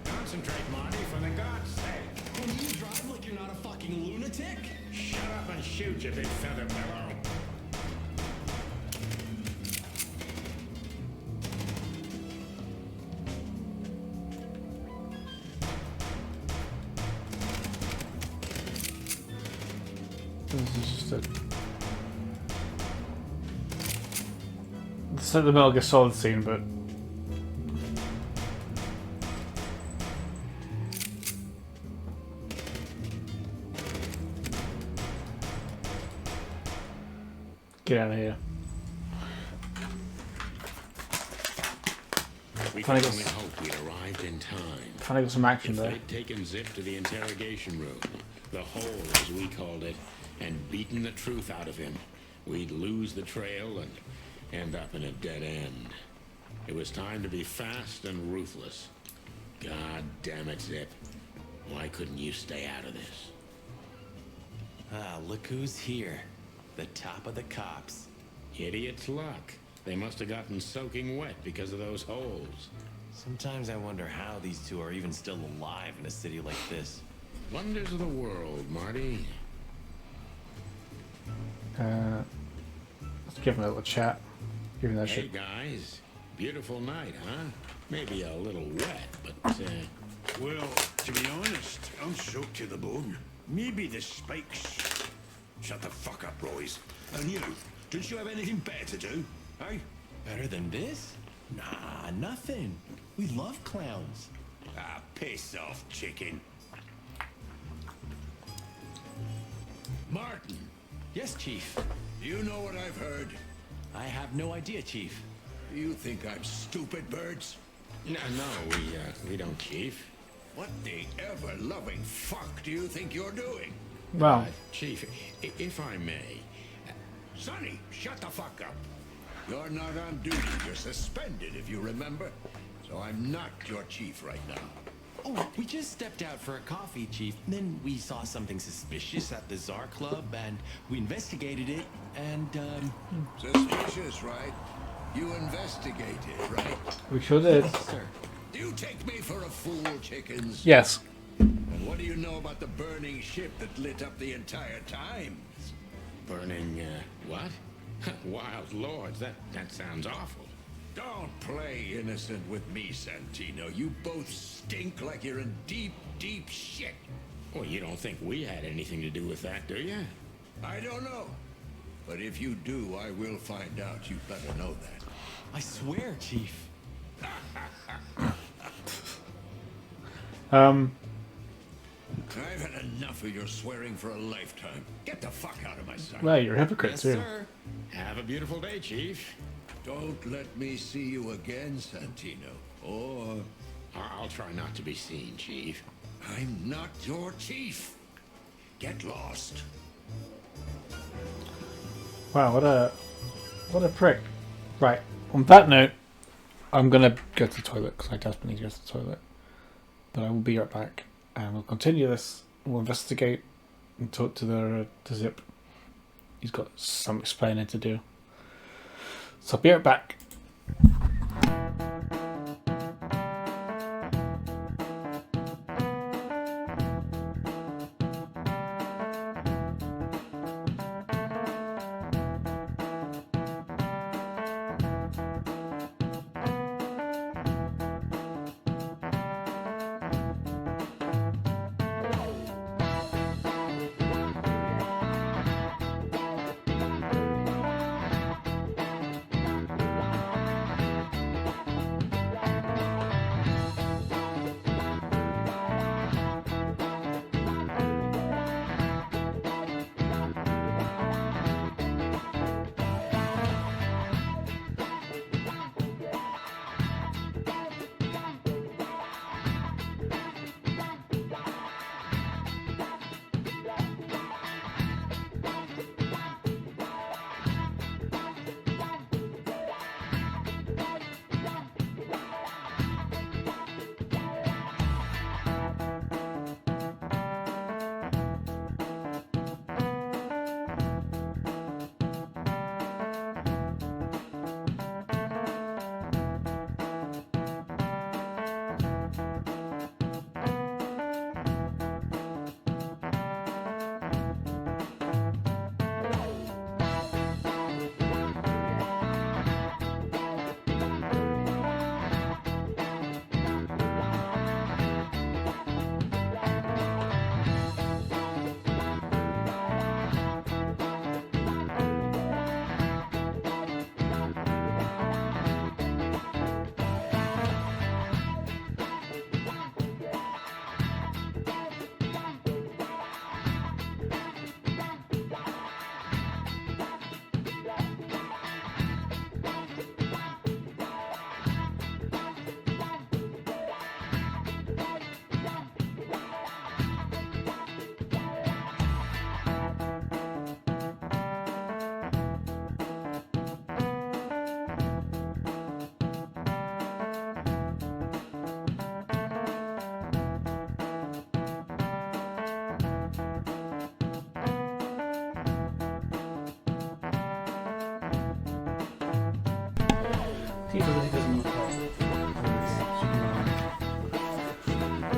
Concentrate, Marty, for the God's sake. Can you drive like you're not a fucking lunatic? Shut up and shoot, you big feather pillow. This is just a. It's like the Metal Gear Solid scene, but. get out of here. We Trying can to only get, hope we'd arrived in time. trying to get some action If there. they'd taken Zip to the interrogation room, the hole as we called it, and beaten the truth out of him, we'd lose the trail and end up in a dead end. It was time to be fast and ruthless. God damn it, Zip. Why couldn't you stay out of this? Ah, look who's here. The top of the cops. Idiot's luck. They must have gotten soaking wet because of those holes. Sometimes I wonder how these two are even still alive in a city like this. Wonders of the world, Marty. Let's give him a little chat. Give him that Hey shit. guys, beautiful night, huh? Maybe a little wet, but Well, to be honest, I'm soaked to the bone. Maybe the spikes. Shut the fuck up, boys. And you, don't you have anything better to do? Eh? Better than this? Nah, nothing. We love clowns. Ah, piss off, chicken. Martin. Yes, Chief. You know what I've heard? I have no idea, Chief. You think I'm stupid, birds? no, we don't, Chief. What the ever-loving fuck do you think you're doing? Well, Chief, if I may. Sonny, shut the fuck up. You're not on duty. You're suspended, if you remember. So I'm not your chief right now. Oh, we just stepped out for a coffee, Chief. Then we saw something suspicious at the Czar Club, and we investigated it, and, Suspicious, right? You investigated, right? we sure did. Sir. Do you take me for a fool, chickens? Yes. And what do you know about the burning ship that lit up the entire Times? Burning, what? Wild lords, that sounds awful. Don't play innocent with me, Santino. You both stink like you're in deep, deep shit. Well, you don't think we had anything to do with that, do you? I don't know. But if you do, I will find out. You better know that. I swear, Chief. I've had enough of your swearing for a lifetime. Get the fuck out of my sight. Well, you're a hypocrite Yes, too. sir. Have a beautiful day, Chief. Don't let me see you again, Santino. Or I'll try not to be seen, Chief. I'm not your chief. Get lost. Wow, what a prick. Right. On that note, I'm gonna go to the toilet because I desperately need to go to the toilet. But I will be right back, and we'll continue this. We'll investigate and talk to to Zip. He's got some explaining to do. So I'll be right back. Tifa really doesn't want to play.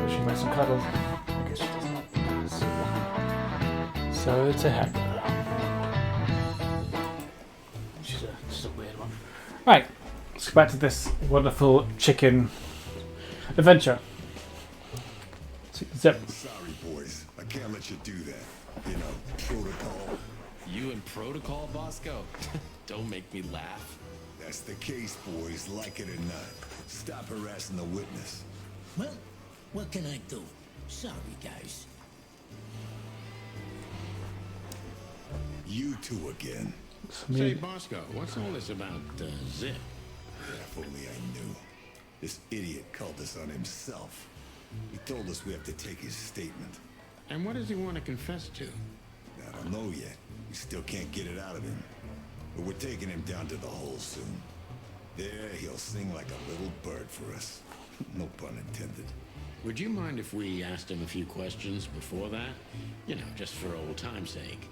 She likes some cuddles. I guess she doesn't. So it's a hacker. She's a weird one. Right, let's go back to this wonderful chicken adventure. Zip. Sorry, boys. I can't let you do that. You know, protocol. You in protocol, Bosco? Don't make me laugh. That's the case, boys, like it or not. Stop harassing the witness. Well, what can I do? Sorry, guys. You two again. Say, Bosco, what's all this about Zip? Yeah, if only I knew. This idiot called us on himself. He told us we have to take his statement. And what does he want to confess to? I don't know yet. We still can't get it out of him. But we're taking him down to the hole soon. There, he'll sing like a little bird for us. No pun intended. Would you mind if we asked him a few questions before that? You know, just for old time's sake.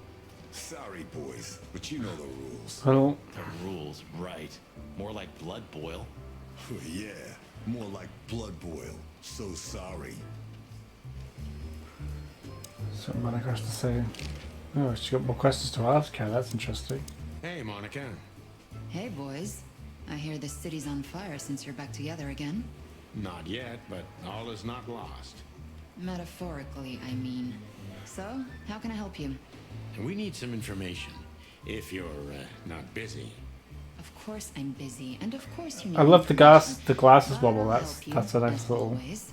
Sorry, boys, but you know the rules. Well, the rules, right. More like blood boil. Yeah, more like blood boil. So sorry. So Monica has to say, oh, she got more questions to ask her. That's interesting. Hey, Monica. Hey, boys. I hear the city's on fire since you're back together again. Not yet, but all is not lost. Metaphorically, I mean. So, how can I help you? We need some information, if you're not busy. Of course I'm busy, and of course you need I love the glasses But wobble. I'll That's help you, a nice as little. always.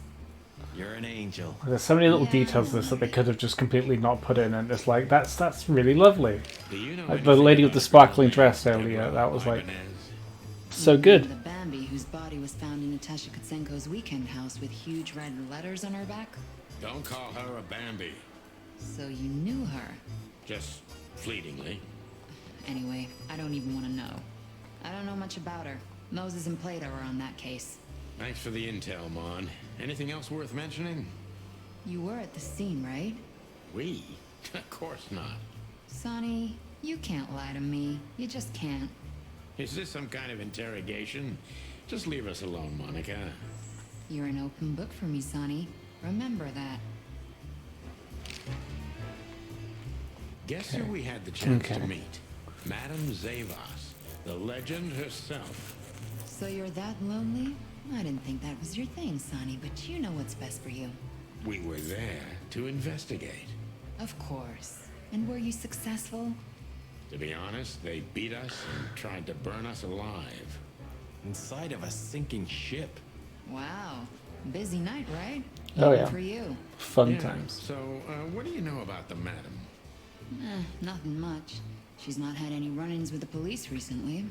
You're an angel. There's so many little details in this that they could have just completely not put in, and it's like that's really lovely. Do you know Like the lady with the sparkling dress earlier, that was like so good. The Bambi whose body was found in Natasha Kutsenko's weekend house with huge red letters on her back. Don't call her a Bambi. So you knew her. Just fleetingly. Anyway, I don't even want to know. I don't know much about her. Moses and Plato are on that case. Thanks for the intel, Mon. Anything else worth mentioning? You were at the scene, right? We? Of course not. Sonny, you can't lie to me. You just can't. Is this some kind of interrogation? Just leave us alone, Monica. You're an open book for me, Sonny. Remember that. Guess who we had the chance to meet? Madame Zavas, the legend herself. So you're that lonely? I didn't think that was your thing, Sonny, but you know what's best for you. We were there to investigate. Of course. And were you successful? To be honest, they beat us and tried to burn us alive. Inside of a sinking ship. Wow. Busy night, right? Oh, Even yeah. for you. Fun Yeah, times. So, what do you know about the madam? Nothing much. She's not had any run-ins with the police recently.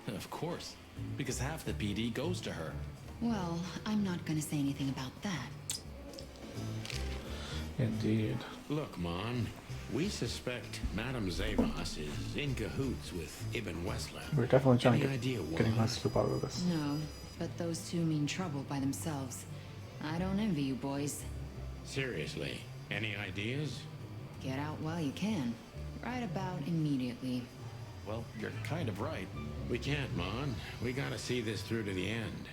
Of course. Because half the PD goes to her. Well, I'm not gonna say anything about that. Indeed. Look, Mon, we suspect Madame Zavas is in cahoots with Ibn Wessler. We're definitely trying to Any idea get getting why? us to the bottom of this. No, but those two mean trouble by themselves. I don't envy you boys. Seriously, any ideas? Get out while you can. Right about immediately. Well, you're kind of right. We can't, Mon. We gotta see this through to the end.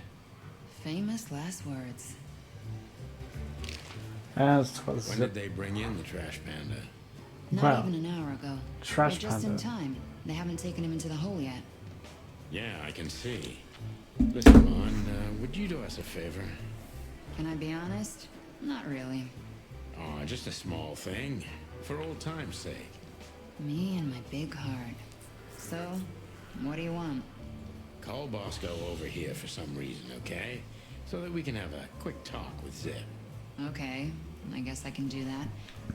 Famous last words. As When did they bring in the trash panda? Not Wow. even an hour ago. Trash They're just in panda. time. They haven't taken him into the hole yet. Yeah, I can see. Listen, Mon, would you do us a favor? Can I be honest? Not really. Oh, just a small thing. For old time's sake. Me and my big heart. So, what do you want? Call Bosco over here for some reason, okay? So that we can have a quick talk with Zip. Okay, I guess I can do that.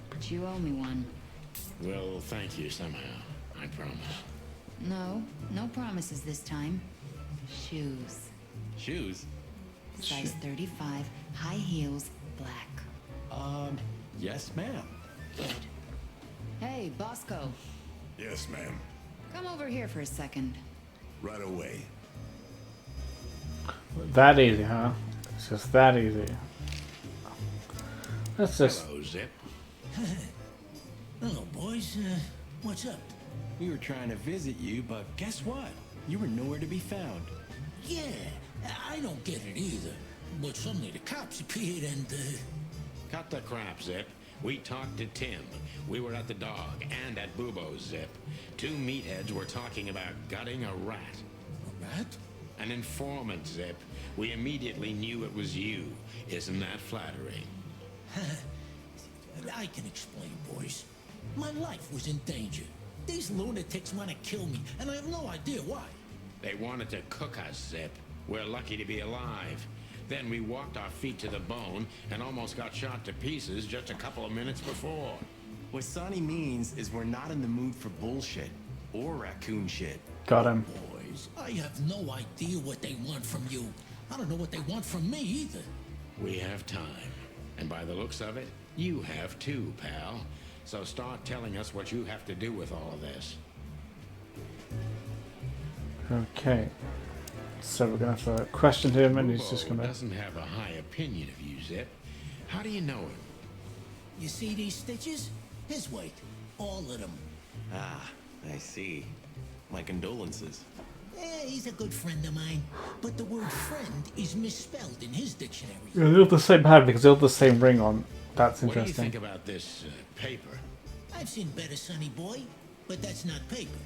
But you owe me one. We'll thank you somehow, I promise. No, no promises this time. Shoes. Shoes? Size 35, high heels, black. Yes, ma'am. Good. Hey, Bosco. Yes, ma'am. Come over here for a second. Right away. That easy, huh? It's just that easy. That's just. Hello, Zip. Hello, boys. What's up? We were trying to visit you, but guess what? You were nowhere to be found. Yeah, I don't get it either. But suddenly the cops appeared and, Cut the crap, Zip. We talked to Tim. We were at the dog and at Bubo's, Zip. Two meatheads were talking about gutting a rat. A rat? An informant, Zip. We immediately knew it was you. Isn't that flattering? I can explain, boys. My life was in danger. These lunatics want to kill me, and I have no idea why. They wanted to cook us, Zip. We're lucky to be alive. Then we walked our feet to the bone and almost got shot to pieces just a couple of minutes before. What Sonny means is we're not in the mood for bullshit or raccoon shit. Got him. Boys, I have no idea what they want from you. I don't know what they want from me either. We have time. And by the looks of it, you have too, pal. So start telling us what you have to do with all of this. Okay. So we're gonna have to question him, and he's just gonna. Doesn't have a high opinion of you, Zip. How do you know him? You see these stitches? His weight. All of them. Ah, I see. My condolences. He's a good friend of mine. But the word friend is misspelled in his dictionary. Yeah, they have the same hand because they have the same ring on. That's What do you interesting. think about this paper? I've seen better, Sonny boy. But that's not paper.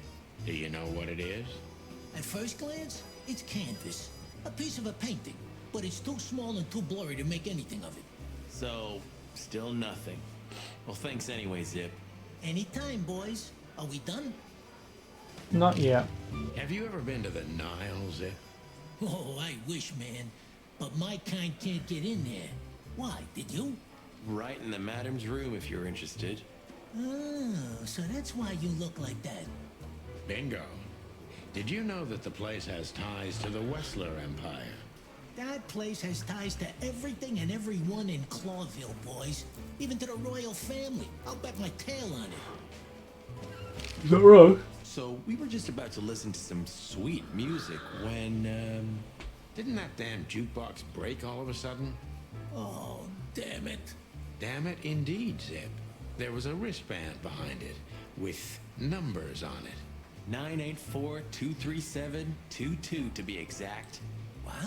Do you know what it is? At first glance, it's canvas. A piece of a painting. But it's too small and too blurry to make anything of it. So, still nothing. Well, thanks anyway, Zip. Anytime, boys. Are we done? Not yet. Have you ever been to the Nile, Zip? Oh, I wish, man. But my kind can't get in there. Why, did you? Right in the madam's room if you're interested. Oh, so that's why you look like that. Bingo. Did you know that the place has ties to the Wessler Empire? That place has ties to everything and everyone in Clawville, boys. Even to the royal family. I'll bet my tail on it. Is that wrong? So, we were just about to listen to some sweet music when, Didn't that damn jukebox break all of a sudden? Oh, damn it. Damn it, indeed, Zip. There was a wristband behind it, with numbers on it. 984-237-22 to be exact. What?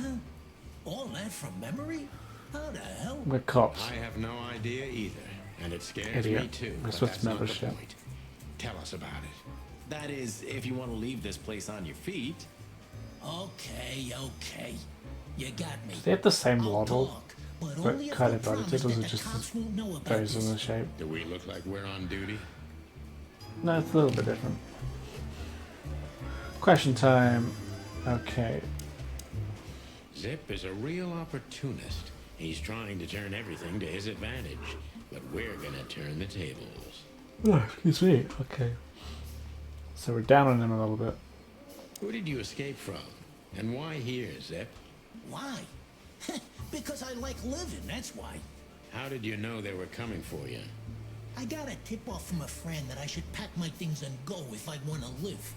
All that from memory? How the hell? We're cops. I have no idea either, and it scares Idiot. me too. We're But supposed that's to not never the shit. point. Tell us about it. That is, if you want to leave this place on your feet. Okay. You got me. They have the same I'll model, talk, but but only if kind you of edited. promise Was that it the just cops won't know about very this. similar shape? Do we look like we're on duty? No, it's a little bit different. Question time. Okay. Zip is a real opportunist. He's trying to turn everything to his advantage, but we're gonna turn the tables. Oh, excuse me. Okay. So we're down on him a little bit. Who did you escape from? And why here, Zip? Why? Because I like living, that's why. How did you know they were coming for you? I got a tip-off from a friend that I should pack my things and go if I want to live.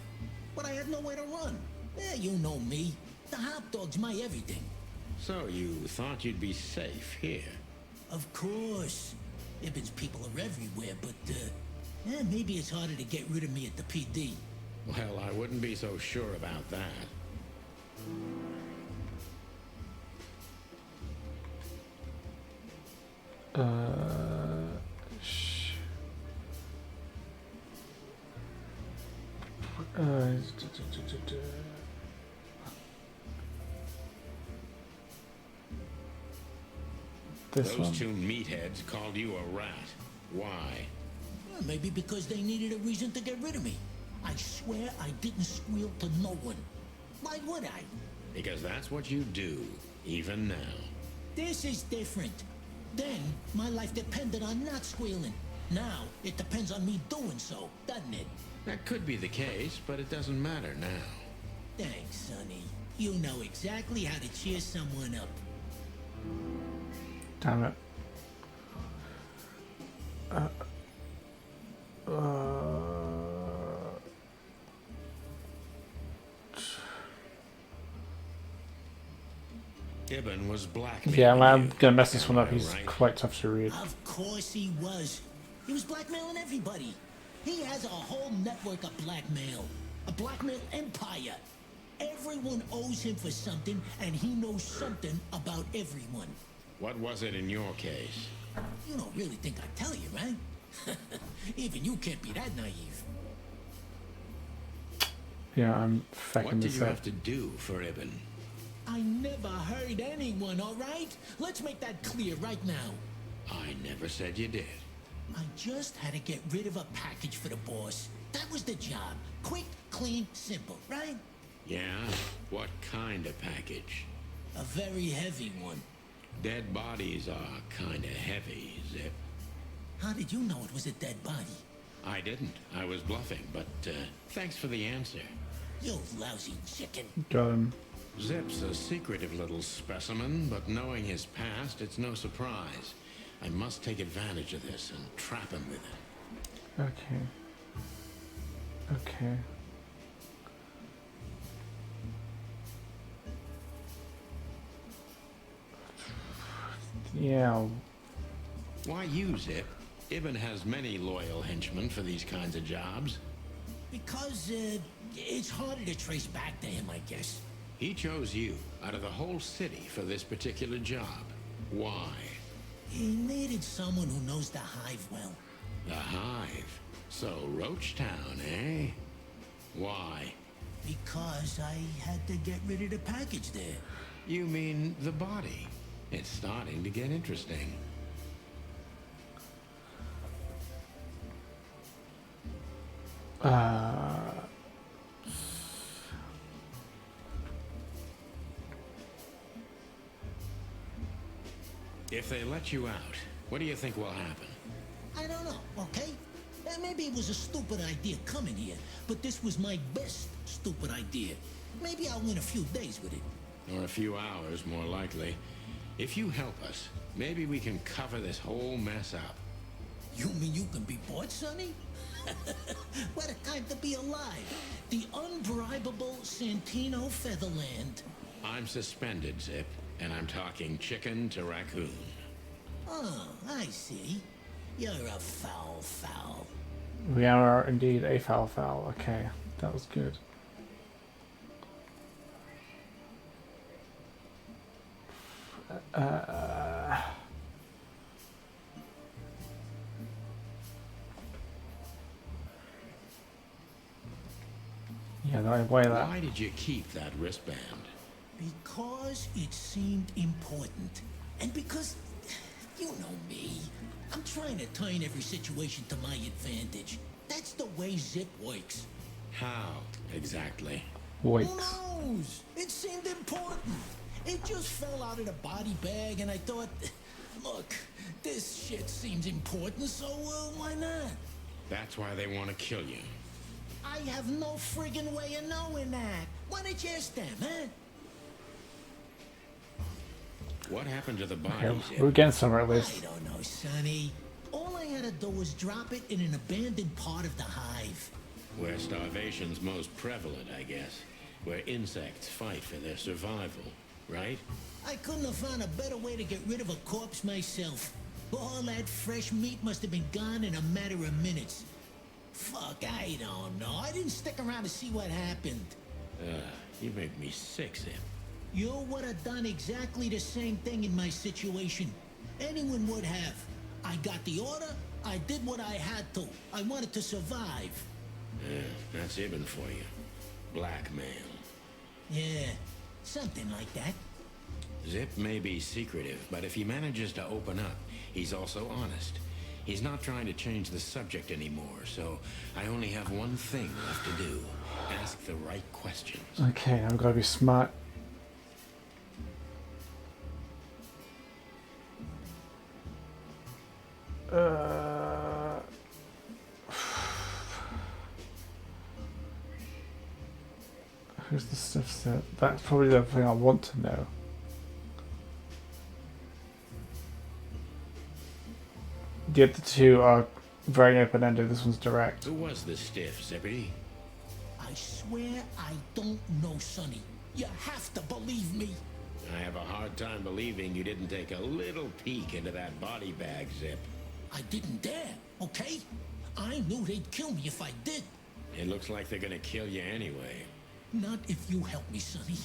But I had nowhere to run. You know me. The hot dog's my everything. So you thought you'd be safe here? Of course. Ibben's people are everywhere, but, maybe it's harder to get rid of me at the PD. Well, I wouldn't be so sure about that. This Those one. two meatheads called you a rat. Why? Maybe because they needed a reason to get rid of me. I swear I didn't squeal to no one. Why would I? Because that's what you do, even now. This is different. Then, my life depended on not squealing. Now, it depends on me doing so, doesn't it? That could be the case, but it doesn't matter now. Thanks, Sonny. You know exactly how to cheer someone up. Damn it. Ibben was blackmailing Yeah, I'm you. gonna mess this one up. Am I He's right? quite tough to read. Of course he was. He was blackmailing everybody. He has a whole network of blackmail. A blackmail empire. Everyone owes him for something, and he knows something about everyone. What was it in your case? You don't really think I'd tell you, right? Even you can't be that naive. Yeah, I'm fucking What did this you up. have to do for Ibn? I never hurt anyone, all right? Let's make that clear right now. I never said you did. I just had to get rid of a package for the boss. That was the job. Quick, clean, simple, right? Yeah? What kind of package? A very heavy one. Dead bodies are kinda heavy, Zip. How did you know it was a dead body? I didn't. I was bluffing, but thanks for the answer. You lousy chicken. Got him. Zip's a secretive little specimen, but knowing his past, it's no surprise. I must take advantage of this and trap him with it. Okay. Okay. Yeah. Why you, Zip? Ibn has many loyal henchmen for these kinds of jobs. Because, it's harder to trace back to him, I guess. He chose you out of the whole city for this particular job. Why? He needed someone who knows the hive well. The Hive. So, Roachtown, eh? Why? Because I had to get rid of the package there. You mean the body? It's starting to get interesting. If they let you out, what do you think will happen? I don't know, okay? Maybe it was a stupid idea coming here, but this was my best stupid idea. Maybe I'll win a few days with it. Or a few hours, more likely. If you help us, maybe we can cover this whole mess up. You mean you can be bought, Sonny? What a time to be alive. The unbribable Santino Featherland. I'm suspended, Zip, and I'm talking chicken to raccoon. Oh, I see. You're a foul. We are indeed a foul. Okay, that was good. Yeah, no, why that? Why did you keep that wristband? Because it seemed important. And because, you know me, I'm trying to turn every situation to my advantage. That's the way Zip works. How, exactly? Who knows? It seemed important. It just fell out of the body bag, and I thought, look, this shit seems important, so why not? That's why they want to kill you. I have no friggin' way of knowing that. Why don't you ask them, huh? What happened to the Okay, bodies? we're getting somewhere at least. I don't know, Sonny. All I had to do was drop it in an abandoned part of the hive. Where starvation's most prevalent, I guess. Where insects fight for their survival, right? I couldn't have found a better way to get rid of a corpse myself. All that fresh meat must have been gone in a matter of minutes. Fuck, I don't know. I didn't stick around to see what happened. You make me sick, Zip. You would have done exactly the same thing in my situation. Anyone would have. I got the order, I did what I had to. I wanted to survive. That's Ibn for you. Blackmail. Yeah, something like that. Zip may be secretive, but if he manages to open up, he's also honest. He's not trying to change the subject anymore, so I only have one thing left to do. Ask the right questions. Okay, I've got to be smart. Who's the stuff set? That's probably the thing I want to know. The other two are very open-ended. This one's direct. Who was the stiff, Zippy? I swear I don't know, Sonny. You have to believe me. I have a hard time believing you didn't take a little peek into that body bag, Zip. I didn't dare, okay? I knew they'd kill me if I did. It looks like they're gonna kill you anyway. Not if you help me, Sonny.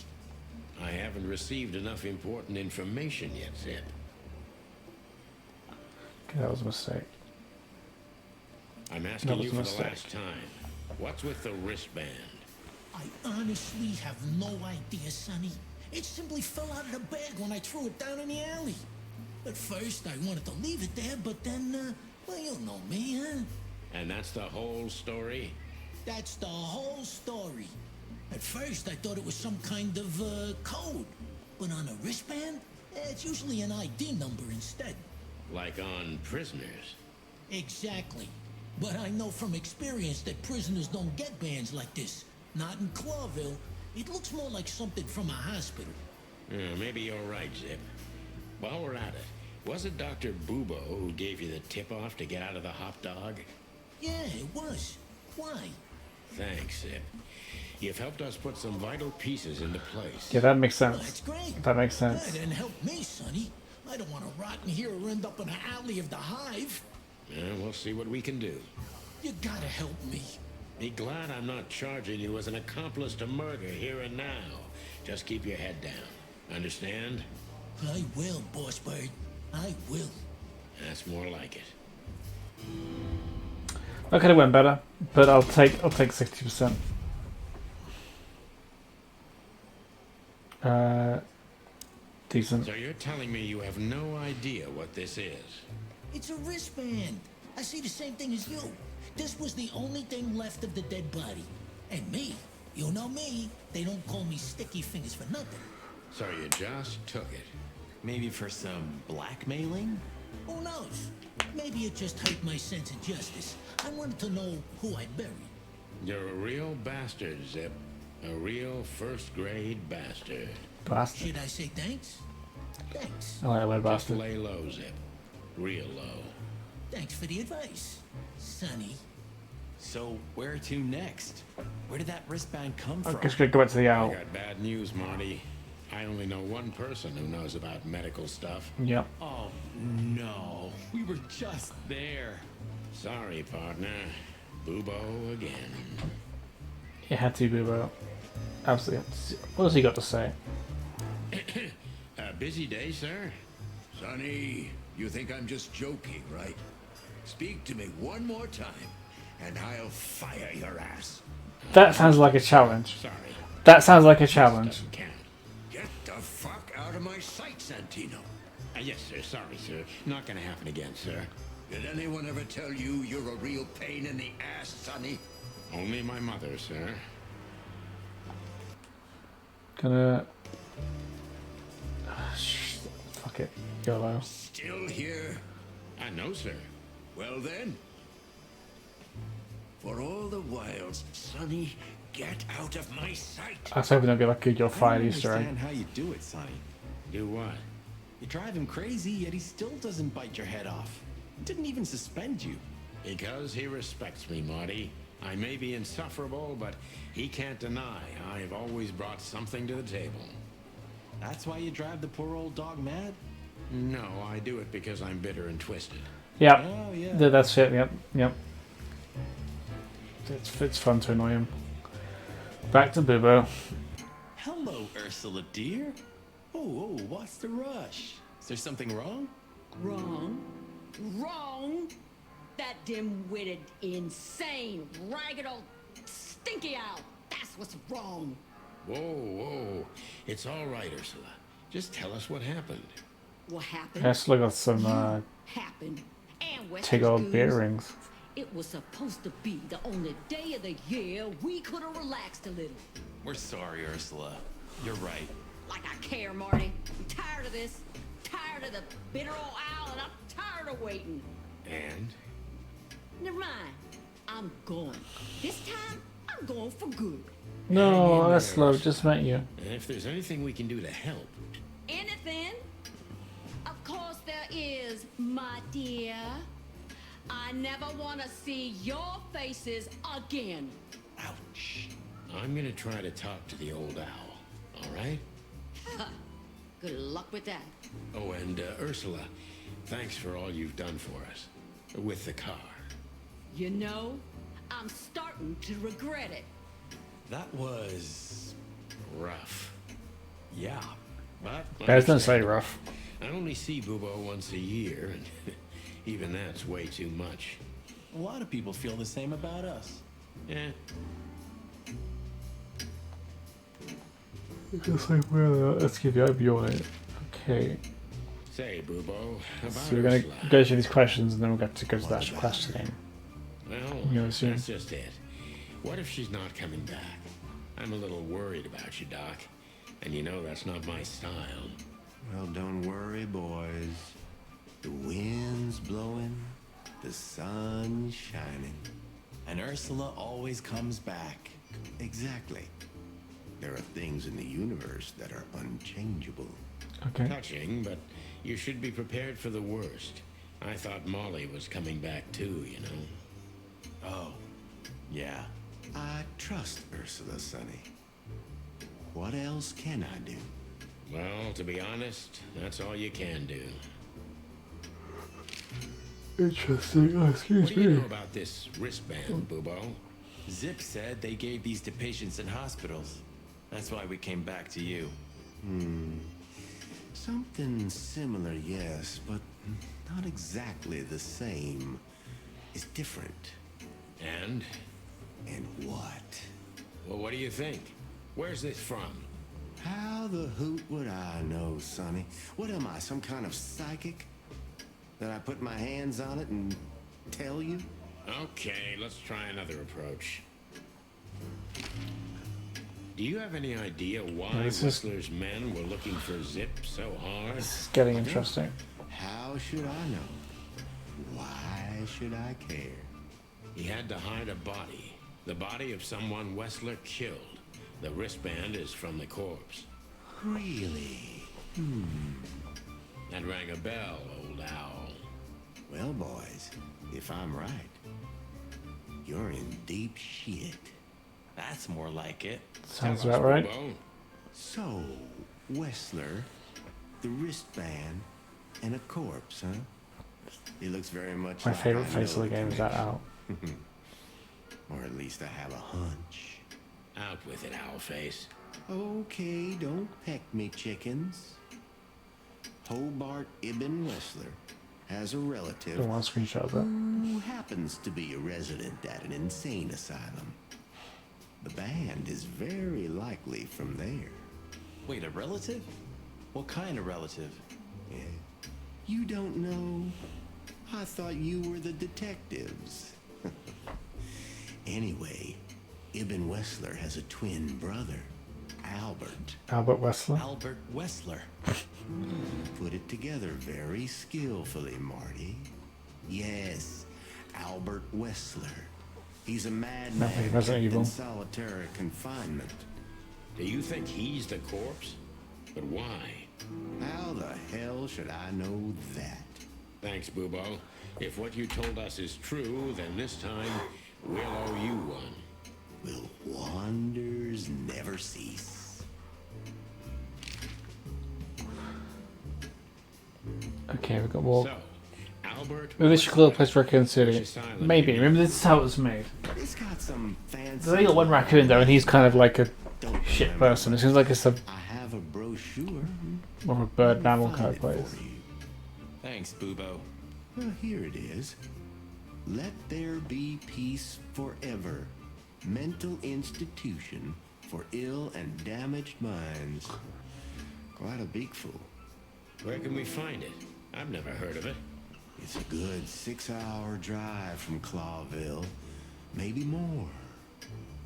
I haven't received enough important information yet, Zip. Okay, that was a mistake. I'm asking you for the last time. What's with the wristband? I honestly have no idea, Sonny. It simply fell out of the bag when I threw it down in the alley. At first, I wanted to leave it there, but then, well, you know me, huh? And that's the whole story? That's the whole story. At first, I thought it was some kind of, code. But on a wristband, it's usually an ID number instead. Like on prisoners? Exactly. But I know from experience that prisoners don't get bands like this. Not in Clawville. It looks more like something from a hospital. Maybe you're right, Zip. While we're at it, was it Dr. Bubo who gave you the tip-off to get out of the hot dog? Yeah, it was. Why? Thanks, Zip. You've helped us put some vital pieces into place. Yeah, that makes sense. Well, that's great. That makes sense. Yeah, then help me, Sonny. I don't want to rot in here or end up in the alley of the hive. We'll see what we can do. You gotta help me. Be glad I'm not charging you as an accomplice to murder here and now. Just keep your head down. Understand? I will, Boss Bird. I will. That's more like it. I could have went better, but I'll take 60%. Decent. So you're telling me you have no idea what this is? It's a wristband. I see the same thing as you. This was the only thing left of the dead body. And me, you know me, they don't call me Sticky Fingers for nothing. So you just took it? Maybe for some blackmailing? Who knows? Maybe it just hurt my sense of justice. I wanted to know who I buried. You're a real bastard, Zip. A real first-grade bastard. Bastard. Should I say thanks? Thanks. I like the word Just bastard. lay low, Zip. Real low. Thanks for the advice, Sonny. So where to next? Where did that wristband come I'm from? just gonna go back to the I owl. got bad news, Marty. I only know one person who knows about medical stuff. Yep. Oh, no. We were just there. Sorry, partner. Bubo again. It had to be about. Absolutely. What has he got to say? A busy day, sir? Sonny, you think I'm just joking, right? Speak to me one more time, and I'll fire your ass. That sounds like a challenge. Sorry. That sounds like a challenge. Doesn't count. Get the fuck out of my sight, Santino. Yes, sir. Sorry, sir. Not gonna happen again, sir. Did anyone ever tell you you're a real pain in the ass, Sonny? Only my mother, sir. Gonna. Fuck it. YOLO. Still here? I know, sir. Well then. For all the wilds, Sonny, get out of my sight. I was hoping there'd be like a you're I fired don't Easter egg. understand how you do it, Sonny. Do what? You drive him crazy, yet he still doesn't bite your head off. He didn't even suspend you. Because he respects me, Marty. I may be insufferable, but he can't deny I've always brought something to the table. That's why you drive the poor old dog mad? No, I do it because I'm bitter and twisted. Yep. Oh, yeah. That's it. Yep. Yep. It's fun to annoy him. Back to Bubo. Hello, Ursula, dear. Oh, what's the rush? Is there something wrong? Wrong. Wrong. That dim-witted, insane, ragged old stinky owl. That's what's wrong. Whoa. It's all right, Ursula. Just tell us what happened. What happened? Let's look at some Happened. And West take old Goose. beer rings. It was supposed to be the only day of the year we could have relaxed a little. We're sorry, Ursula. You're right. Like I care, Marty. I'm tired of this. Tired of the bitter old owl, and I'm tired of waiting. And? Never mind. I'm going. This time, I'm going for good. No, that's slow. Just met you. And if there's anything we can do to help. Anything? Of course there is, my dear. I never want to see your faces again. Ouch. I'm gonna try to talk to the old owl. All right? Good luck with that. Oh, and Ursula, thanks for all you've done for us. With the car. You know, I'm starting to regret it. That was rough. Yeah. But Bears don't say rough. I only see Bubo once a year, and even that's way too much. A lot of people feel the same about us. Yeah. Just like let's give you a view on it. Okay. Say, Bubo, about So we're gonna go through these questions and then we'll get to go to the actual questioning. Well, You know, soon. that's just it. What if she's not coming back? I'm a little worried about you, Doc. And you know that's not my style. Well, don't worry, boys. The wind's blowing, the sun's shining. And Ursula always comes back. Exactly. There are things in the universe that are unchangeable. Okay. Touching, but you should be prepared for the worst. I thought Molly was coming back too, you know. Oh, yeah. I trust Ursula, Sonny. What else can I do? Well, to be honest, that's all you can do. Interesting. Oh, excuse What do you me. know about this wristband, Bubo? Zip said they gave these to patients in hospitals. That's why we came back to you. Something similar, yes, but not exactly the same. It's different. And? And what? Well, what do you think? Where's this from? How the hoot would I know, Sonny? What am I, some kind of psychic? That I put my hands on it and tell you? Okay, let's try another approach. Do you have any idea why Whistler's men were looking for Zip so hard? This is getting interesting. How should I know? Why should I care? He had to hide a body. The body of someone Whistler killed. The wristband is from the corpse. Really? That rang a bell, old owl. Well, boys, if I'm right, you're in deep shit. That's more like it. Sounds about right. Bubo. So, Whistler, the wristband, and a corpse, huh? He looks very much My like favorite I face know of the game is that owl. Or at least I have a hunch. Out with it, Owlface. Okay, don't peck me, chickens. Hobart Ibn Whistler has a relative Don't want to screenshot that. who happens to be a resident at an insane asylum. The band is very likely from there. Wait, a relative? What kind of relative? Yeah. You don't know? I thought you were the detectives. Anyway, Ibn Whistler has a twin brother, Albert. Albert Whistler. Albert Whistler. Put it together very skillfully, Marty. Yes, Albert Whistler. He's a madman Nothing Resident kept Evil. in solitary confinement. Do you think he's the corpse? But why? How the hell should I know that? Thanks, Bubo. If what you told us is true, then this time we'll owe you one. Will wonders never cease? Okay, we've got more. So, Albert. Maybe this should call a place for Raccoon City. Maybe. Remember, this is how it was made. It's got some fancy. There's only got one raccoon though, and he's kind of like a Don't shit remember. person. It seems like it's a I have a brochure. more of a bird mammal Find kind of it place. for you. Thanks, Bubo. Well, here it is. Let there be peace forever. Mental institution for ill and damaged minds. Quite a beakful. Where can we find it? I've never heard of it. It's a good 6-hour drive from Clawville. Maybe more.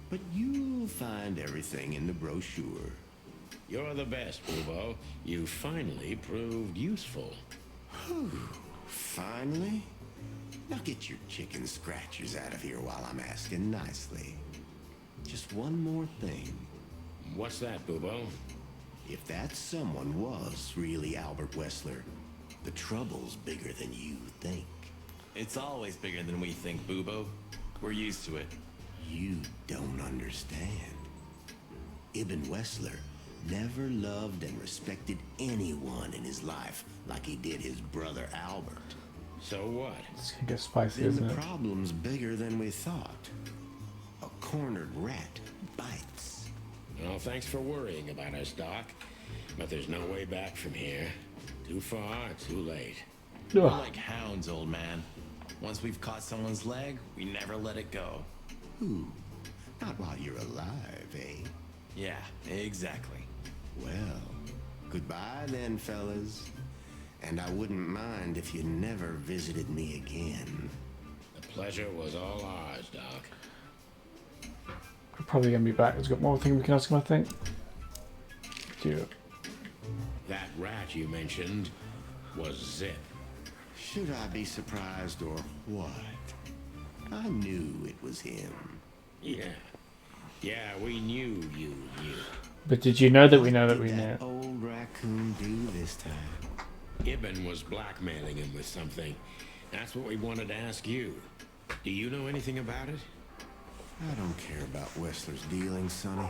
But you'll find everything in the brochure. You're the best, Bubo. You finally proved useful. Whew. Finally? Now get your chicken scratchers out of here while I'm asking nicely. Just one more thing. What's that, Bubo? If that someone was really Albert Whistler, the trouble's bigger than you think. It's always bigger than we think, Bubo. We're used to it. You don't understand. Ibn Whistler never loved and respected anyone in his life like he did his brother Albert. So what? It's gonna get spicy, Then isn't the it? problem's bigger than we thought. A cornered rat bites. Well, thanks for worrying about us, Doc. But there's no way back from here. Too far, too late. We're like hounds, old man. Once we've caught someone's leg, we never let it go. Ooh, not while you're alive, eh? Yeah, exactly. Well, goodbye then, fellas. And I wouldn't mind if you never visited me again. The pleasure was all ours, Doc. We're probably going to be back. There's got more thing we can ask him, I think. Yeah. That rat you mentioned was Zip. Should I be surprised or what? I knew it was him. Yeah. Yeah, we knew you knew. But did you know that we know that we What knew? did that old raccoon do this time? Ibn was blackmailing him with something. That's what we wanted to ask you. Do you know anything about it? I don't care about Wessler's dealings, Sonny.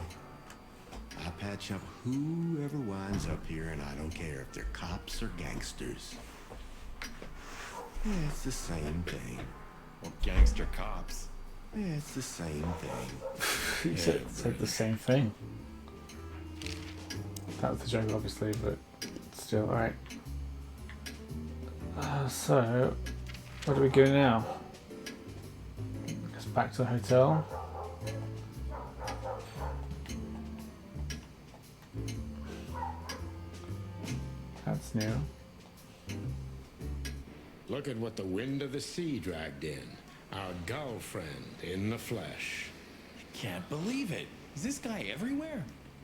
I patch up whoever winds up here, and I don't care if they're cops or gangsters. Yeah, it's the same thing. Well, gangster cops. Yeah, it's the same thing. You said the same thing. That was the joke, obviously, but still, alright. So, where do we go now? Guess back to the hotel. That's new. Look at what the wind of the sea dragged in. Our gull friend in the flesh. Can't believe it. Is this guy everywhere?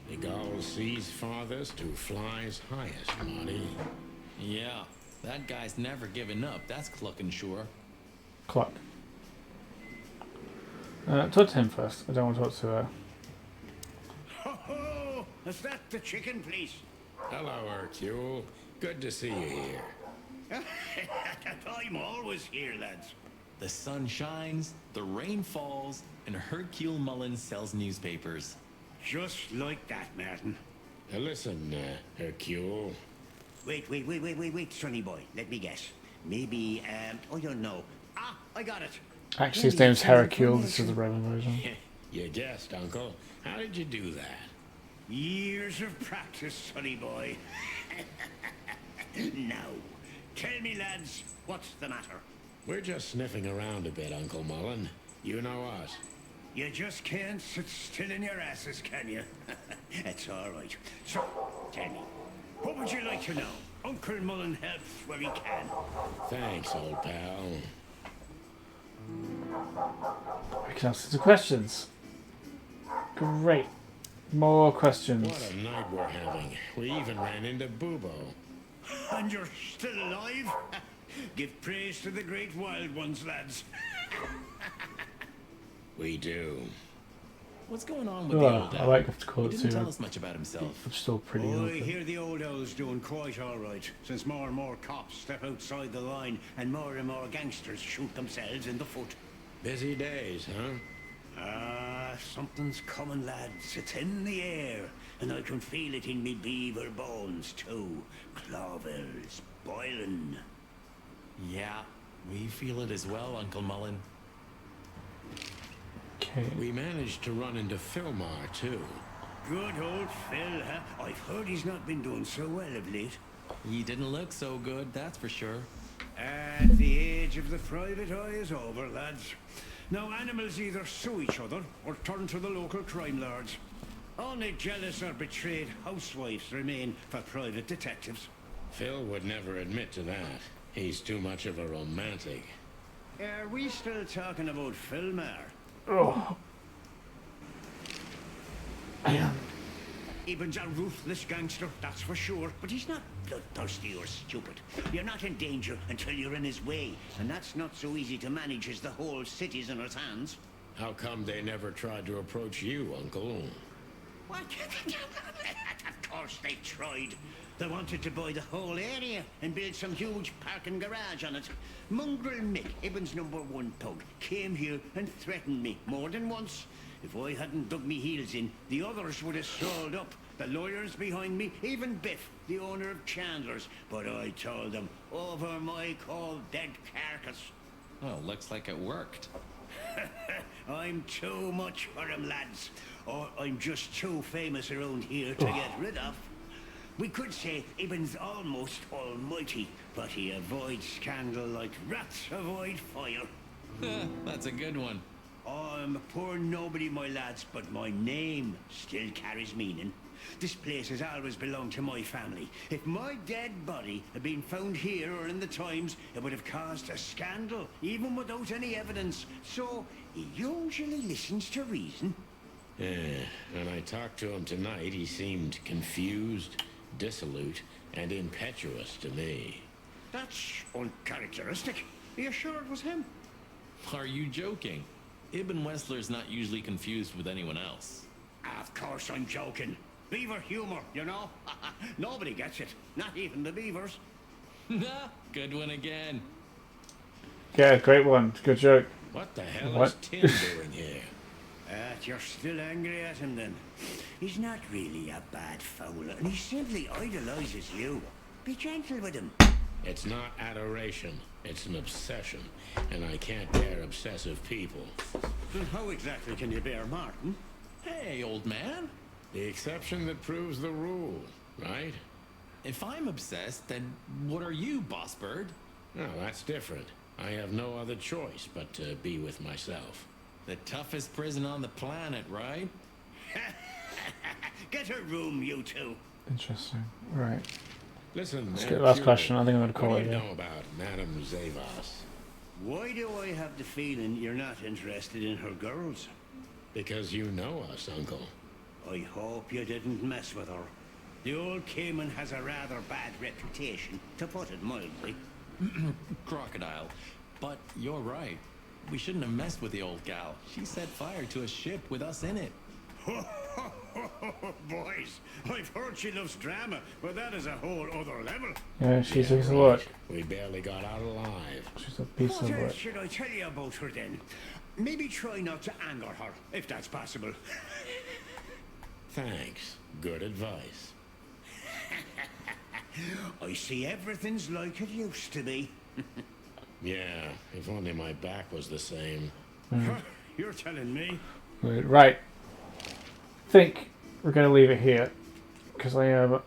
The gull sees farthest who flies highest, Marty. Yeah, that guy's never given up. That's clucking sure. Cluck. Talk to him first. I don't want to talk to her. Ho-ho! Is that the chicken, please? Hello, Hercule. Good to see you here. I'm always here, lads. The sun shines, the rain falls, and Hercule Mullins sells newspapers. Just like that, Martin. Listen, Hercule. Wait, Sonny boy. Let me guess. Maybe, oh, you know. Ah, I got it. Actually, his name's Hercule. This is the Roman version. You guessed, Uncle. How did you do that? Years of practice, Sonny boy. Now, tell me, lads, what's the matter? We're just sniffing around a bit, Uncle Mullen. You know us. You just can't sit still in your asses, can you? That's all right. So, tell me, what would you like to know? Uncle Mullen helps where he can. Thanks, old pal. We can answer the questions. Great. More questions. What a night we're having. We even ran into Bubo. And you're still alive? Give praise to the great wild ones, lads. We do. What's going on with the old I owl? like to call He it didn't too. tell us much about himself. I'm still pretty I old. hear the old owl's doing quite all right, since more and more cops step outside the line and more gangsters shoot themselves in the foot. Busy days, huh? Ah, something's coming, lads. It's in the air, and I can feel it in me beaver bones, too. Clovels boiling. Yeah, we feel it as well, Uncle Mullen. Okay. We managed to run into Philmar, too. Good old Phil, huh? I've heard he's not been doing so well of late. He didn't look so good, that's for sure. At the age of the private eye is over, lads. Now animals either sue each other or turn to the local crime lords. Only jealous or betrayed housewives remain for private detectives. Phil would never admit to that. He's too much of a romantic. Are we still talking about Philmar? Oh. Eben's a ruthless gangster, that's for sure, but he's not bloodthirsty or stupid. You're not in danger until you're in his way, and that's not so easy to manage as the whole city's in his hands. How come they never tried to approach you, Uncle? What? Of course they tried. They wanted to buy the whole area and build some huge parking garage on it. Mongrel Mick, Ibben's #1 thug, came here and threatened me more than once. If I hadn't dug me heels in, the others would have stalled up. The lawyers behind me, even Biff, the owner of Chandler's. But I told them, over my cold dead carcass. Oh, looks like it worked. I'm too much for him, lads. Or I'm just too famous around here to get rid of. We could say Ibn's almost almighty, but he avoids scandal like rats avoid fire. That's a good one. I'm a poor nobody, my lads, but my name still carries meaning. This place has always belonged to my family. If my dead body had been found here or in the Times, it would have caused a scandal, even without any evidence. So, he usually listens to reason. Yeah, when I talked to him tonight, he seemed confused, dissolute, and impetuous to me. That's uncharacteristic. Are you sure it was him? Are you joking? Ibn Wessler's not usually confused with anyone else. Of course I'm joking. Beaver humor, you know? Nobody gets it. Not even the beavers. Good one again. Yeah, great one. Good joke. What the hell What? is Tim doing here? You're still angry at him then? He's not really a bad fowler, and he simply idolizes you. Be gentle with him. It's not adoration. It's an obsession. And I can't bear obsessive people. Then how exactly can you bear Martin? Hey, old man. The exception that proves the rule, right? If I'm obsessed, then what are you, Boss Bird? No, that's different. I have no other choice but to be with myself. The toughest prison on the planet, right? Get a room, you two. Interesting. Right. Listen, Let's get the last question. I think I'm going to call what it. do you Yeah. know about Madame Zavas? Why do I have the feeling you're not interested in her girls? Because you know us, Uncle. I hope you didn't mess with her. The old Cayman has a rather bad reputation, to put it mildly. Crocodile. But you're right. We shouldn't have messed with the old gal. She set fire to a ship with us in it. Boys, I've heard she loves drama, but that is a whole other level. Yeah, she's a piece of work. We barely got out alive. She's a piece What of work. else should I tell you about her then? Maybe try not to anger her, if that's possible. Thanks. Good advice. I see everything's like it used to be. Yeah, if only my back was the same. You're telling me? Right. I think we're going to leave it here because I'm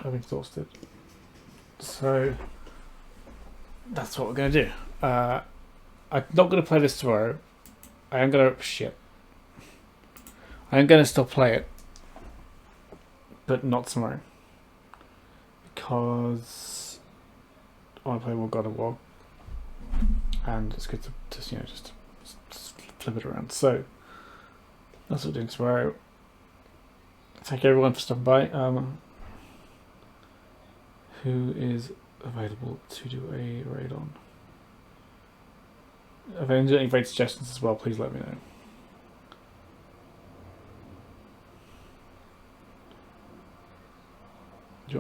exhausted. So that's what we're going to do. I'm not going to play this tomorrow. I am going to I am going to still play it, but not tomorrow because I want to play more God of War, and it's good to just flip it around. So that's what we're doing tomorrow. Thank everyone for stopping by. Who is available to do a raid on? If anyone's got any raid suggestions as well, please let me know.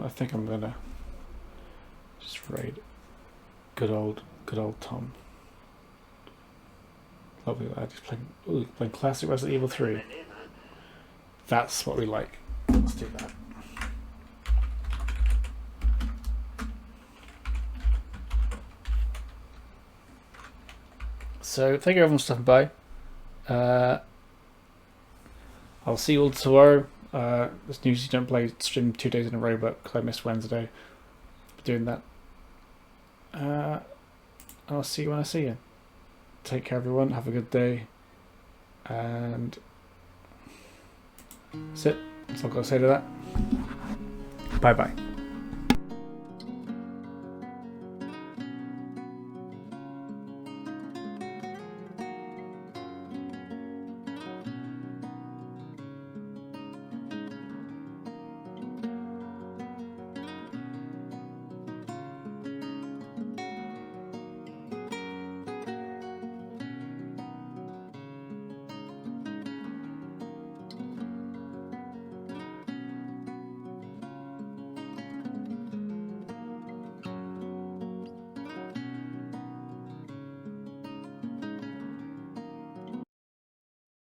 I think I'm gonna just raid good old Tom. Lovely lad. He's playing classic Resident Evil 3. That's what we like. Let's do that. So thank you everyone for stopping by. I'll see you all tomorrow. This news you don't play stream 2 days in a row, but because I missed Wednesday, doing that. I'll see you when I see you. Take care, everyone. Have a good day. And that's it. That's all I've got to say to that. Bye bye.